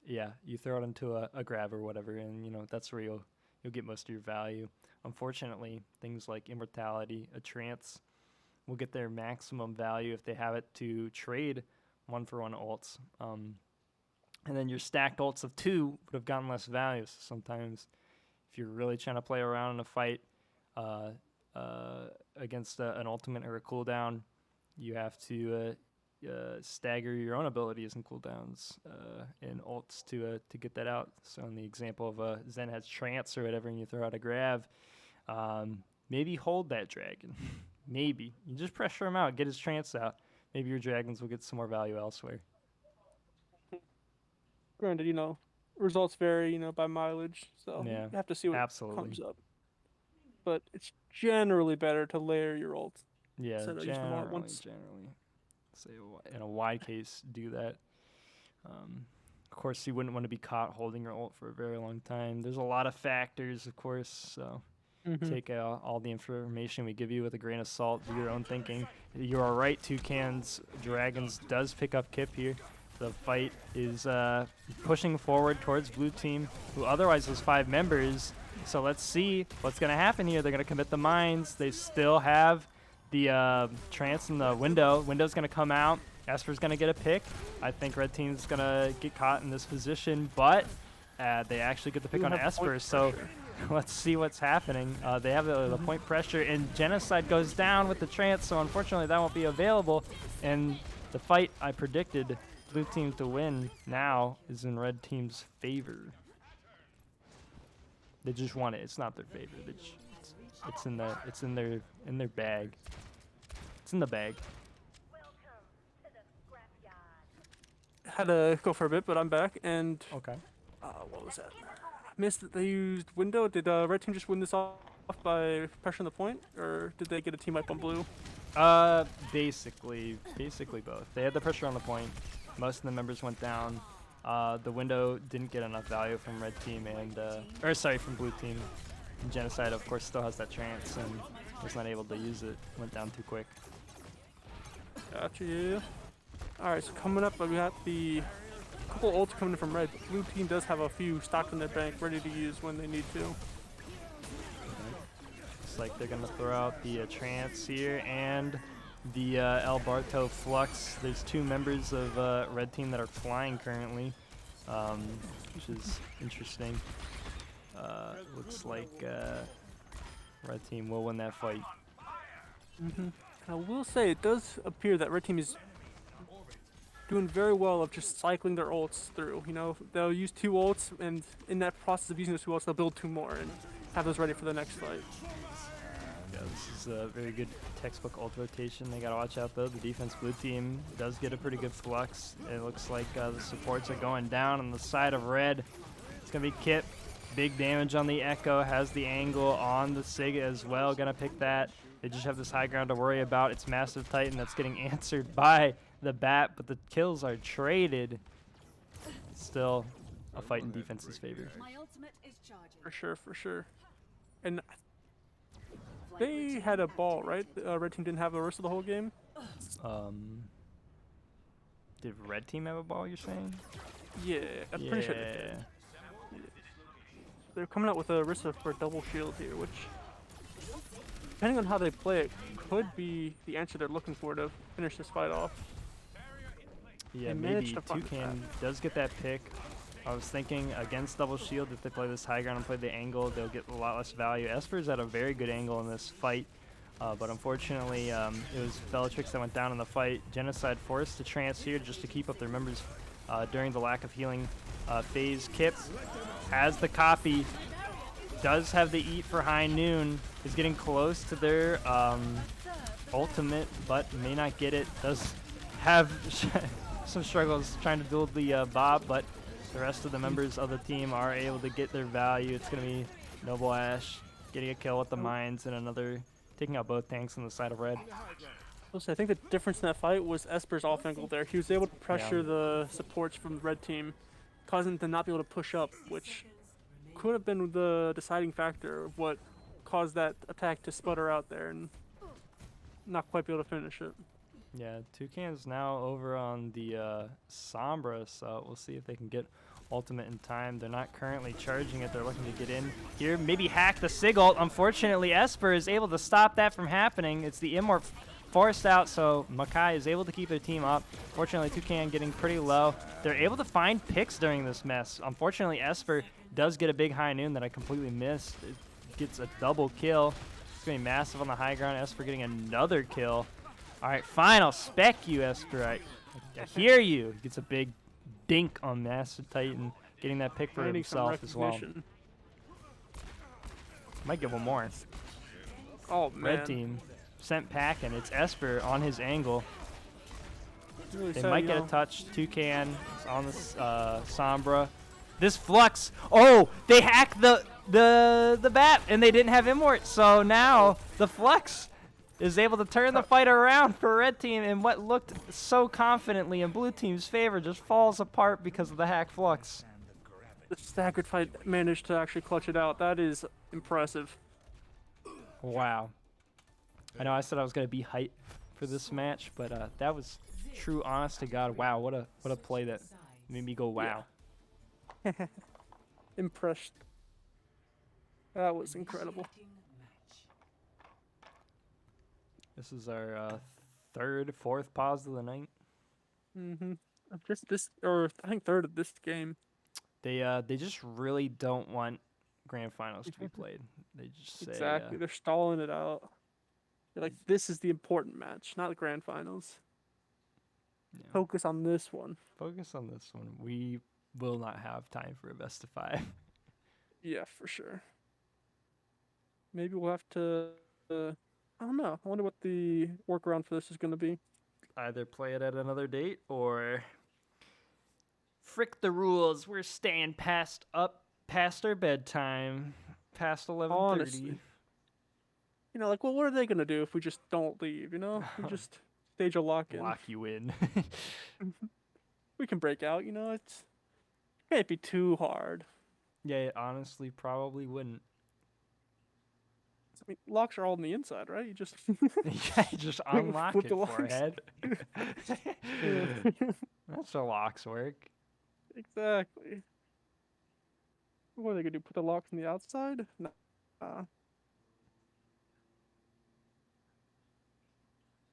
S1: yeah, you throw it into a grab or whatever, and you know that's where you'll get most of your value. Unfortunately, things like Immortality, a Trance will get their maximum value if they have it to trade 1-for-1 ults. And then your stacked ults of 2 would have gotten less value. So sometimes, if you're really trying to play around in a fight against an ultimate or a cooldown, you have to stagger your own abilities and cooldowns and ults to get that out. So in the example of Zen has Trance or whatever, and you throw out a grab, maybe hold that dragon. Maybe you just pressure him out, get his Trance out. Maybe your dragons will get some more value elsewhere.
S6: Granted, results vary, by mileage, so
S1: Yeah,
S6: you have to see what
S1: absolutely.
S6: comes up. But it's generally better to layer your ult.
S1: Yeah,
S6: instead of using them all at
S1: generally,
S6: once.
S1: say in a wide case, do that. Of course, you wouldn't want to be caught holding your ult for a very long time. There's a lot of factors, of course, so take all the information we give you with a grain of salt. Do your own thinking. You are right, Toucan's Dragons does pick up Kip here. The fight is pushing forward towards blue team, who otherwise was 5 members. So let's see what's going to happen here. They're going to commit the mines. They still have the Trance in the window. Window's going to come out. Esper's going to get a pick. I think red team's going to get caught in this position, but they actually get the pick on Esper. So let's see what's happening. They have the point pressure, and Genocide goes down with the Trance, so unfortunately that won't be available. And the fight I predicted blue team to win now is in red team's favor. They just won it. It's not their favor. It's in their bag. It's in the bag.
S6: Had to go for a bit, but I'm back. And
S1: Okay.
S6: what was that? I missed that they used window. Did red team just win this off by pressuring the point, or did they get a team wipe on blue?
S1: Basically both. They had the pressure on the point. Most of the members went down. The window didn't get enough value from red team from blue team. And Genocide, of course, still has that Trance and was not able to use it. Went down too quick.
S6: Gotcha. Yeah. All right. So coming up, we got the couple ults coming in from red. But blue team does have a few stocked in their bank, ready to use when they need to.
S1: Looks like they're gonna throw out the Trance here and the El Barto Flux. There's 2 members of red team that are flying currently, which is interesting. Looks like red team will win that fight.
S6: I will say it does appear that red team is doing very well of just cycling their ults through. They'll use 2 ults, and in that process of using those 2 ults, they'll build 2 more and have those ready for the next fight.
S1: Yeah, this is a very good textbook ult rotation. They gotta watch out though. The defense blue team does get a pretty good flux. It looks like the supports are going down on the side of red. It's gonna be Kip. Big damage on the Echo. Has the angle on the Sig as well. Gonna pick that. They just have this high ground to worry about. It's Massive Titan that's getting answered by the Bat, but the kills are traded. Still a fight in defense's favor.
S2: My ultimate is charging.
S6: For sure. And they had a ball, right? Red team didn't have a rest of the whole game.
S1: Did red team have a ball, you're saying?
S6: Yeah, I'm pretty sure they did. They're coming out with a Orisa for double shield here, which, depending on how they play it, could be the answer they're looking for to finish this fight off.
S1: Yeah,
S6: They
S1: maybe
S6: managed to find
S1: Toucan does get that pick. I was thinking against double shield, if they play this high ground and play the angle, they'll get a lot less value. Esper's at a very good angle in this fight, but unfortunately, it was Bellatrix that went down in the fight. Genocide forced to Trance here just to keep up their members' during the lack of healing phase. Kip has the copy, does have the eat for high noon, is getting close to their ultimate, but may not get it. Does have some struggles trying to build the Bob, but the rest of the members of the team are able to get their value. It's going to be Noble Ash getting a kill with the mines and another taking out both tanks on the side of red.
S6: I think the difference in that fight was Esper's off angle there. He was able to pressure the supports from the red team, causing them to not be able to push up, which could have been the deciding factor of what caused that attack to sputter out there and not quite be able to finish it.
S1: Yeah, Toucan's now over on the Sombra, so we'll see if they can get ultimate in time. They're not currently charging it. They're looking to get in here. Maybe hack the Sig ult. Unfortunately, Esper is able to stop that from happening. It's the Immort forced out, so Makai is able to keep their team up. Fortunately, Toucan getting pretty low. They're able to find picks during this mess. Unfortunately, Esper does get a big high noon that I completely missed. It gets a double kill. It's going to be massive on the high ground. Esper getting another kill. All right, final spec you, Esper. I hear you. Gets a big dink on Master Titan, getting that pick for
S6: Finding some
S1: himself as well.
S6: recognition.
S1: Might get one more.
S6: Oh man.
S1: Red team sent packing. It's Esper on his angle.
S6: Really
S1: They
S6: sad,
S1: might
S6: you
S1: get
S6: know.
S1: a touch. Toucan is on this Sombra. This Flux. Oh, they hacked the bat and they didn't have Immort. So now the Flux is able to turn the fight around for red team, and what looked so confidently in blue team's favor just falls apart because of the hack Flux.
S6: The staggered fight managed to actually clutch it out. That is impressive.
S1: Wow. I know I said I was going to be hyped for this match, but that was true, honest to God. Wow, what a play that made me go wow.
S6: Impressed. That was incredible.
S1: This is our fourth pause of the night.
S6: Just this, or I think third of this game.
S1: They just really don't want grand finals to be played. They just say
S6: Exactly. They're stalling it out. They're like, this is the important match, not the grand finals.
S1: yeah.
S6: Focus on this one.
S1: Focus on this one. We will not have time for a best of 5.
S6: Yeah, for sure. Maybe we'll have to. I don't know. I wonder what the workaround for this is going to be.
S1: Either play it at another date or frick the rules. We're staying past our bedtime, past 11:30.
S6: Honestly. You know, like, well, what are they going to do if we just don't leave, you know? We just stage a lock-in.
S1: Lock you in.
S6: We can break out, you know? It can't be too hard.
S1: Yeah, it honestly probably wouldn't.
S6: I mean, locks are all on the inside, right? You just
S1: Yeah, you just unlock
S6: Flip
S1: it,
S6: the locks.
S1: forehead. That's how locks work.
S6: Exactly. What are they gonna do? Put the locks on the outside? Nah.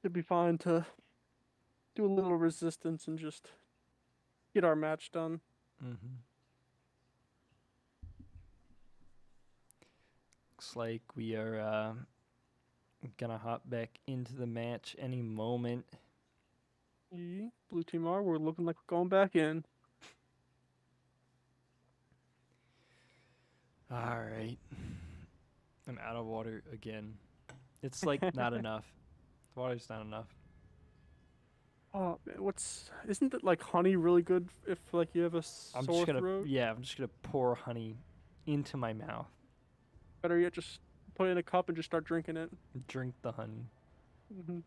S6: It'd be fine to do a little resistance and just get our match done.
S1: Mm-hmm. Looks like we are gonna hop back into the match any moment.
S6: Blue team are. We're looking like we're going back in.
S1: All right. I'm out of water again. It's like not enough. The water's not enough.
S6: Oh man, isn't it like honey really good if like you have a
S1: I'm
S6: sore
S1: just gonna
S6: throat?
S1: I'm just gonna pour honey into my mouth.
S6: Better yet, just put it in a cup and just start drinking it.
S1: Drink the honey.
S6: Mm-hmm.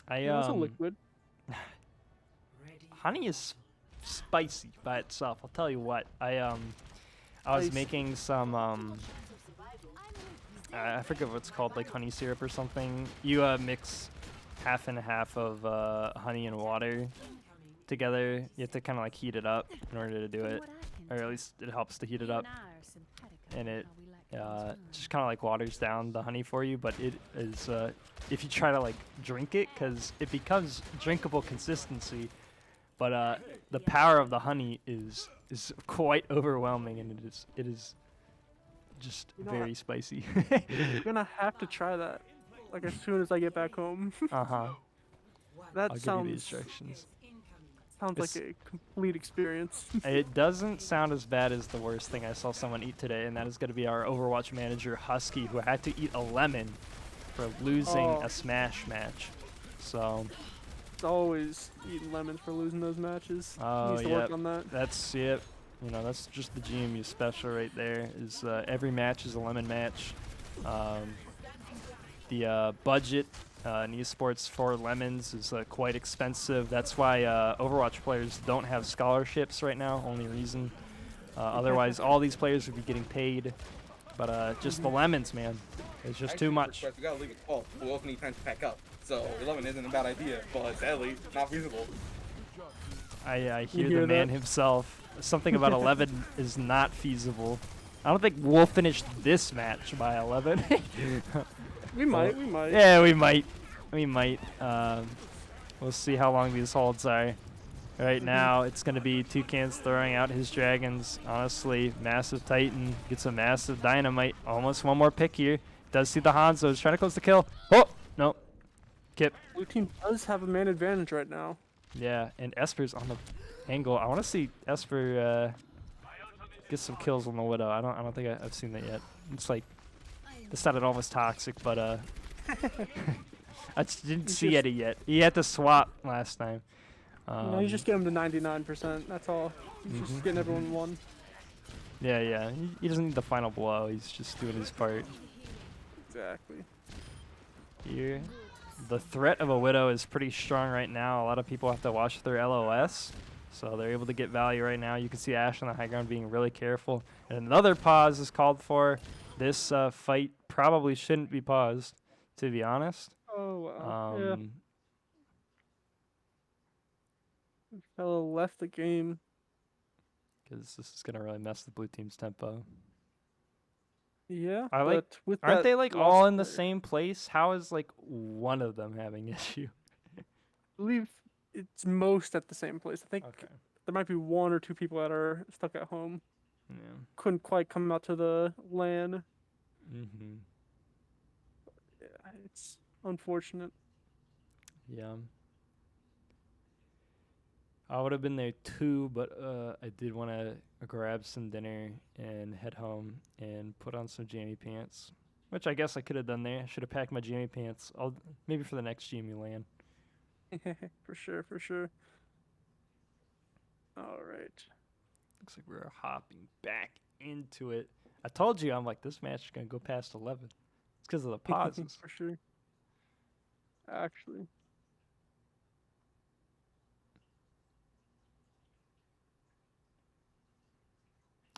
S1: I
S6: It's a liquid.
S1: honey is spicy by itself. I'll tell you what. I was
S6: Spicy.
S1: making some I forget what it's called, like honey syrup or something. You mix half and half of honey and water together. You have to kind of like heat it up in order to do it, or at least it helps to heat it up. And it just kind of like waters down the honey for you, but it is if you try to like drink it, because it becomes drinkable consistency, but the power of the honey is quite overwhelming, and it is just
S6: You know
S1: very spicy.
S6: I'm gonna have to try that. Like as soon as I get back home.
S1: Uh-huh.
S6: That
S1: I'll give you the
S6: sounds
S1: instructions.
S6: Sounds like a complete experience.
S1: It doesn't sound as bad as the worst thing I saw someone eat today, and that is going to be our Overwatch manager, Husky, who had to eat a lemon for losing
S6: Oh.
S1: a Smash match. So,
S6: It's always eating lemons for losing those matches.
S1: oh,
S6: Needs to
S1: yep.
S6: work on that.
S1: That's it. You know, that's just the GMU special right there. Is every match is a lemon match. The budget in esports for lemons is quite expensive. That's why Overwatch players don't have scholarships right now. Only reason. Otherwise, all these players would be getting paid. But just the lemons, man. It's just too much.
S5: We gotta leave it 12. We also need time to pack up. So 11 isn't a bad idea, but sadly, not feasible.
S1: I hear
S6: hear
S1: the man
S6: that?
S1: himself. Something about 11 is not feasible. I don't think we'll finish this match by 11.
S6: We might. We might.
S1: Yeah, we might. We might. We'll see how long these holds are. Right now, it's going to be Toucan's throwing out his dragons. Honestly, massive Titan gets a massive dynamite. Almost one more pick here. Does see the Hanzo. Is trying to close the kill. Oh, no. Kip.
S6: Blue team does have a man advantage right now.
S1: Yeah, and Esper's on the angle. I want to see Esper get some kills on the Widow. I don't think I've seen that yet. It's like, this sounded almost toxic, but I just didn't see Eddie yet. He had to swap last time.
S6: No, you just get him to 99%. That's all. He's just getting everyone one.
S1: Yeah. He doesn't need the final blow. He's just doing his part.
S6: Exactly.
S1: Here, the threat of a Widow is pretty strong right now. A lot of people have to watch their LOS, so they're able to get value right now. You can see Ash on the high ground being really careful. And another pause is called for. This fight probably shouldn't be paused, to be honest.
S6: Oh, wow. Yeah. Fellow left the game.
S1: Because this is going to really mess the blue team's tempo.
S6: Yeah.
S1: I like-
S6: but with
S1: Aren't
S6: that
S1: they like
S6: lost
S1: all in the
S6: player,
S1: same place? How is like one of them having issue?
S6: I believe it's most at the same place. I think
S1: Okay.
S6: there might be one or two people that are stuck at home.
S1: Yeah.
S6: Couldn't quite come out to the LAN.
S1: Mm-hmm.
S6: Yeah, it's unfortunate.
S1: Yeah. I would have been there too, but I did want to grab some dinner and head home and put on some jammy pants, which I guess I could have done there. I should have packed my jammy pants. Maybe for the next GMU LAN.
S6: For sure. All right.
S1: Looks like we're hopping back into it. I told you, I'm like, this match is going to go past 11. It's because of the pauses.
S6: For sure. Actually.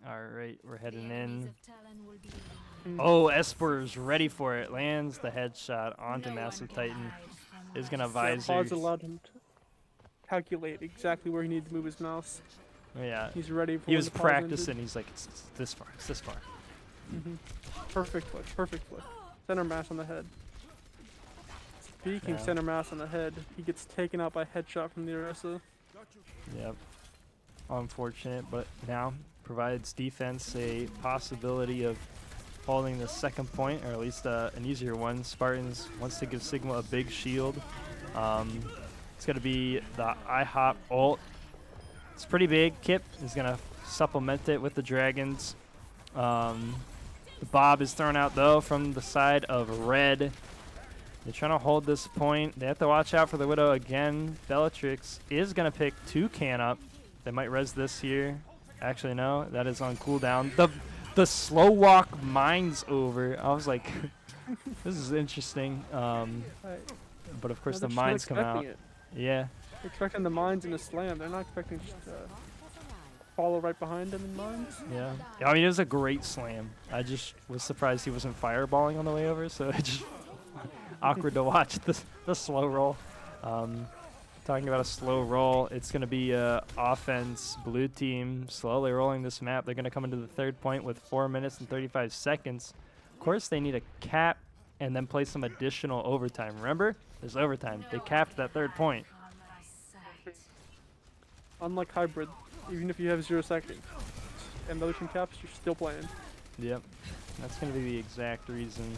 S1: All right, we're heading in.
S6: Mm.
S1: Oh, Esper's ready for it. Lands the headshot onto Massive Titan. Is going to
S6: Yeah,
S1: visor.
S6: pause allowed him to calculate exactly where he needed to move his mouse.
S1: Oh, yeah.
S6: He's ready for
S1: He
S6: when
S1: was
S6: the pause ended.
S1: practicing. He's like, it's this far. It's this far.
S6: Perfect flick. Center mass on the head. Speaking
S1: Yeah.
S6: center mass on the head, he gets taken out by headshot from the Orisa.
S1: Yep. Unfortunate, but now provides defense a possibility of holding the second point, or at least an easier one. Spartans wants to give Sigma a big shield. It's going to be the IHOP ult. It's pretty big. Kip is going to supplement it with the dragons. The Bob is thrown out, though, from the side of red. They're trying to hold this point. They have to watch out for the Widow again. Bellatrix is going to pick Toucan up. They might res this here. Actually, no. That is on cooldown. The slow walk mines over. I was like, this is interesting. But, of course, the mines come out.
S6: It.
S1: Yeah.
S6: They're expecting the mines in a slam. They're not expecting just to follow right behind them in mines.
S1: Yeah. I mean, it was a great slam. I just was surprised he wasn't fireballing on the way over, so it just awkward to watch the slow roll. Talking about a slow roll, it's going to be offense, blue team, slowly rolling this map. They're going to come into the third point with 4 minutes and 35 seconds. Of course, they need a cap and then play some additional overtime. Remember? There's overtime. They capped that third point.
S6: Unlike hybrid, even if you have 0 seconds and the other team caps, you're still playing.
S1: Yep. That's going to be the exact reason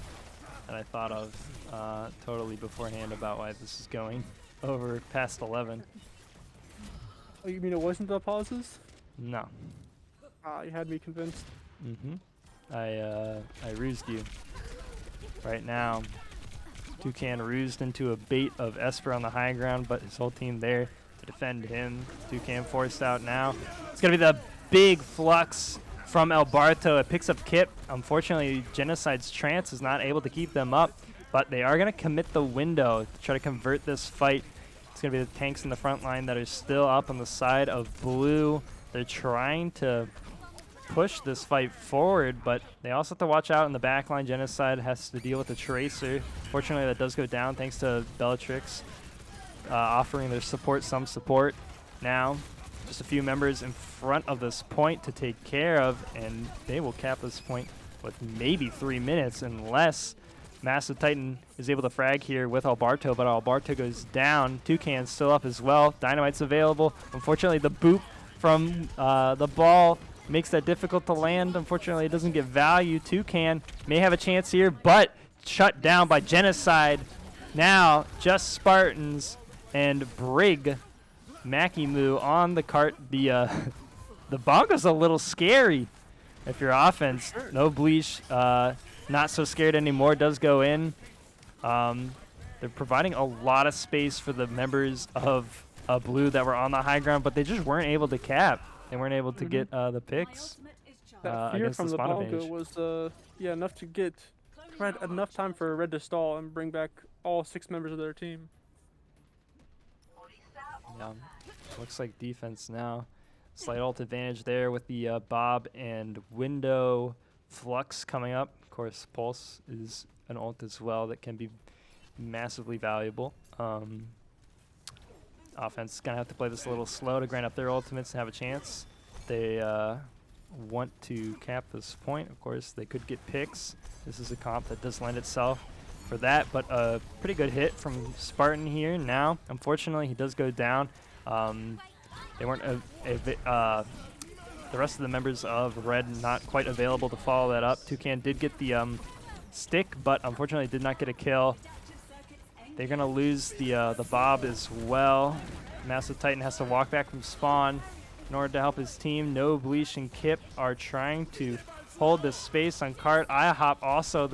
S1: that I thought of totally beforehand about why this is going over past 11.
S6: Oh, you mean it wasn't the pauses?
S1: No.
S6: Ah, you had me convinced.
S1: Mm-hmm. I rused you. Right now, Toucan rused into a bait of Esper on the high ground, but his whole team there to defend him. Toucan forced out now. It's going to be the big flux from Alberto. It picks up Kip. Unfortunately, Genocide's Trance is not able to keep them up, but they are going to commit the window to try to convert this fight. It's going to be the tanks in the front line that are still up on the side of blue. They're trying to push this fight forward, but they also have to watch out in the back line. Genocide has to deal with the Tracer. Fortunately, that does go down thanks to Bellatrix offering their support some support. Now, just a few members in front of this point to take care of, and they will cap this point with maybe 3 minutes unless Massive Titan is able to frag here with Alberto, but Alberto goes down. Toucan's still up as well. Dynamite's available. Unfortunately, the boop from the ball makes that difficult to land. Unfortunately, it doesn't get value. Toucan may have a chance here, but shut down by Genocide. Now, just Spartans and Brig Makimu on the cart. The Bongo's a little scary if you're offense. No Bleach. Not so scared anymore. Does go in. They're providing a lot of space for the members of Blue that were on the high ground, but they just weren't able to cap. They weren't able to get the picks
S6: That fear
S1: against
S6: from
S1: the
S6: the
S1: spawn
S6: Bongo
S1: advantage.
S6: was enough to get enough time for Red to stall and bring back all 6 members of their team.
S1: Yeah, looks like defense now. Slight ult advantage there with the Bob and Window Flux coming up. Of course, Pulse is an ult as well that can be massively valuable. Offense is going to have to play this a little slow to grind up their ultimates and have a chance. They want to cap this point. Of course, they could get picks. This is a comp that does lend itself for that, but a pretty good hit from Spartan here. Now, unfortunately, he does go down. They weren't the rest of the members of Red not quite available to follow that up. Toucan did get the stick, but unfortunately did not get a kill. They're gonna lose the Bob as well. Massive Titan has to walk back from spawn in order to help his team. No Bleach and Kip are trying to hold this space on cart. IHOP also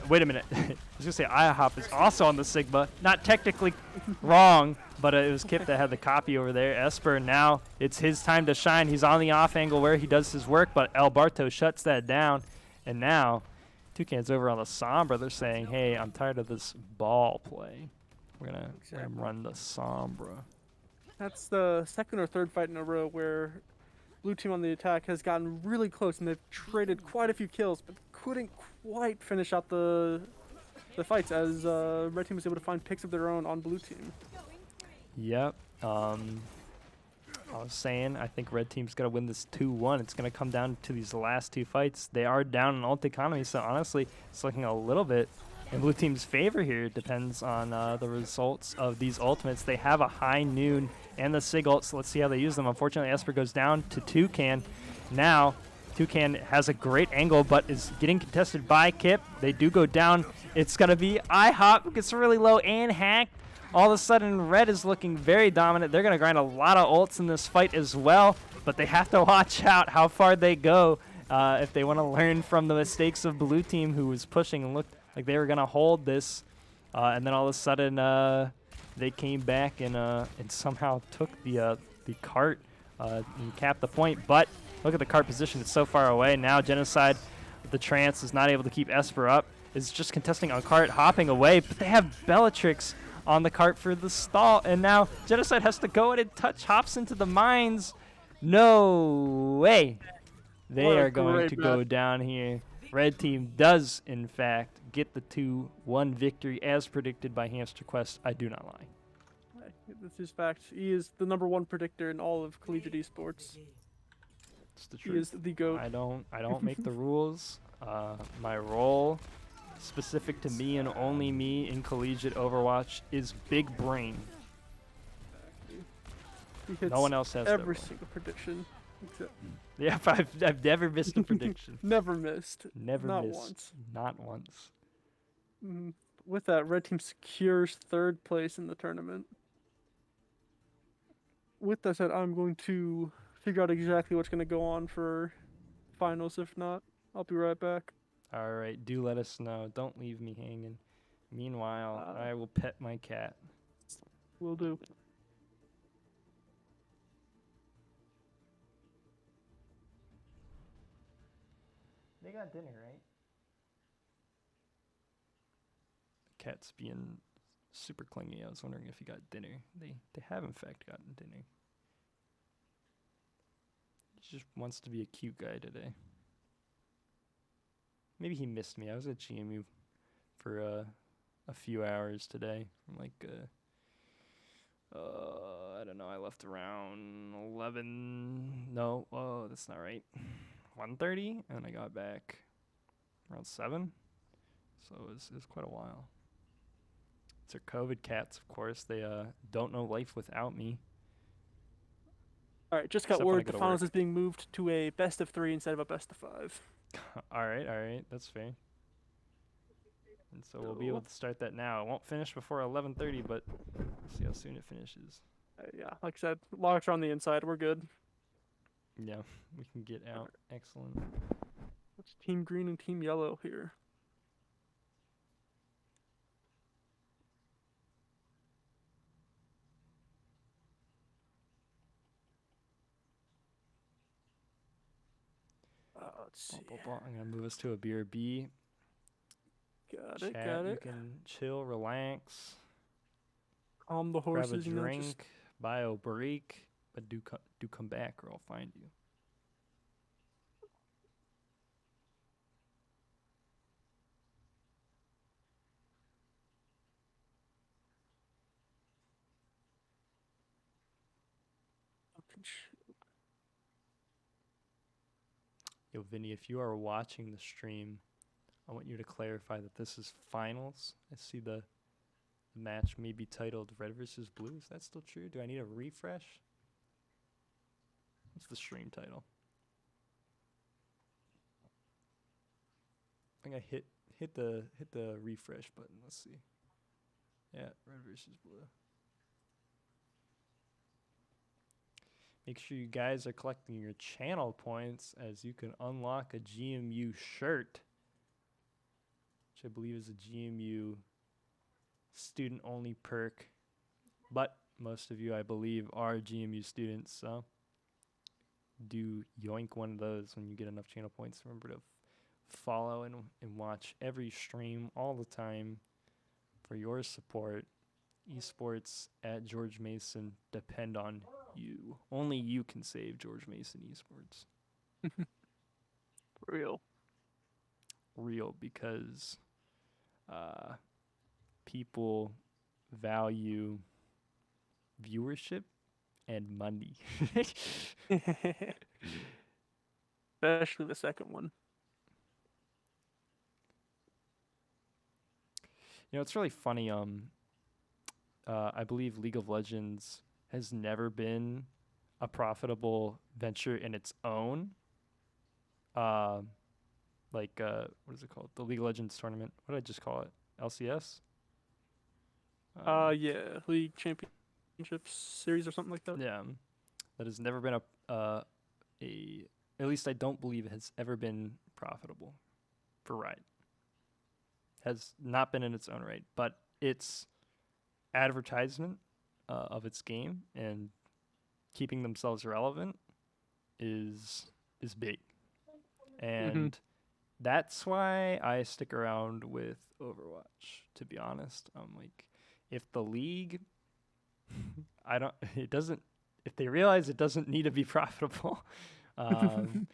S1: wait a minute. I was gonna say IHOP is also on the Sigma. Not technically wrong, but it was Kip that had the copy over there. Esper, now it's his time to shine. He's on the off angle where he does his work, but Alberto shuts that down. And now Toucan's over on the Sombra. They're saying, hey, I'm tired of this ball play. We're gonna run the Sombra.
S6: That's the second or third fight in a row where blue team on the attack has gotten really close and they've traded quite a few kills, but couldn't quite finish out the fights as red team was able to find picks of their own on blue team.
S1: Yep. I was saying, I think red team's gonna win this 2-1. It's gonna come down to these last 2 fights. They are down in ult economy, so honestly, it's looking a little bit in blue team's favor here. It depends on the results of these ultimates. They have a high noon and the Sig ult, so let's see how they use them. Unfortunately, Esper goes down to Toucan. Now, Toucan has a great angle, but is getting contested by Kip. They do go down. It's gonna be IHOP, gets really low and hacked. All of a sudden, Red is looking very dominant. They're going to grind a lot of ults in this fight as well, but they have to watch out how far they go if they want to learn from the mistakes of blue team, who was pushing and looked like they were going to hold this. And then all of a sudden, they came back and somehow took the cart and capped the point. But look at the cart position. It's so far away. Now Genocide with the Trance is not able to keep Esper up. Is just contesting on cart, hopping away. But they have Bellatrix on the cart for the stall, and now Genocide has to go in and hops into the mines. No way. They are going to go down here. Red team does, in fact, get the 2-1 victory as predicted by Hamster Quest. I do not lie.
S6: This is fact. He is the #1 predictor in all of collegiate esports.
S1: It's the
S6: He
S1: truth.
S6: is the GOAT.
S1: I don't make the rules. My role, specific to me and only me in collegiate Overwatch, is big brain.
S6: He hits
S1: No one else has
S6: every
S1: that role.
S6: single prediction. Except
S1: Yeah, I've never missed a prediction.
S6: never missed.
S1: Never
S6: Not
S1: missed.
S6: once.
S1: Not once.
S6: With that, red team secures 3rd place in the tournament. with that said, I'm going to figure out exactly what's going to go on for finals. If not, I'll be right back.
S1: All right, do let us know. Don't leave me hanging. Meanwhile,
S6: Uh,
S1: I will pet my cat.
S6: Will do.
S1: They got dinner, right? The cat's being super clingy. I was wondering if he got dinner. They have in fact gotten dinner. He just wants to be a cute guy today. Maybe he missed me. I was at GMU for a few hours today. From like I don't know. I left around 11. No, that's not right. 1:30, and I got back around 7. So it was quite a while. It's our COVID cats, of course. They don't know life without me.
S6: All right, just got
S1: Except when I
S6: word
S1: go
S6: the
S1: to
S6: finals
S1: work.
S6: is being moved to a best of 3 instead of a best of 5.
S1: All right, that's fair. And so we'll be able to start that now. It won't finish before 11:30, but we'll see how soon it finishes.
S6: Yeah, like I said, locks are on the inside. We're good.
S1: Yeah, we can get out. Excellent.
S6: What's Team Green and Team Yellow here? Let's see.
S1: I'm gonna move us to a BRB.
S6: Got
S1: Chat,
S6: it. Got
S1: you
S6: it.
S1: can chill, relax,
S6: Calm the
S1: grab a
S6: horses. You know, just
S1: drink, buy a break, but do come back or I'll find you. Yo, Vinny, if you are watching the stream, I want you to clarify that this is finals. I see the match may be titled Red versus Blue. Is that still true? Do I need a refresh? What's the stream title? I think I hit the refresh button. Let's see. Yeah, Red versus Blue. Make sure you guys are collecting your channel points as you can unlock a GMU shirt, which I believe is a GMU student-only perk. But most of you, I believe, are GMU students, so do yoink one of those when you get enough channel points. Remember to follow and watch every stream all the time for your support. Esports at George Mason depend on you. Only you can save George Mason Esports.
S6: real.
S1: Real, because people value viewership and money.
S6: Especially the second one.
S1: You know, it's really funny. I believe League of Legends has never been a profitable venture in its own. What is it called? The League of Legends tournament. What did I just call it? LCS?
S6: Yeah, League Championships Series or something like that.
S1: Yeah. That has never been at least I don't believe it has ever been profitable for Riot. Has not been in its own right, but its advertisement of its game and keeping themselves relevant is big, and that's why I stick around with Overwatch. To be honest, like, if the league, if they realize it doesn't need to be profitable, then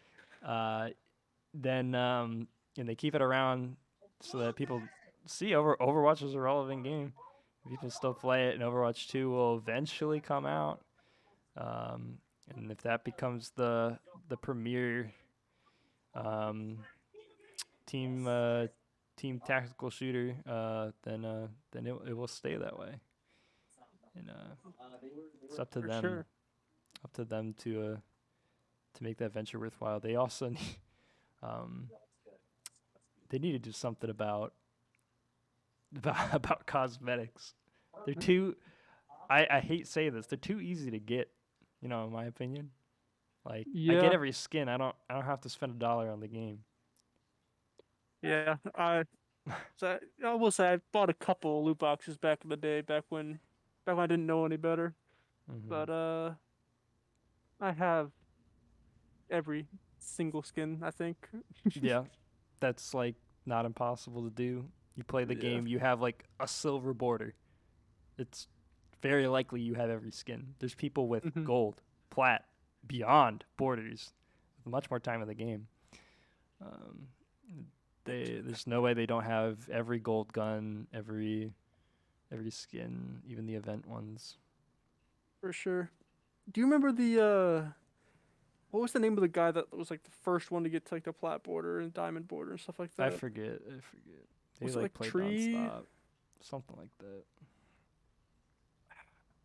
S1: and they keep it around so that people see Overwatch is a relevant game. People still play it, and Overwatch 2 will eventually come out. And if that becomes the premier team tactical shooter, then it will stay that way. And it's up to
S6: For
S1: them,
S6: sure.
S1: to make that venture worthwhile. They also need, they need to do something about cosmetics. They're too. I hate saying this. They're too easy to get. You know, in my opinion. Like I get
S6: Yeah,
S1: every skin. I don't have to spend $1 on the game.
S6: yeah. I will say I bought a couple loot boxes back in the day, back when I didn't know any better.
S1: Hmm.
S6: But I have every single skin, I think.
S1: Yeah, that's like not impossible to do. You play the
S6: Yeah.
S1: game, you have like a silver border. It's very likely you have every skin. There's people with
S6: Hmm.
S1: gold, plat, beyond borders, with much more time in the game. Um, there's no way they don't have every gold gun, every skin, even the event ones.
S6: For sure. Do you remember the what was the name of the guy that was like the first one to get to like the plat border and diamond border and stuff like
S1: I
S6: that?
S1: forget. I forget. They
S6: Was it
S1: like
S6: like
S1: played
S6: Tree?
S1: nonstop, something like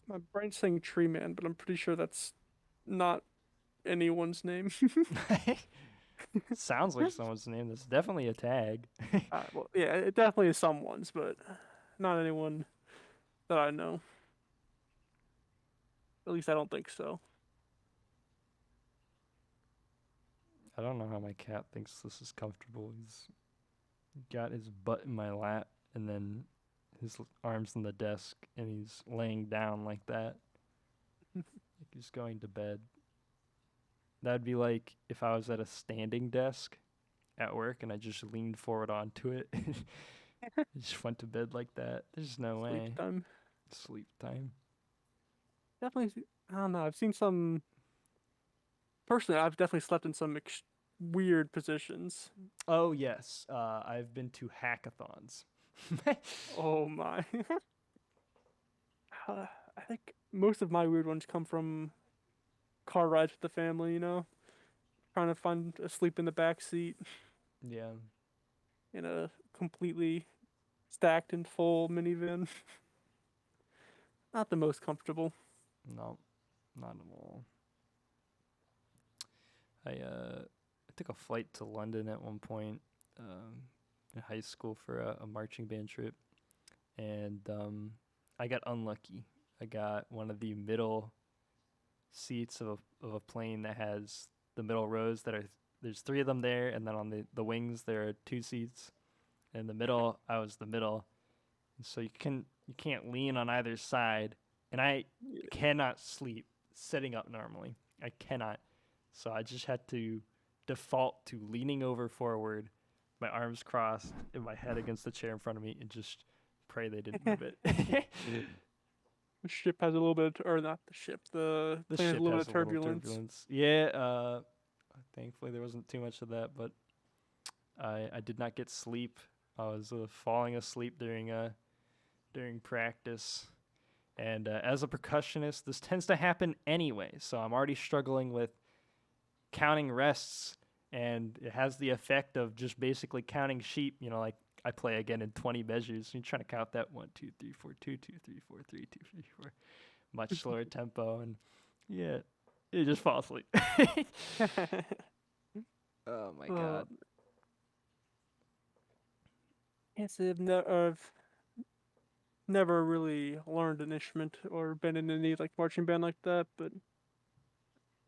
S6: My brain's saying Tree Man, but I'm pretty sure that's not anyone's name.
S1: that. Sounds like someone's name. That's definitely a tag.
S6: Well, yeah, it definitely is someone's, but not anyone that I know. At least I don't think so.
S1: I don't know how my cat thinks this is comfortable. He's got his butt in my lap and then his arms on the desk and he's laying down like that. Like he's going to bed. That'd be like if I was at a standing desk at work and I just leaned forward onto it. I just went to bed like that. There's no
S6: Sleep
S1: way.
S6: time.
S1: Sleep time.
S6: Definitely, I don't know. I've seen some. Personally, I've definitely slept in some weird positions.
S1: Oh yes, I've been to hackathons.
S6: Oh my. I think most of my weird ones come from car rides with the family, trying to find a sleep in the back seat
S1: Yeah,
S6: in a completely stacked and full minivan. Not the most comfortable.
S1: no, not at all. I took a flight to London at one point in high school for a marching band trip, and I got unlucky. I got one of the middle seats of a plane that has the middle rows that are there's three of them there, and then on the wings there are two seats. In the middle, I was the middle, so you can't lean on either side, and I cannot sleep sitting up normally. I cannot, so I just had to default to leaning over forward, my arms crossed, and my head against the chair in front of me, and just pray they didn't move it.
S6: The ship has a little bit, or not the ship, the
S1: The
S6: plane has a
S1: ship
S6: little
S1: has
S6: bit
S1: a
S6: of
S1: little
S6: turbulence.
S1: turbulence. Yeah, thankfully there wasn't too much of that, but I did not get sleep. I was falling asleep during practice. And as a percussionist, this tends to happen anyway. So I'm already struggling with counting rests, and it has the effect of just basically counting sheep. You know, like I play again in 20 measures. You're trying to count that 1, 2, 3, 4, 2, 2, 3, 4, 3, 2, 3, 4, much slower tempo, and yeah, you just fall asleep. Oh my
S6: uh,
S1: god.
S6: can't say I've never really learned an instrument or been in any like marching band like that, but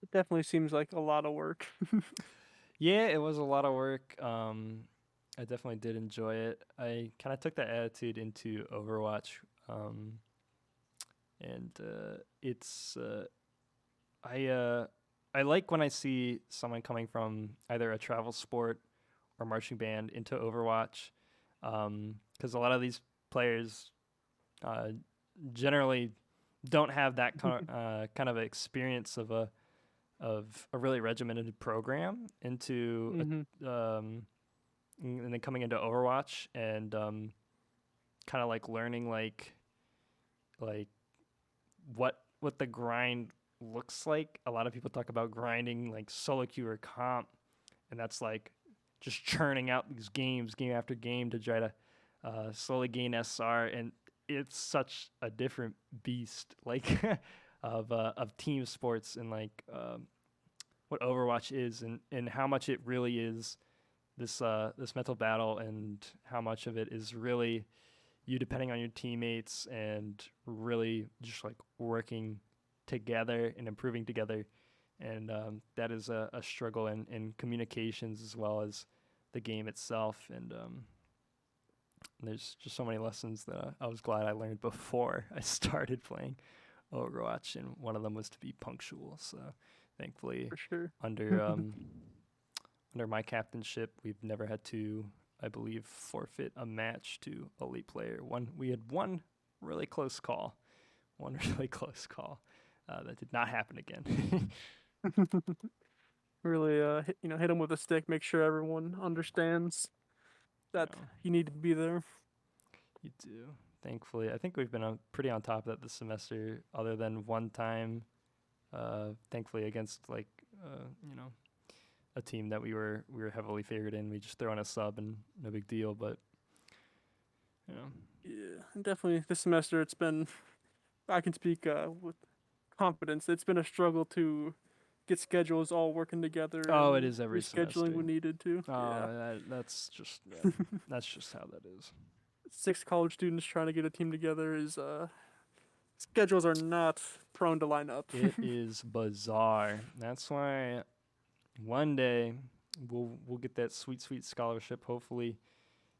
S6: it definitely seems like a lot of work.
S1: Yeah, it was a lot of work. I definitely did enjoy it. I kind of took that attitude into Overwatch, um, and it's I I like when I see someone coming from either a travel sport or marching band into Overwatch, because a lot of these players uh, generally don't have that kind of experience of a really regimented program into
S6: Hmm.
S1: and then coming into Overwatch and kind of like learning like what the grind looks like. A lot of people talk about grinding like solo queue or comp, and that's like just churning out these games game after game to try to slowly gain SR, and it's such a different beast like of team sports and like what Overwatch is and how much it really is this mental battle and how much of it is really you depending on your teammates and really just like working together and improving together. And that is a struggle in communications as well as the game itself. And there's just so many lessons that I was glad I learned before I started playing Overwatch, and one of them was to be punctual. So thankfully,
S6: For sure.
S1: under under my captainship, we've never had to, I believe, forfeit a match to a late player. We had one really close call, that did not happen again.
S6: Really, hit them with a stick. Make sure everyone understands that
S1: No.
S6: you need to be there.
S1: You do. Thankfully, I think we've been pretty on top of that this semester, other than one time, thankfully against a team that we were heavily favored in. We just throw in a sub and no big deal, but
S6: Yeah, definitely this semester it's been. I can speak with confidence. It's been a struggle to get schedules all working together.
S1: Oh,
S6: and
S1: it is every
S6: rescheduling
S1: semester.
S6: when needed to.
S1: That's just that's just how that is.
S6: 6 college students trying to get a team together is schedules are not prone to line up.
S1: It is bizarre. That's why one day we'll get that sweet scholarship. Hopefully,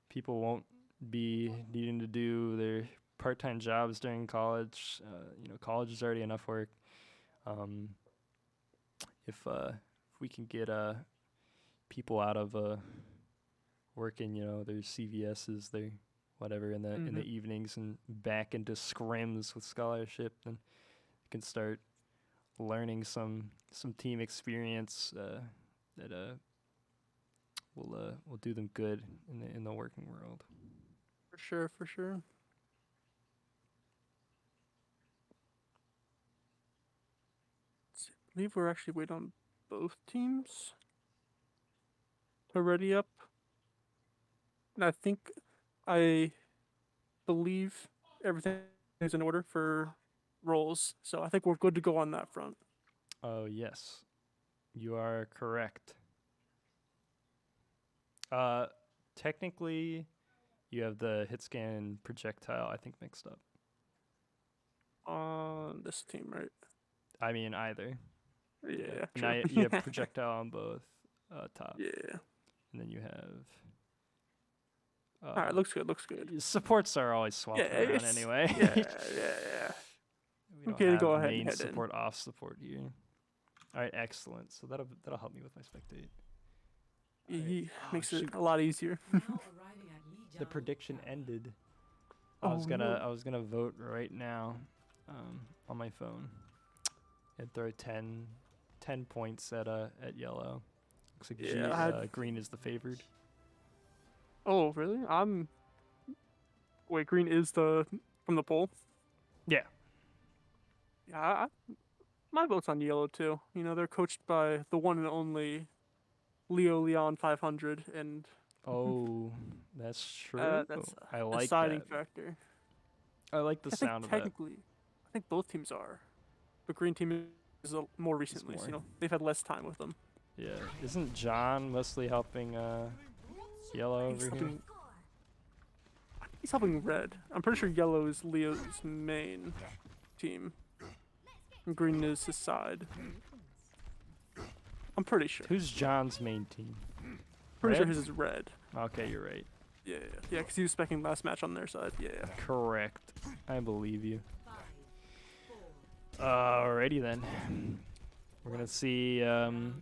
S1: people won't be needing to do their part-time jobs during college. College is already enough work. If we can get people out of working, their CVSs, their whatever in the evenings, and back into scrims with scholarship, then you can start learning some team experience that will do them good in the working world.
S6: For sure. I believe we're actually waiting on both teams to ready up. And I believe everything is in order for roles. So I think we're good to go on that front.
S1: Oh, yes. You are correct. Technically, you have the hit scan and projectile, I think, mixed up.
S6: On this team, right?
S1: I mean, either.
S6: Yeah.
S1: Now
S6: True.
S1: you have projectile on both top.
S6: Yeah.
S1: And then you have...
S6: All right, looks good.
S1: Supports are always swapped around anyway.
S6: Yeah.
S1: We don't
S6: Okay,
S1: have
S6: go ahead and
S1: main
S6: head in.
S1: support, off support here. All right, excellent. So that'll help me with my spectate.
S6: He
S1: Oh,
S6: makes
S1: shoot.
S6: it a lot easier.
S2: Now arriving at Lijiang
S1: The prediction
S2: Tower.
S1: ended.
S6: Oh,
S1: I was gonna vote right now, on my phone, and throw 10 points at yellow. Looks like
S6: Yeah,
S1: green is the favored.
S6: Oh, really? Wait, green is from the poll?
S1: Yeah.
S6: Yeah, my vote's on yellow too. They're coached by the one and only Leo Leon 500, and
S1: Oh, that's true.
S6: that's
S1: I
S6: a
S1: like
S6: deciding
S1: that.
S6: factor.
S1: I like the
S6: I think
S1: sound of that.
S6: technically, I think both teams are. The green team is more recently, so,
S1: more.
S6: they've had less time with them.
S1: Yeah. Isn't John mostly helping yellow
S6: He's
S1: over here?
S6: helping red. I'm pretty sure yellow is Leo's main team, and green is his side. I'm pretty sure.
S1: Who's John's main team?
S6: Pretty sure
S1: Red?
S6: his is red.
S1: Okay, you're right.
S6: Yeah, because he was specking last match on their side. Yeah.
S1: Correct. I believe you.
S2: 5, 4,
S1: Alrighty then. We're gonna see
S2: round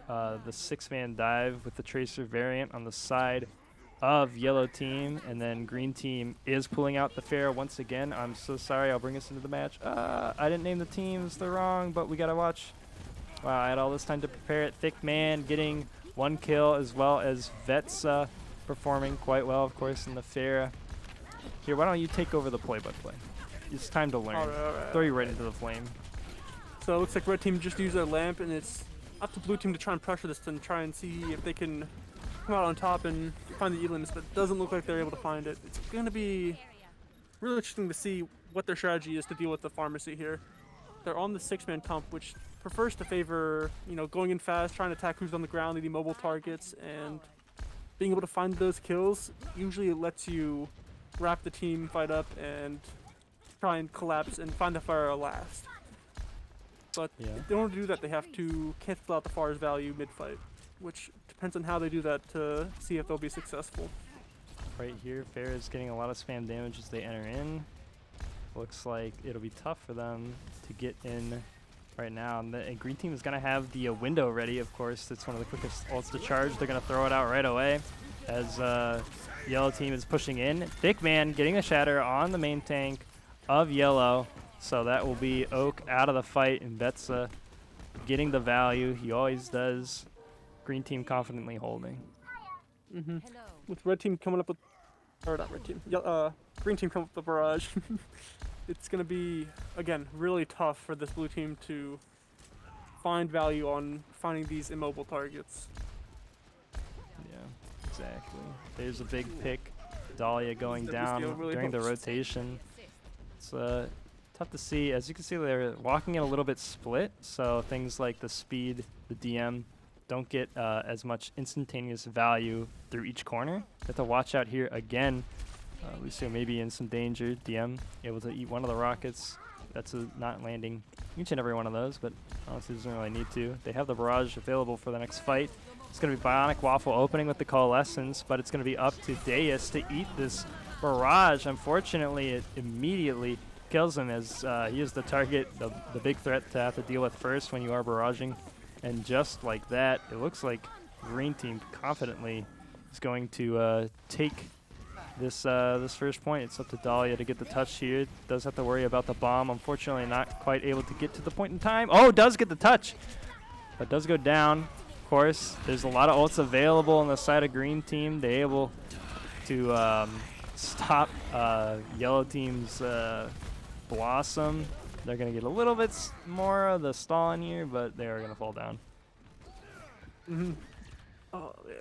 S2: 1.
S1: the 6-man dive with the tracer variant on the side of yellow team, and then green team is pulling out the fair once again. I'm so sorry. I'll bring us into the match. I didn't name the teams. They're wrong, but we gotta watch. Wow, I had all this time to prepare it. Thick Man getting 1 kill, as well as Vets performing quite well, of course, in the fair. Here, why don't you take over the play-by-play? It's time to learn.
S6: All right.
S1: Throw you right into the flame.
S6: So it looks like red team just used their lamp, and it's up to blue team to try and pressure this and try and see if they can come out on top and find the elims, but it doesn't look like they're able to find it. It's going to be really interesting to see what their strategy is to deal with the pharmacy here. They're on the 6-man comp, which prefers to favor, going in fast, trying to attack who's on the ground, leading mobile targets, and being able to find those kills. Usually it lets you wrap the team fight up and try and collapse and find the fire last. But
S1: Yeah.
S6: in order to do that, they have to cancel out the fire's value mid-fight, which depends on how they do that to see if they'll be successful.
S1: Right here, Fair is getting a lot of spam damage as they enter in. Looks like it'll be tough for them to get in right now. And the green team is going to have the window ready, of course. It's one of the quickest ults to charge. They're going to throw it out right away as yellow team is pushing in. Thick Man getting a shatter on the main tank of yellow. So that will be Oak out of the fight and Betsa getting the value. He always does. Green team confidently holding.
S6: With red team coming up with, or not red team, green team coming up with the barrage. It's gonna be, again, really tough for this blue team to find value on finding these immobile targets.
S1: Yeah, exactly. There's a big pick. Dahlia going
S6: That was the
S1: down
S6: really
S1: during the
S6: hopes.
S1: rotation. It's tough to see. As you can see, they're walking in a little bit split, so things like the speed, the DM, don't get as much instantaneous value through each corner. Have to watch out here again. Lucio may be in some danger. DM able to eat one of the rockets. That's not landing each and every one of those, but honestly doesn't really need to. They have the barrage available for the next fight. It's going to be Bionic Waffle opening with the Coalescence, but it's going to be up to Deus to eat this barrage. Unfortunately, it immediately kills him as he is the target, the big threat to have to deal with first when you are barraging. And just like that, it looks like green team confidently is going to take this first point. It's up to Dahlia to get the touch here. Does have to worry about the bomb. Unfortunately, not quite able to get to the point in time. Oh, does get the touch, but does go down. Of course, there's a lot of ults available on the side of green team. They're able to stop yellow team's Blossom. They're going to get a little bit more of the stall in here, but they are going to fall down.
S6: Oh man.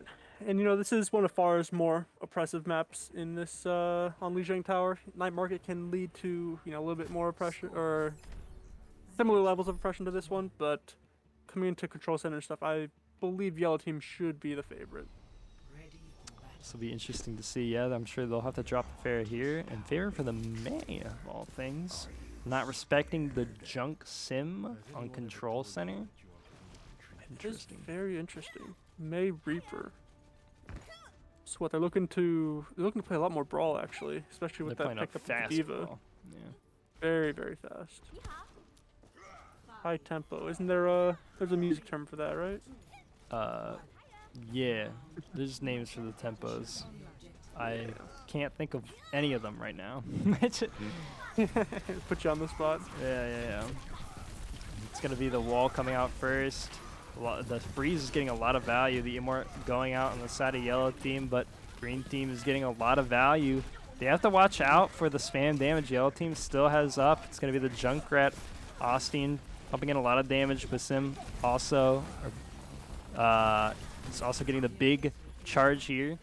S6: And you know, this is one of FAR's more oppressive maps in this on Lijiang Tower. Night Market can lead to, you know, a little bit more oppression or similar levels of oppression to this one, but coming into control center and stuff, I believe yellow team should be the favorite.
S1: This will be interesting to see. Yeah, I'm sure they'll have to drop the Fair here. And Fair for the May, of all things. Not respecting the junk sim on control center. Interesting.
S6: It's very interesting. May Reaper. So what they're looking to play a lot more brawl actually, especially with
S1: They're
S6: that
S1: playing
S6: pick
S1: a
S6: up with the
S1: fast
S6: Diva.
S1: ball. Yeah.
S6: Very, very fast. High tempo. Isn't there there's a music term for that, right?
S1: Yeah. There's names for the tempos. I can't think of any of them right now.
S6: Put you on the spot.
S1: Yeah. It's going to be the wall coming out first. The freeze is getting a lot of value. The Immort going out on the side of yellow team, but green team is getting a lot of value. They have to watch out for the spam damage. Yellow team still has up. It's going to be the Junkrat. Austin pumping in a lot of damage. Basim also is also getting the big charge here.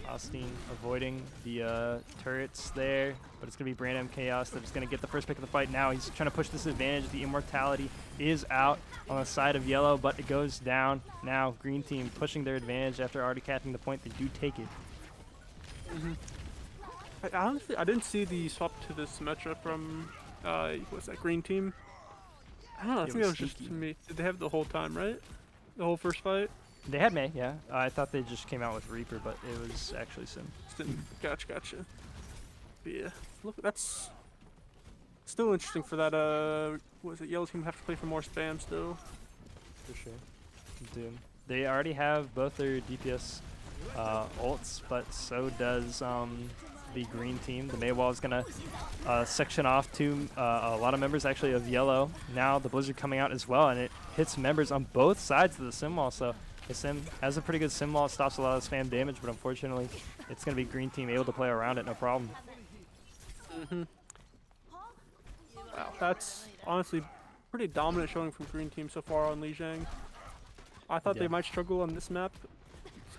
S1: Austin avoiding the turrets there, but it's going to be Brand M Chaos that's going to get the first pick of the fight now. He's trying to push this advantage. The Immortality is out on the side of yellow, but it goes down. Now green team pushing their advantage after already catching the point. They do take it.
S6: I didn't see the swap to the Symmetra from, what's that, green team? I don't know, I
S1: It
S6: think that
S1: was
S6: was just
S1: sneaky.
S6: to me. Did they have it the whole time, right? The whole first fight?
S1: They had May, yeah. I thought they just came out with Reaper, but it was actually Sim.
S6: Gotcha. But yeah, look, that's still interesting for that, what is it, yellow team have to play for more spam still.
S1: For sure. Dude. They already have both their DPS ults, but so does the green team. The Maywall is going to section off to a lot of members actually of yellow. Now the Blizzard coming out as well, and it hits members on both sides of the sim wall. So the sim has a pretty good sim wall. It stops a lot of spam damage, but unfortunately it's going to be green team able to play around it, no problem.
S6: Wow, that's honestly pretty dominant showing from green team so far on Lijiang. I thought
S1: Yeah.
S6: they might struggle on this map,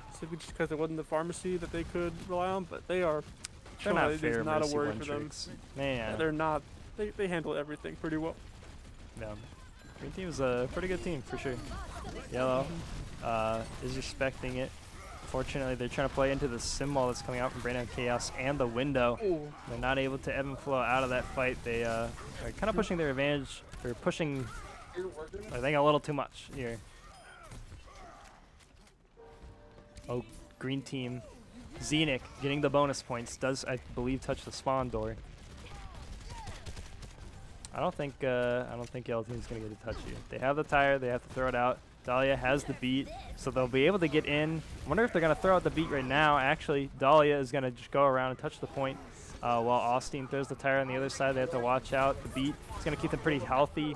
S6: specifically just because there wasn't the pharmacy that they could rely on, but they are
S1: They're
S6: showing
S1: not
S6: that it
S1: fair
S6: is not a
S1: mercy
S6: worry
S1: one
S6: for them.
S1: tricks. Man.
S6: They're not. They handle everything pretty well.
S1: Yeah. Green team is a pretty good team for sure. Yellow is respecting it Unfortunately, they're trying to play into the symbol that's coming out from Brandon Chaos and the window.
S6: Ooh.
S1: They're not able to ebb and flow out of that fight. They are kind of pushing their advantage. They're pushing, I think, a little too much here. Oh, green team. Xenic getting the bonus points. Does, I believe, touch the spawn door. I don't think yellow team's gonna get a touch here. They have the tire. They have to throw it out. Dahlia has the beat, so they'll be able to get in. I wonder if they're gonna throw out the beat right now. Actually, Dahlia is gonna just go around and touch the point, while Austin throws the tire on the other side. They have to watch out. The beat is gonna keep them pretty healthy.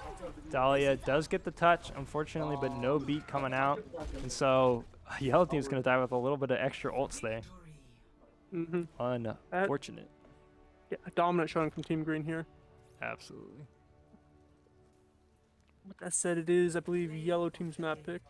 S1: Dahlia does get the touch, unfortunately, but no beat coming out, and so yellow team's gonna die with a little bit of extra ults there.
S6: Mm-hmm.
S1: Unfortunate.
S6: Yeah, dominant showing from Team Green here.
S1: Absolutely.
S6: With that said, it is, I believe, yellow team's map pick.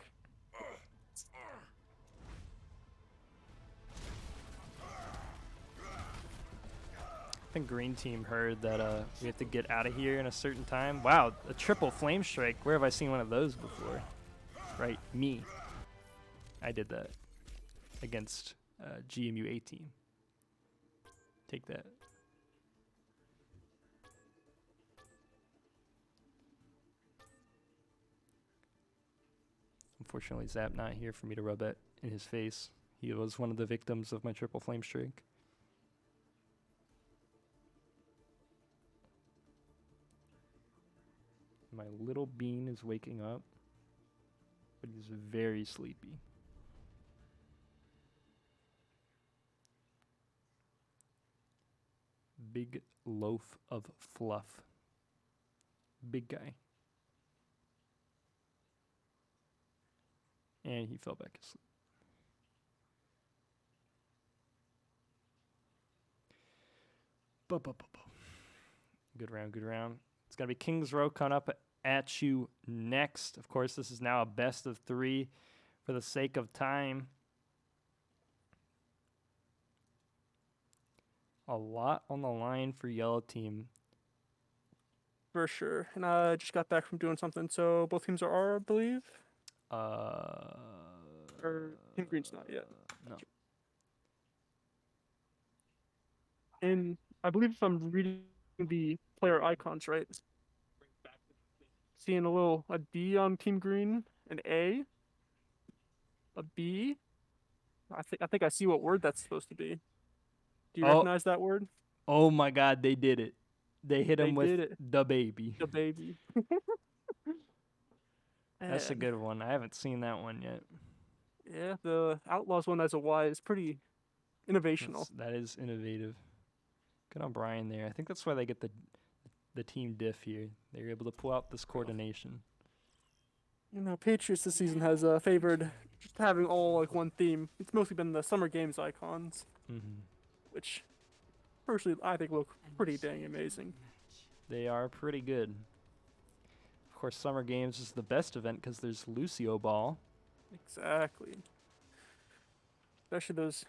S1: I think green team heard that we have to get out of here in a certain time. Wow, a triple flame strike. Where have I seen one of those before? Right, me. I did that against GMU 18. Take that. Unfortunately, Zap not here for me to rub it in his face. He was one of the victims of my triple flame streak. My little bean is waking up, but he's very sleepy. Big loaf of fluff. Big guy. And he fell back asleep. Good round, good round. It's going to be Kings Row coming up at you next. Of course, this is now a best of 3 for the sake of time. A lot on the line for yellow team.
S6: For sure. And I just got back from doing something, so both teams are R, I believe. Or Team Green's not yet.
S1: No.
S6: And I believe if I'm reading the player icons right, seeing a D on Team Green, an A, a B. I think I see what word that's supposed to be. Do you recognize that word?
S1: Oh my God, they did it. They hit him with
S6: it.
S1: the baby.
S6: The baby.
S1: That's a
S6: And,
S1: good one. I haven't seen that one yet.
S6: yeah, the Outlaws one as a Y is pretty innovational.
S1: That is innovative. Good on Brian there. I think that's why they get the team diff here. They're able to pull out this coordination.
S6: You know, Patriots this season has favored just having all like one theme. It's mostly been the Summer Games icons, which personally I think look pretty dang amazing.
S1: They are pretty good. Of course, Summer Games is the best event because there's Lucio Ball.
S6: Exactly. Especially those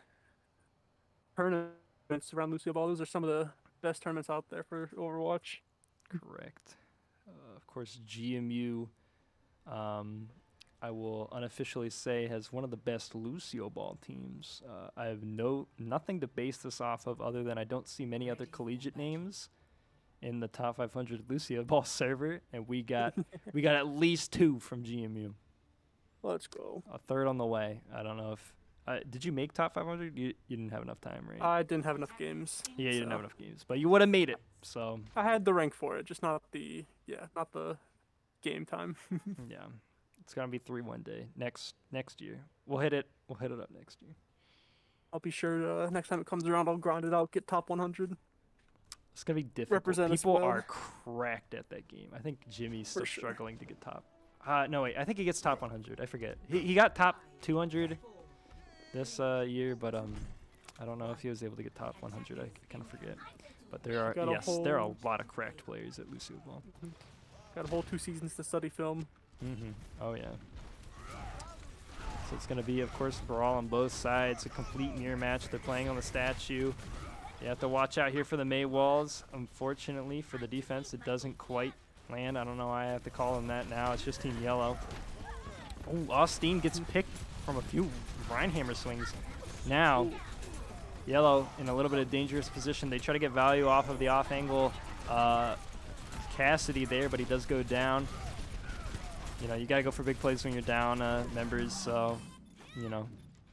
S6: tournaments around Lucio Ball. Those are some of the best tournaments out there for Overwatch.
S1: Correct. Of course, GMU, I will unofficially say, has one of the best Lucio Ball teams. I have nothing to base this off of other than I don't see many other collegiate names in the top 500 Lucio Ball server, and we got at least 2 from GMU.
S6: Let's go.
S1: A third on the way. I don't know if did you make top 500? You didn't have enough time, right?
S6: I didn't have enough games.
S1: Yeah, you didn't have enough games, but you would have made it. So
S6: I had the rank for it, just not the game time.
S1: yeah, it's gonna be 3 day next year. We'll hit it up next year.
S6: I'll be sure next time it comes around, I'll grind it out, get top 100.
S1: It's gonna be difficult.
S6: Represent us
S1: People
S6: well.
S1: are cracked at that game. I think Jimmy's still
S6: sure.
S1: struggling to get top. No wait, I think he gets top 100. I forget. He got top 200 this year, but I don't know if he was able to get top 100. I kind of forget. But there are there are a lot of cracked players at Lucio Ball.
S6: Got a whole 2 seasons to study film.
S1: Oh yeah. So it's gonna be, of course, brawl on both sides. A complete mirror match. They're playing on the statue. You have to watch out here for the May walls. Unfortunately, for the defense, it doesn't quite land. I don't know why I have to call them that now. It's just Team Yellow. Oh, Austin gets picked from a few Reinhammer swings. Now, Yellow in a little bit of dangerous position. They try to get value off of the off angle Cassidy there, but he does go down. You know, you got to go for big plays when you're down members, so, you know,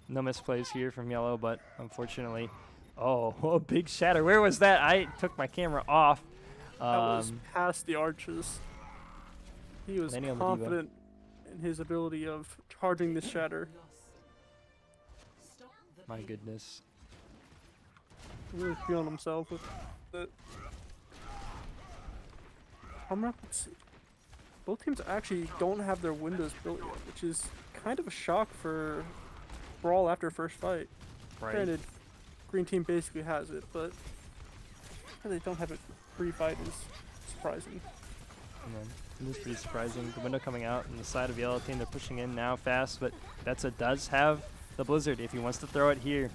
S1: no misplays here from Yellow, but unfortunately, oh, a big shatter. Where was that? I took my camera off.
S6: That was past the arches. He was
S1: landing on the Diva.
S6: confident in his ability of charging this shatter.
S1: My goodness.
S6: Really feeling himself with it. Coming up, let's see. Both teams actually don't have their windows built yet, which is kind of a shock for Brawl after first fight.
S1: Right.
S6: Granted, green team basically has it, but they don't have it pre-fight is surprising.
S1: It is pretty surprising. The window coming out on the side of Yellow team. They're pushing in now fast, but Betsa does have the Blizzard if he wants to throw it here.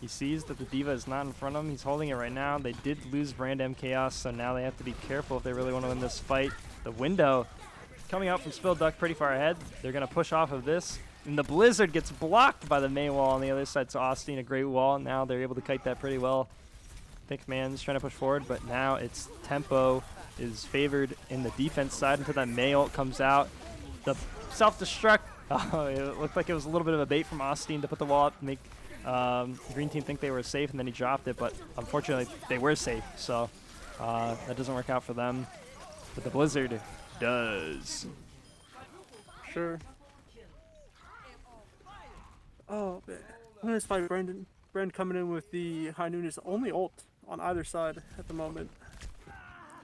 S1: He sees that the Diva is not in front of him. He's holding it right now. They did lose Brand M Chaos, so now they have to be careful if they really want to win this fight. The window coming out from Spilled Duck pretty far ahead. They're going to push off of this. And the Blizzard gets blocked by the May wall on the other side. So Austin, a great wall. Now they're able to kite that pretty well. Thick Man's trying to push forward, but now it's tempo is favored in the defense side until that May ult comes out. The self-destruct. Oh, it looked like it was a little bit of a bait from Austin to put the wall up, make green team think they were safe, and then he dropped it. But unfortunately, they were safe, so that doesn't work out for them. But the Blizzard does.
S6: Sure. Oh, man. I'm going to fight Brandon. Brand coming in with the High Noon is only ult on either side at the moment.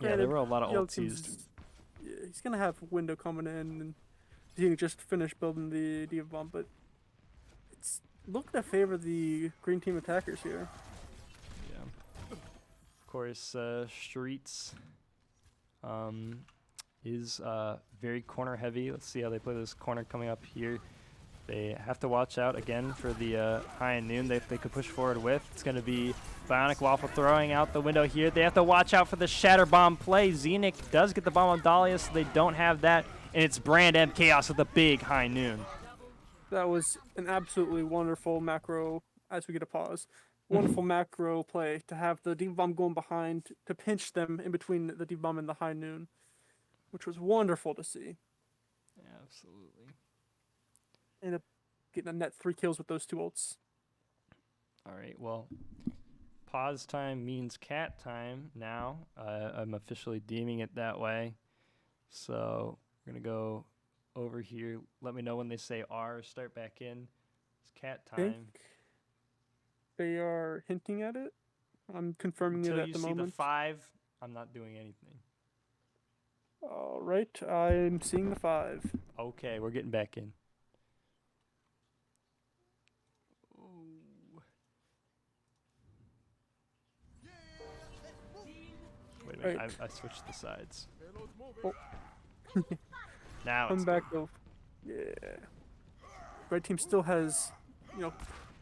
S1: Yeah, there were a lot of
S6: Yellow
S1: ults
S6: team's-
S1: used.
S6: Yeah, he's going to have Window coming in, and he can just finish building the Diva Bomb, but it's looking to favor the green team attackers here.
S1: Yeah. Of course, Streets is very corner heavy. Let's see how they play this corner coming up here. They have to watch out again for the High and Noon they could push forward with. It's going to be Bionic Waffle throwing out the window here. They have to watch out for the Shatter Bomb play. Zenith does get the bomb on Dahlia, so they don't have that. And it's Brand M Chaos with a big High Noon.
S6: That was an absolutely wonderful macro, as we get a pause. Wonderful macro play to have the Diva Bomb going behind to pinch them in between the Diva Bomb and the High Noon, which was wonderful to see.
S1: Absolutely.
S6: Ended up getting a net 3 kills with those 2 ults.
S1: All right, well, pause time means cat time now. I'm officially deeming it that way. So we're going to go over here. Let me know when they say R, start back in. It's cat
S6: I
S1: time.
S6: think they are hinting at it. I'm confirming
S1: Until
S6: it at
S1: you
S6: the
S1: see
S6: moment.
S1: the 5, I'm not doing anything.
S6: All right, I'm seeing the 5.
S1: Okay, we're getting back in. Ooh. Wait a minute,
S6: Right.
S1: I switched the sides.
S6: Oh.
S1: Now
S6: Come
S1: it's
S6: back though. Yeah. Red team still has,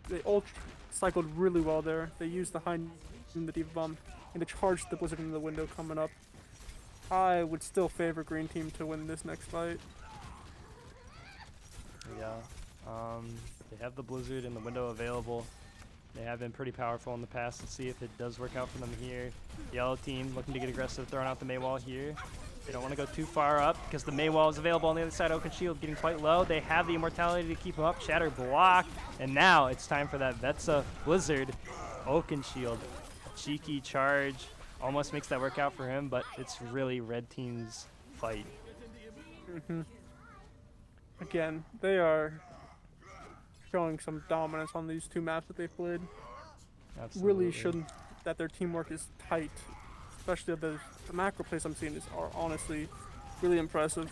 S6: they ult cycled really well there. They used the High in the Diva Bomb and they charged the Blizzard in the window coming up. I would still favor green team to win this next fight.
S1: Yeah. They have the Blizzard and the window available. They have been pretty powerful in the past. Let's see if it does work out for them here. Yellow team looking to get aggressive, throwing out the Maywall here. They don't want to go too far up because the Maywall is available on the other side. Oaken Shield getting quite low. They have the immortality to keep him up. Shatter block. And now it's time for that Vetsa Blizzard. Oaken Shield. A cheeky charge. Almost makes that work out for him, but it's really red team's fight.
S6: Again, they are showing some dominance on these 2 maps that they played.
S1: Absolutely.
S6: Really shouldn't that their teamwork is tight. Especially the macro plays I'm seeing are honestly really impressive.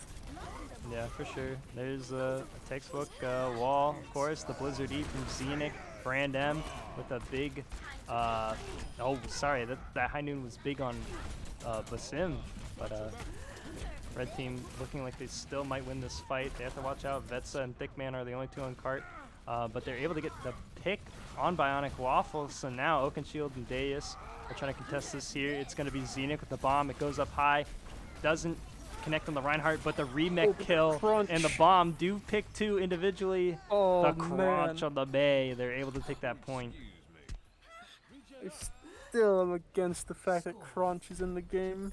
S1: Yeah, for sure. There's a textbook wall, of course. The Blizzard E from Zenith, Brand M with a big. Oh, sorry, that High Noon was big on Basim, but red team looking like they still might win this fight. They have to watch out. Vetsa and Thickman are the only 2 on cart, but they're able to get the pick on Bionic Waffle. So now Oaken Shield and Deus are trying to contest this here. It's going to be Zenith with the bomb. It goes up high, doesn't connect on the Reinhardt, but the remake
S6: the
S1: kill and the
S6: crunch.
S1: bomb do pick 2 individually.
S6: Oh
S1: The crunch
S6: man,
S1: on the Bay, they're able to take that point.
S6: I still am against the fact that crunch is in the game.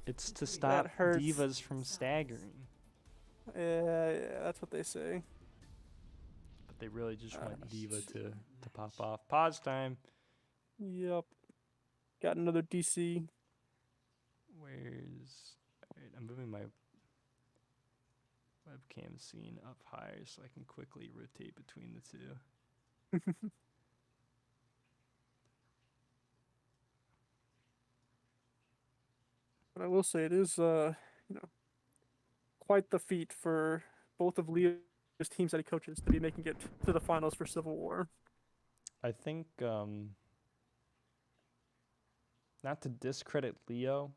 S1: It's to stop
S6: hurts.
S1: divas from staggering,
S6: Yeah, that's what they say.
S1: but they really just want diva to pop off. Pause time.
S6: Yep. Got another DC.
S1: Where's... Alright, I'm moving my webcam scene up higher so I can quickly rotate between the two.
S6: But I will say it is, quite the feat for both of Leo's teams that he coaches to be making it to the finals for Civil War.
S1: I think, not to discredit Leo,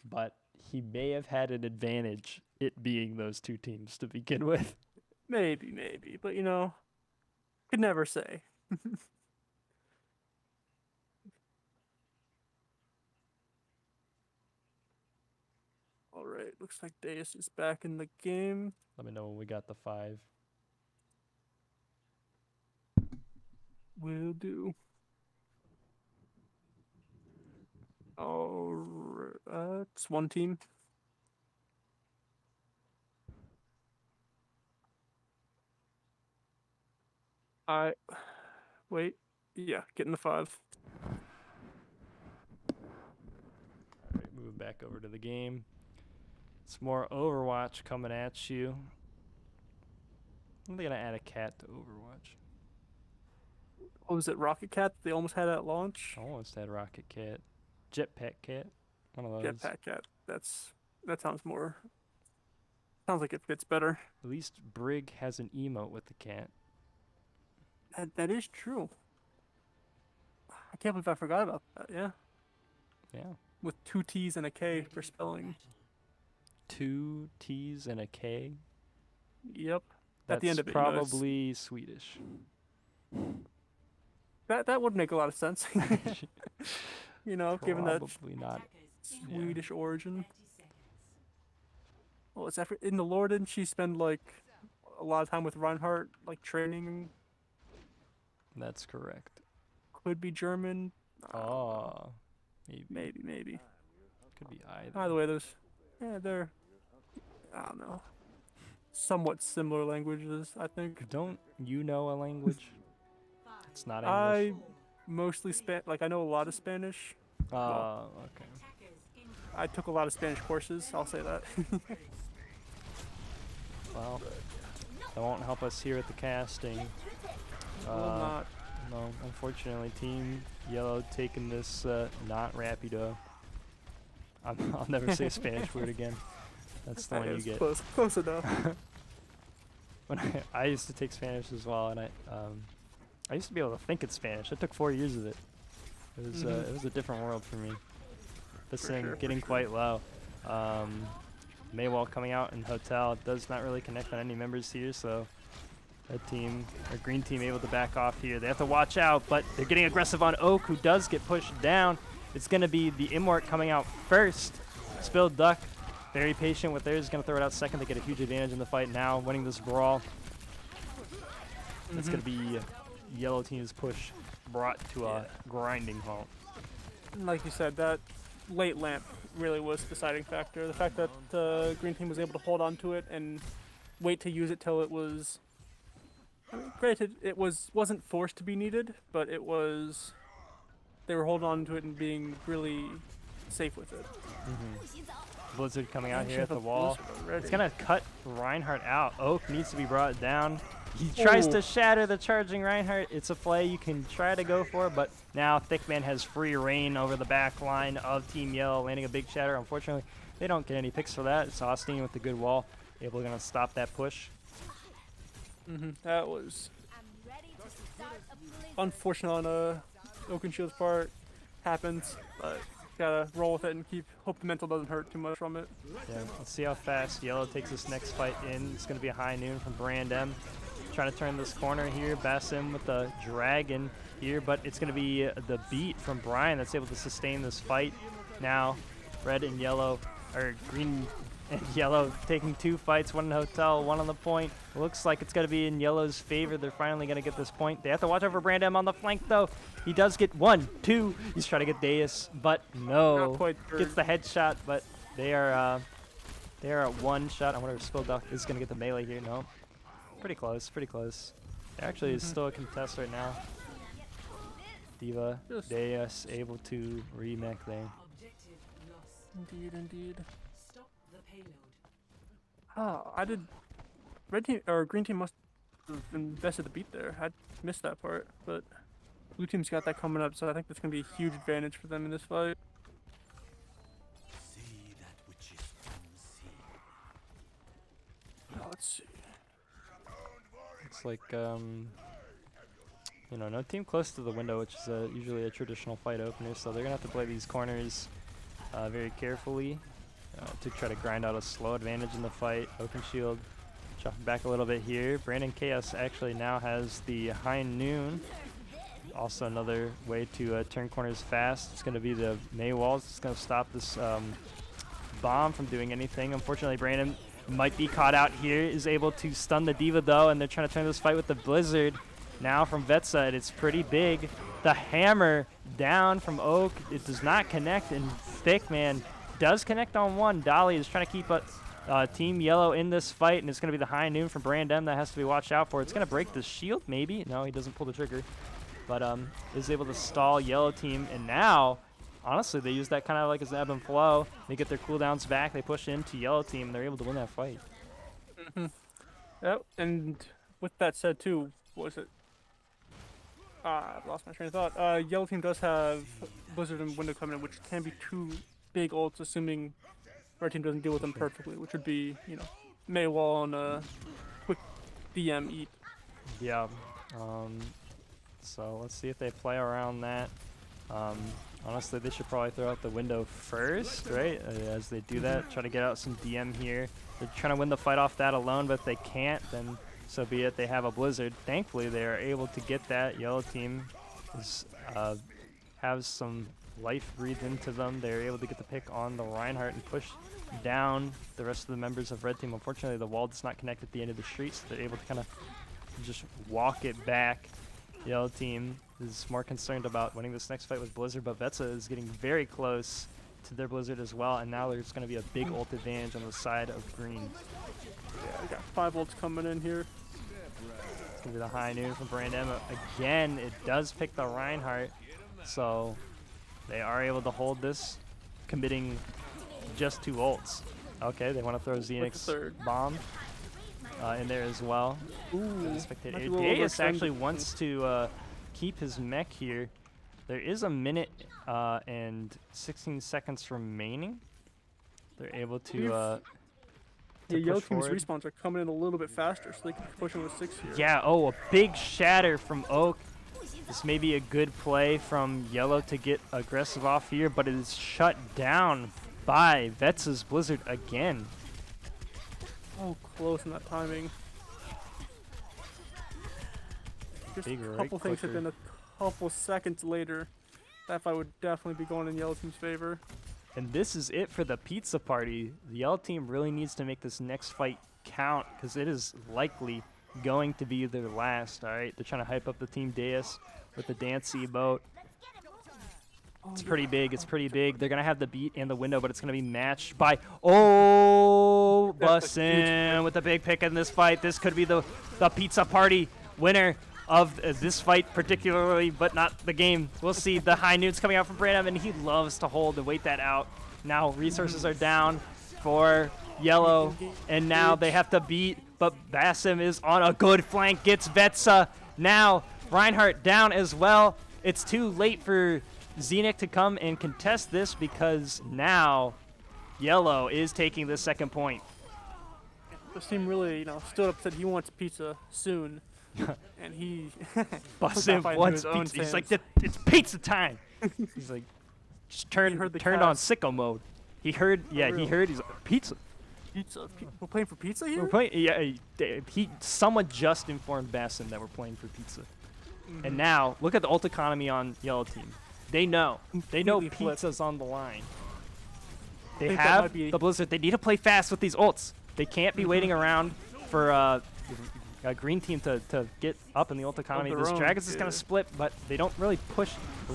S1: but he may have had an advantage, it being those two teams to begin with.
S6: Maybe, but could never say. All right, looks like Deus is back in the game.
S1: Let me know when we got the 5.
S6: Will do. Oh, it's one team. Wait. Yeah, getting the 5.
S1: Alright, moving back over to the game. It's more Overwatch coming at you. I'm gonna add a cat to Overwatch.
S6: What was it, Rocket Cat? They almost had at launch.
S1: Almost had Rocket Cat. Jetpack Cat. One of those.
S6: Jetpack Cat. That sounds more. Sounds like it fits better.
S1: At least Brig has an emote with the cat.
S6: That is true. I can't believe I forgot about that. Yeah,
S1: Yeah.
S6: with 2 T's and a K for spelling.
S1: 2 T's and a K.
S6: Yep.
S1: That's
S6: At the end of it,
S1: probably Swedish.
S6: that would make a lot of sense. Given that
S1: Probably not.
S6: Swedish origin. Well, it's in the lore, didn't she spend like a lot of time with Reinhardt, like training?
S1: That's correct.
S6: Could be German.
S1: Oh, maybe.
S6: Maybe.
S1: Could be either.
S6: Either way, they're, I don't know, somewhat similar languages, I think.
S1: Don't you know a language? It's not
S6: I
S1: English.
S6: mostly I know a lot of Spanish.
S1: Okay.
S6: I took a lot of Spanish courses, I'll say that.
S1: Well, that won't help us here at the casting.
S6: Will not.
S1: No, unfortunately, Team Yellow taking this not Rapido. I'll never say a Spanish word again. That's the one you get.
S6: Close enough.
S1: When I used to take Spanish as well, and I used to be able to think in Spanish. I took 4 years of it. It was a different world for me. This thing getting quite low. Maywall coming out in Hotel does not really connect on any members here, so red team or green team able to back off here. They have to watch out, but they're getting aggressive on Oak, who does get pushed down. It's going to be the Immort coming out first. Spilled Duck, very patient with theirs, going to throw it out second. They get a huge advantage in the fight now, winning this brawl. It's going to be Yellow team's push brought to a grinding halt.
S6: Like you said, that late lamp really was the deciding factor. The fact that the green team was able to hold on to it and wait to use it till it was. I mean, granted, it wasn't forced to be needed, but it was. They were holding on to it and being really safe with it.
S1: Blizzard coming out here at the
S6: Blizzard
S1: wall.
S6: already.
S1: It's going to cut Reinhardt out. Oak needs to be brought down. He tries to shatter the charging Reinhardt. It's a play you can try to go for, but now Thickman has free reign over the back line of Team Yellow, landing a big shatter. Unfortunately, they don't get any picks for that. It's Austin with the good wall, able to stop that push.
S6: That was unfortunate on Oakenshield's part. Happens, but gotta roll with it and hope the mental doesn't hurt too much from it.
S1: Yeah, let's see how fast Yellow takes this next fight in. It's going to be a high noon from Brand M. Trying to turn this corner here. Basim with the dragon here, but it's going to be the beat from Brian that's able to sustain this fight. Now, red and yellow or green and yellow taking 2 fights, one in the hotel, one on the point. Looks like it's going to be in yellow's favor. They're finally going to get this point. They have to watch out for Brandem on the flank, though. He does get 1, 2. He's trying to get Deus, but no.
S6: Not quite sure.
S1: Gets the headshot, but they are at 1 shot. I wonder if Spillduck is going to get the melee here. No. Pretty close, pretty close. There actually is still a contest right now. Diva,
S6: Just-
S1: Deus able to remake there.
S2: Objective lost.
S6: Indeed.
S2: Stop the payload.
S6: I did. Red team or green team must have invested the beat there. I missed that part, but blue team's got that coming up, so I think that's gonna be a huge advantage for them in this fight.
S7: See that which is unseen.
S6: Let's see.
S1: It's like, you know, no team close to the window, which is usually a traditional fight opener, so they're going to have to play these corners very carefully to try to grind out a slow advantage in the fight. Open shield, chopping back a little bit here. Brandon Chaos actually now has the high noon. Also another way to turn corners fast. It's going to be the May walls. It's going to stop this bomb from doing anything. Unfortunately, Brandon might be caught out here, is able to stun the Diva though, and they're trying to turn this fight with the Blizzard. Now from Vetsa, and it's pretty big. The hammer down from Oak. It does not connect, and Thickman does connect on 1. Dolly is trying to keep Team Yellow in this fight, and it's going to be the high noon from Brandem that has to be watched out for. It's going to break the shield, maybe. No, he doesn't pull the trigger, but is able to stall Yellow team, and now honestly, they use that kind of like as ebb and flow. They get their cooldowns back. They push into Yellow team, and they're able to win that fight.
S6: Yep, and with that said too, what was it? I've lost my train of thought. Yellow team does have Blizzard and Window coming in, which can be 2 big ults, assuming red team doesn't deal with them perfectly, which would be, you know, Maywall and a quick DM eat.
S1: Yeah. So let's see if they play around that. Honestly, they should probably throw out the window first, right? As they do that, try to get out some DM here. They're trying to win the fight off that alone, but if they can't, then so be it. They have a Blizzard. Thankfully, they are able to get that. Yellow team is, has some life breathed into them. They're able to get the pick on the Reinhardt and push down the rest of the members of red team. Unfortunately, the wall does not connect at the end of the street, so they're able to kind of just walk it back. Yellow team is more concerned about winning this next fight with Blizzard, but Vetsa is getting very close to their Blizzard as well, and now there's going to be a big ult advantage on the side of green.
S6: Yeah, we got 5 ults coming in here.
S1: It's going to be the high noon from Brandem. Again, it does pick the Reinhardt, so they are able to hold this, committing just 2 ults. Okay, they want to throw Xenix's bomb in there as well.
S6: Ooh,
S1: Spectator.
S6: might be a little
S1: Deus
S6: overextended.
S1: actually wants to keep his mech here. There is a minute and 16 seconds remaining. They're able to
S6: Yeah, Yellow
S1: push
S6: team's
S1: forward.
S6: respawns are coming in a little bit faster, so they can push in with 6 here.
S1: Yeah, oh, a big shatter from Oak. This may be a good play from Yellow to get aggressive off here, but it is shut down by Vetsa's Blizzard again.
S6: Oh, close in that timing. Just
S1: Big
S6: a
S1: right
S6: couple things had
S1: clicker.
S6: been a couple seconds later. That fight would definitely be going in Yellow team's favor.
S1: And this is it for the pizza party. The Yellow team really needs to make this next fight count because it is likely going to be their last. All right, they're trying to hype up the team Deus with the dance emote. It's pretty big. It's pretty big. They're gonna have the beat and the window, but it's gonna be matched by
S6: That's a huge
S1: Bussin with the big pick in this fight. This could be the pizza party winner of this fight particularly, but not the game. We'll see. The high noon's coming out from Brandon, and he loves to hold and wait that out. Now resources are down for Yellow, and now they have to beat, but Basim is on a good flank, gets Vetsa. Now Reinhardt down as well. It's too late for Xenic to come and contest this because now Yellow is taking the 2nd point.
S6: This team really, you know, stood up, said he wants pizza soon, and he
S1: Basim
S6: fight into
S1: wants
S6: his own
S1: pizza. He's like,
S6: hands.
S1: it's pizza time. He's like, just turned
S6: heard the
S1: on
S6: cast.
S1: sicko mode. He heard, yeah, he
S6: really?
S1: heard. He's like, pizza.
S6: We're playing for pizza here?
S1: We're playing. Yeah, someone just informed Basim that we're playing for pizza. And now look at the ult economy on Yellow team. They know
S6: Completely flipped.
S1: pizza's on the line. They
S6: think that
S1: have
S6: might be-
S1: the Blizzard. They need to play fast with these ults. They can't be waiting around for a green team to get up in the ult economy.
S6: their
S1: This
S6: own,
S1: Dragons is going
S6: yeah.
S1: to split, but they don't really push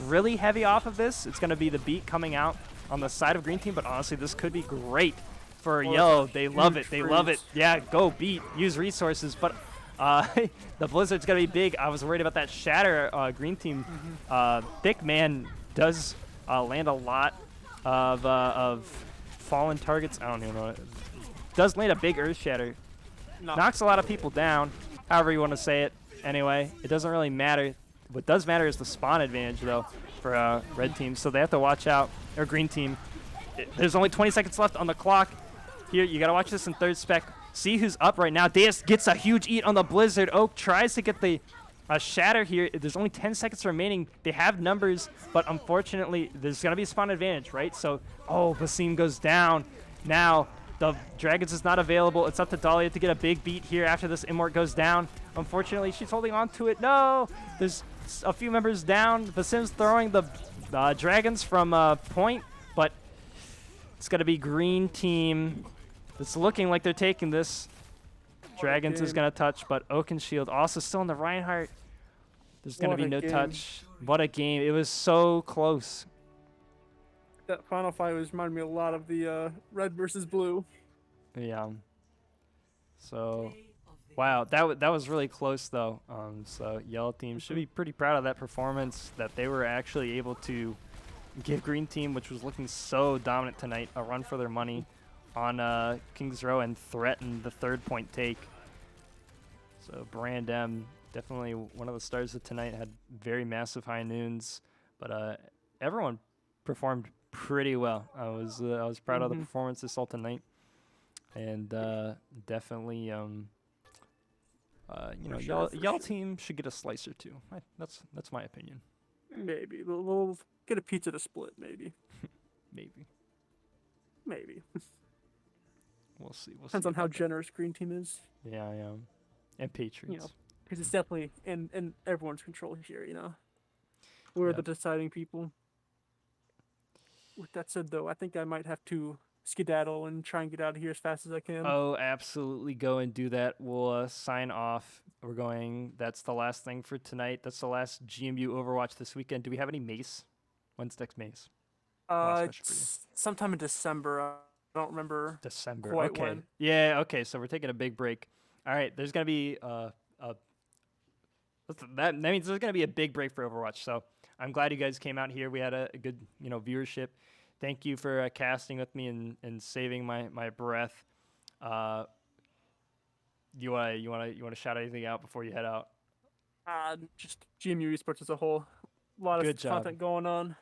S1: really heavy off of this. It's going to be the beat coming out on the side of green team, but honestly, this could be great for
S6: Well,
S1: Yellow.
S6: it's a
S1: They love it.
S6: huge
S1: They love it.
S6: freeze.
S1: Yeah, go beat. Use resources, but the Blizzard's going to be big. I was worried about that Shatter green team. Thick Man does land a lot of fallen targets. I don't even know. Does land a big Earth Shatter. Knocks a lot of people down, however you want to say it. Anyway, it doesn't really matter. What does matter is the spawn advantage, though, for red team. So they have to watch out, or green team. There's only 20 seconds left on the clock. Here, you got to watch this in third spec. See who's up right now. Deus gets a huge eat on the Blizzard. Oak tries to get the Shatter here. There's only 10 seconds remaining. They have numbers, but unfortunately, there's going to be a spawn advantage, right? So, Basim goes down. Now, the Dragons is not available. It's up to Dahlia to get a big beat here after this Immort goes down. Unfortunately, she's holding on to it. No! There's a few members down. Basim's throwing the Dragons from point, but it's going to be green team. It's looking like they're taking this. Dragons is going to touch, but Oakenshield also still in the Reinhardt. There's going to
S6: What
S1: be
S6: a
S1: no
S6: game.
S1: touch. What a game. It was so close.
S6: That final fight was reminding me a lot of the red versus blue.
S1: Yeah. So, wow, that was really close, though. So Yellow Team should be pretty proud of that performance, that they were actually able to give Green Team, which was looking so dominant tonight, a run for their money on Kings Row and threaten the 3rd-point take. So Brand M, definitely one of the stars of tonight, had very massive high noons, but everyone performed pretty well. I was proud of the performances all tonight, and definitely Yellow Team should get a slice or two. That's my opinion.
S6: Maybe we'll get a pizza to split. Maybe.
S1: Maybe. We'll see.
S6: Depends on how
S1: about that.
S6: generous green team is.
S1: Yeah, and Patriots.
S6: Because it's definitely in everyone's control here. We're the
S1: Yep.
S6: deciding people. With that said, though, I think I might have to skedaddle and try and get out of here as fast as I can.
S1: Oh, absolutely. Go and do that. We'll sign off. That's the last thing for tonight. That's the last GMU Overwatch this weekend. Do we have any Mace? When's next Mace? last question for you.
S6: It's sometime in December. I don't remember.
S1: December.
S6: quite
S1: Okay.
S6: when.
S1: Yeah, okay. So we're taking a big break. All right. There's going to be that means there's going to be a big break for Overwatch. So I'm glad you guys came out here. We had a good, viewership. Thank you for casting with me and saving my breath. You want to shout anything out before you head out?
S6: Just GMU Esports as a whole. A lot
S1: Good
S6: of
S1: job.
S6: content going on.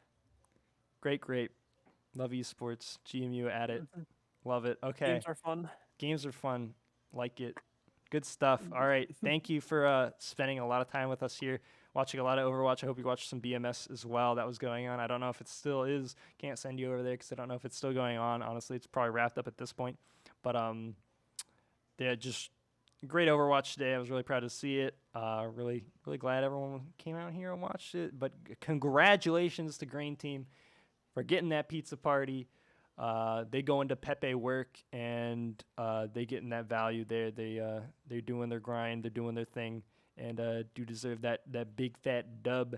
S1: Great. Love esports. GMU at it. Love it. Okay.
S6: Games are fun.
S1: Games are fun. Like it. Good stuff. All right. Thank you for spending a lot of time with us here, watching a lot of Overwatch. I hope you watched some BMS as well. That was going on. I don't know if it still is. Can't send you over there because I don't know if it's still going on. Honestly, it's probably wrapped up at this point. But yeah, just great Overwatch today. I was really proud to see it. Really glad everyone came out here and watched it. But congratulations to Green Team for getting that pizza party. They go into Pepe work and they getting that value there. They're doing their grind, they're doing their thing, and do deserve that big fat dub.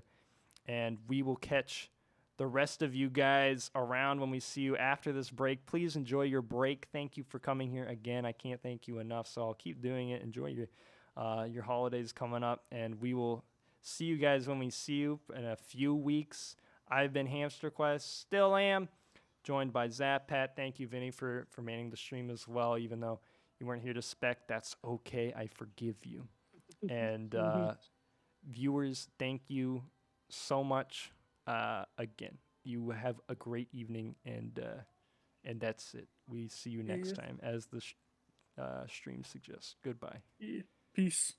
S1: And we will catch the rest of you guys around when we see you after this break. Please enjoy your break. Thank you for coming here again. I can't thank you enough, so I'll keep doing it. Enjoy your holidays coming up, and we will see you guys when we see you in a few weeks. I've been Hamster Quest, still am, joined by Zap Pat. Thank you, Vinny, for manning the stream as well. Even though you weren't here to spec, that's okay. I forgive you. And viewers, thank you so much. Again, you have a great evening, and that's it. We see you next time, as the stream suggests. Goodbye.
S6: Peace.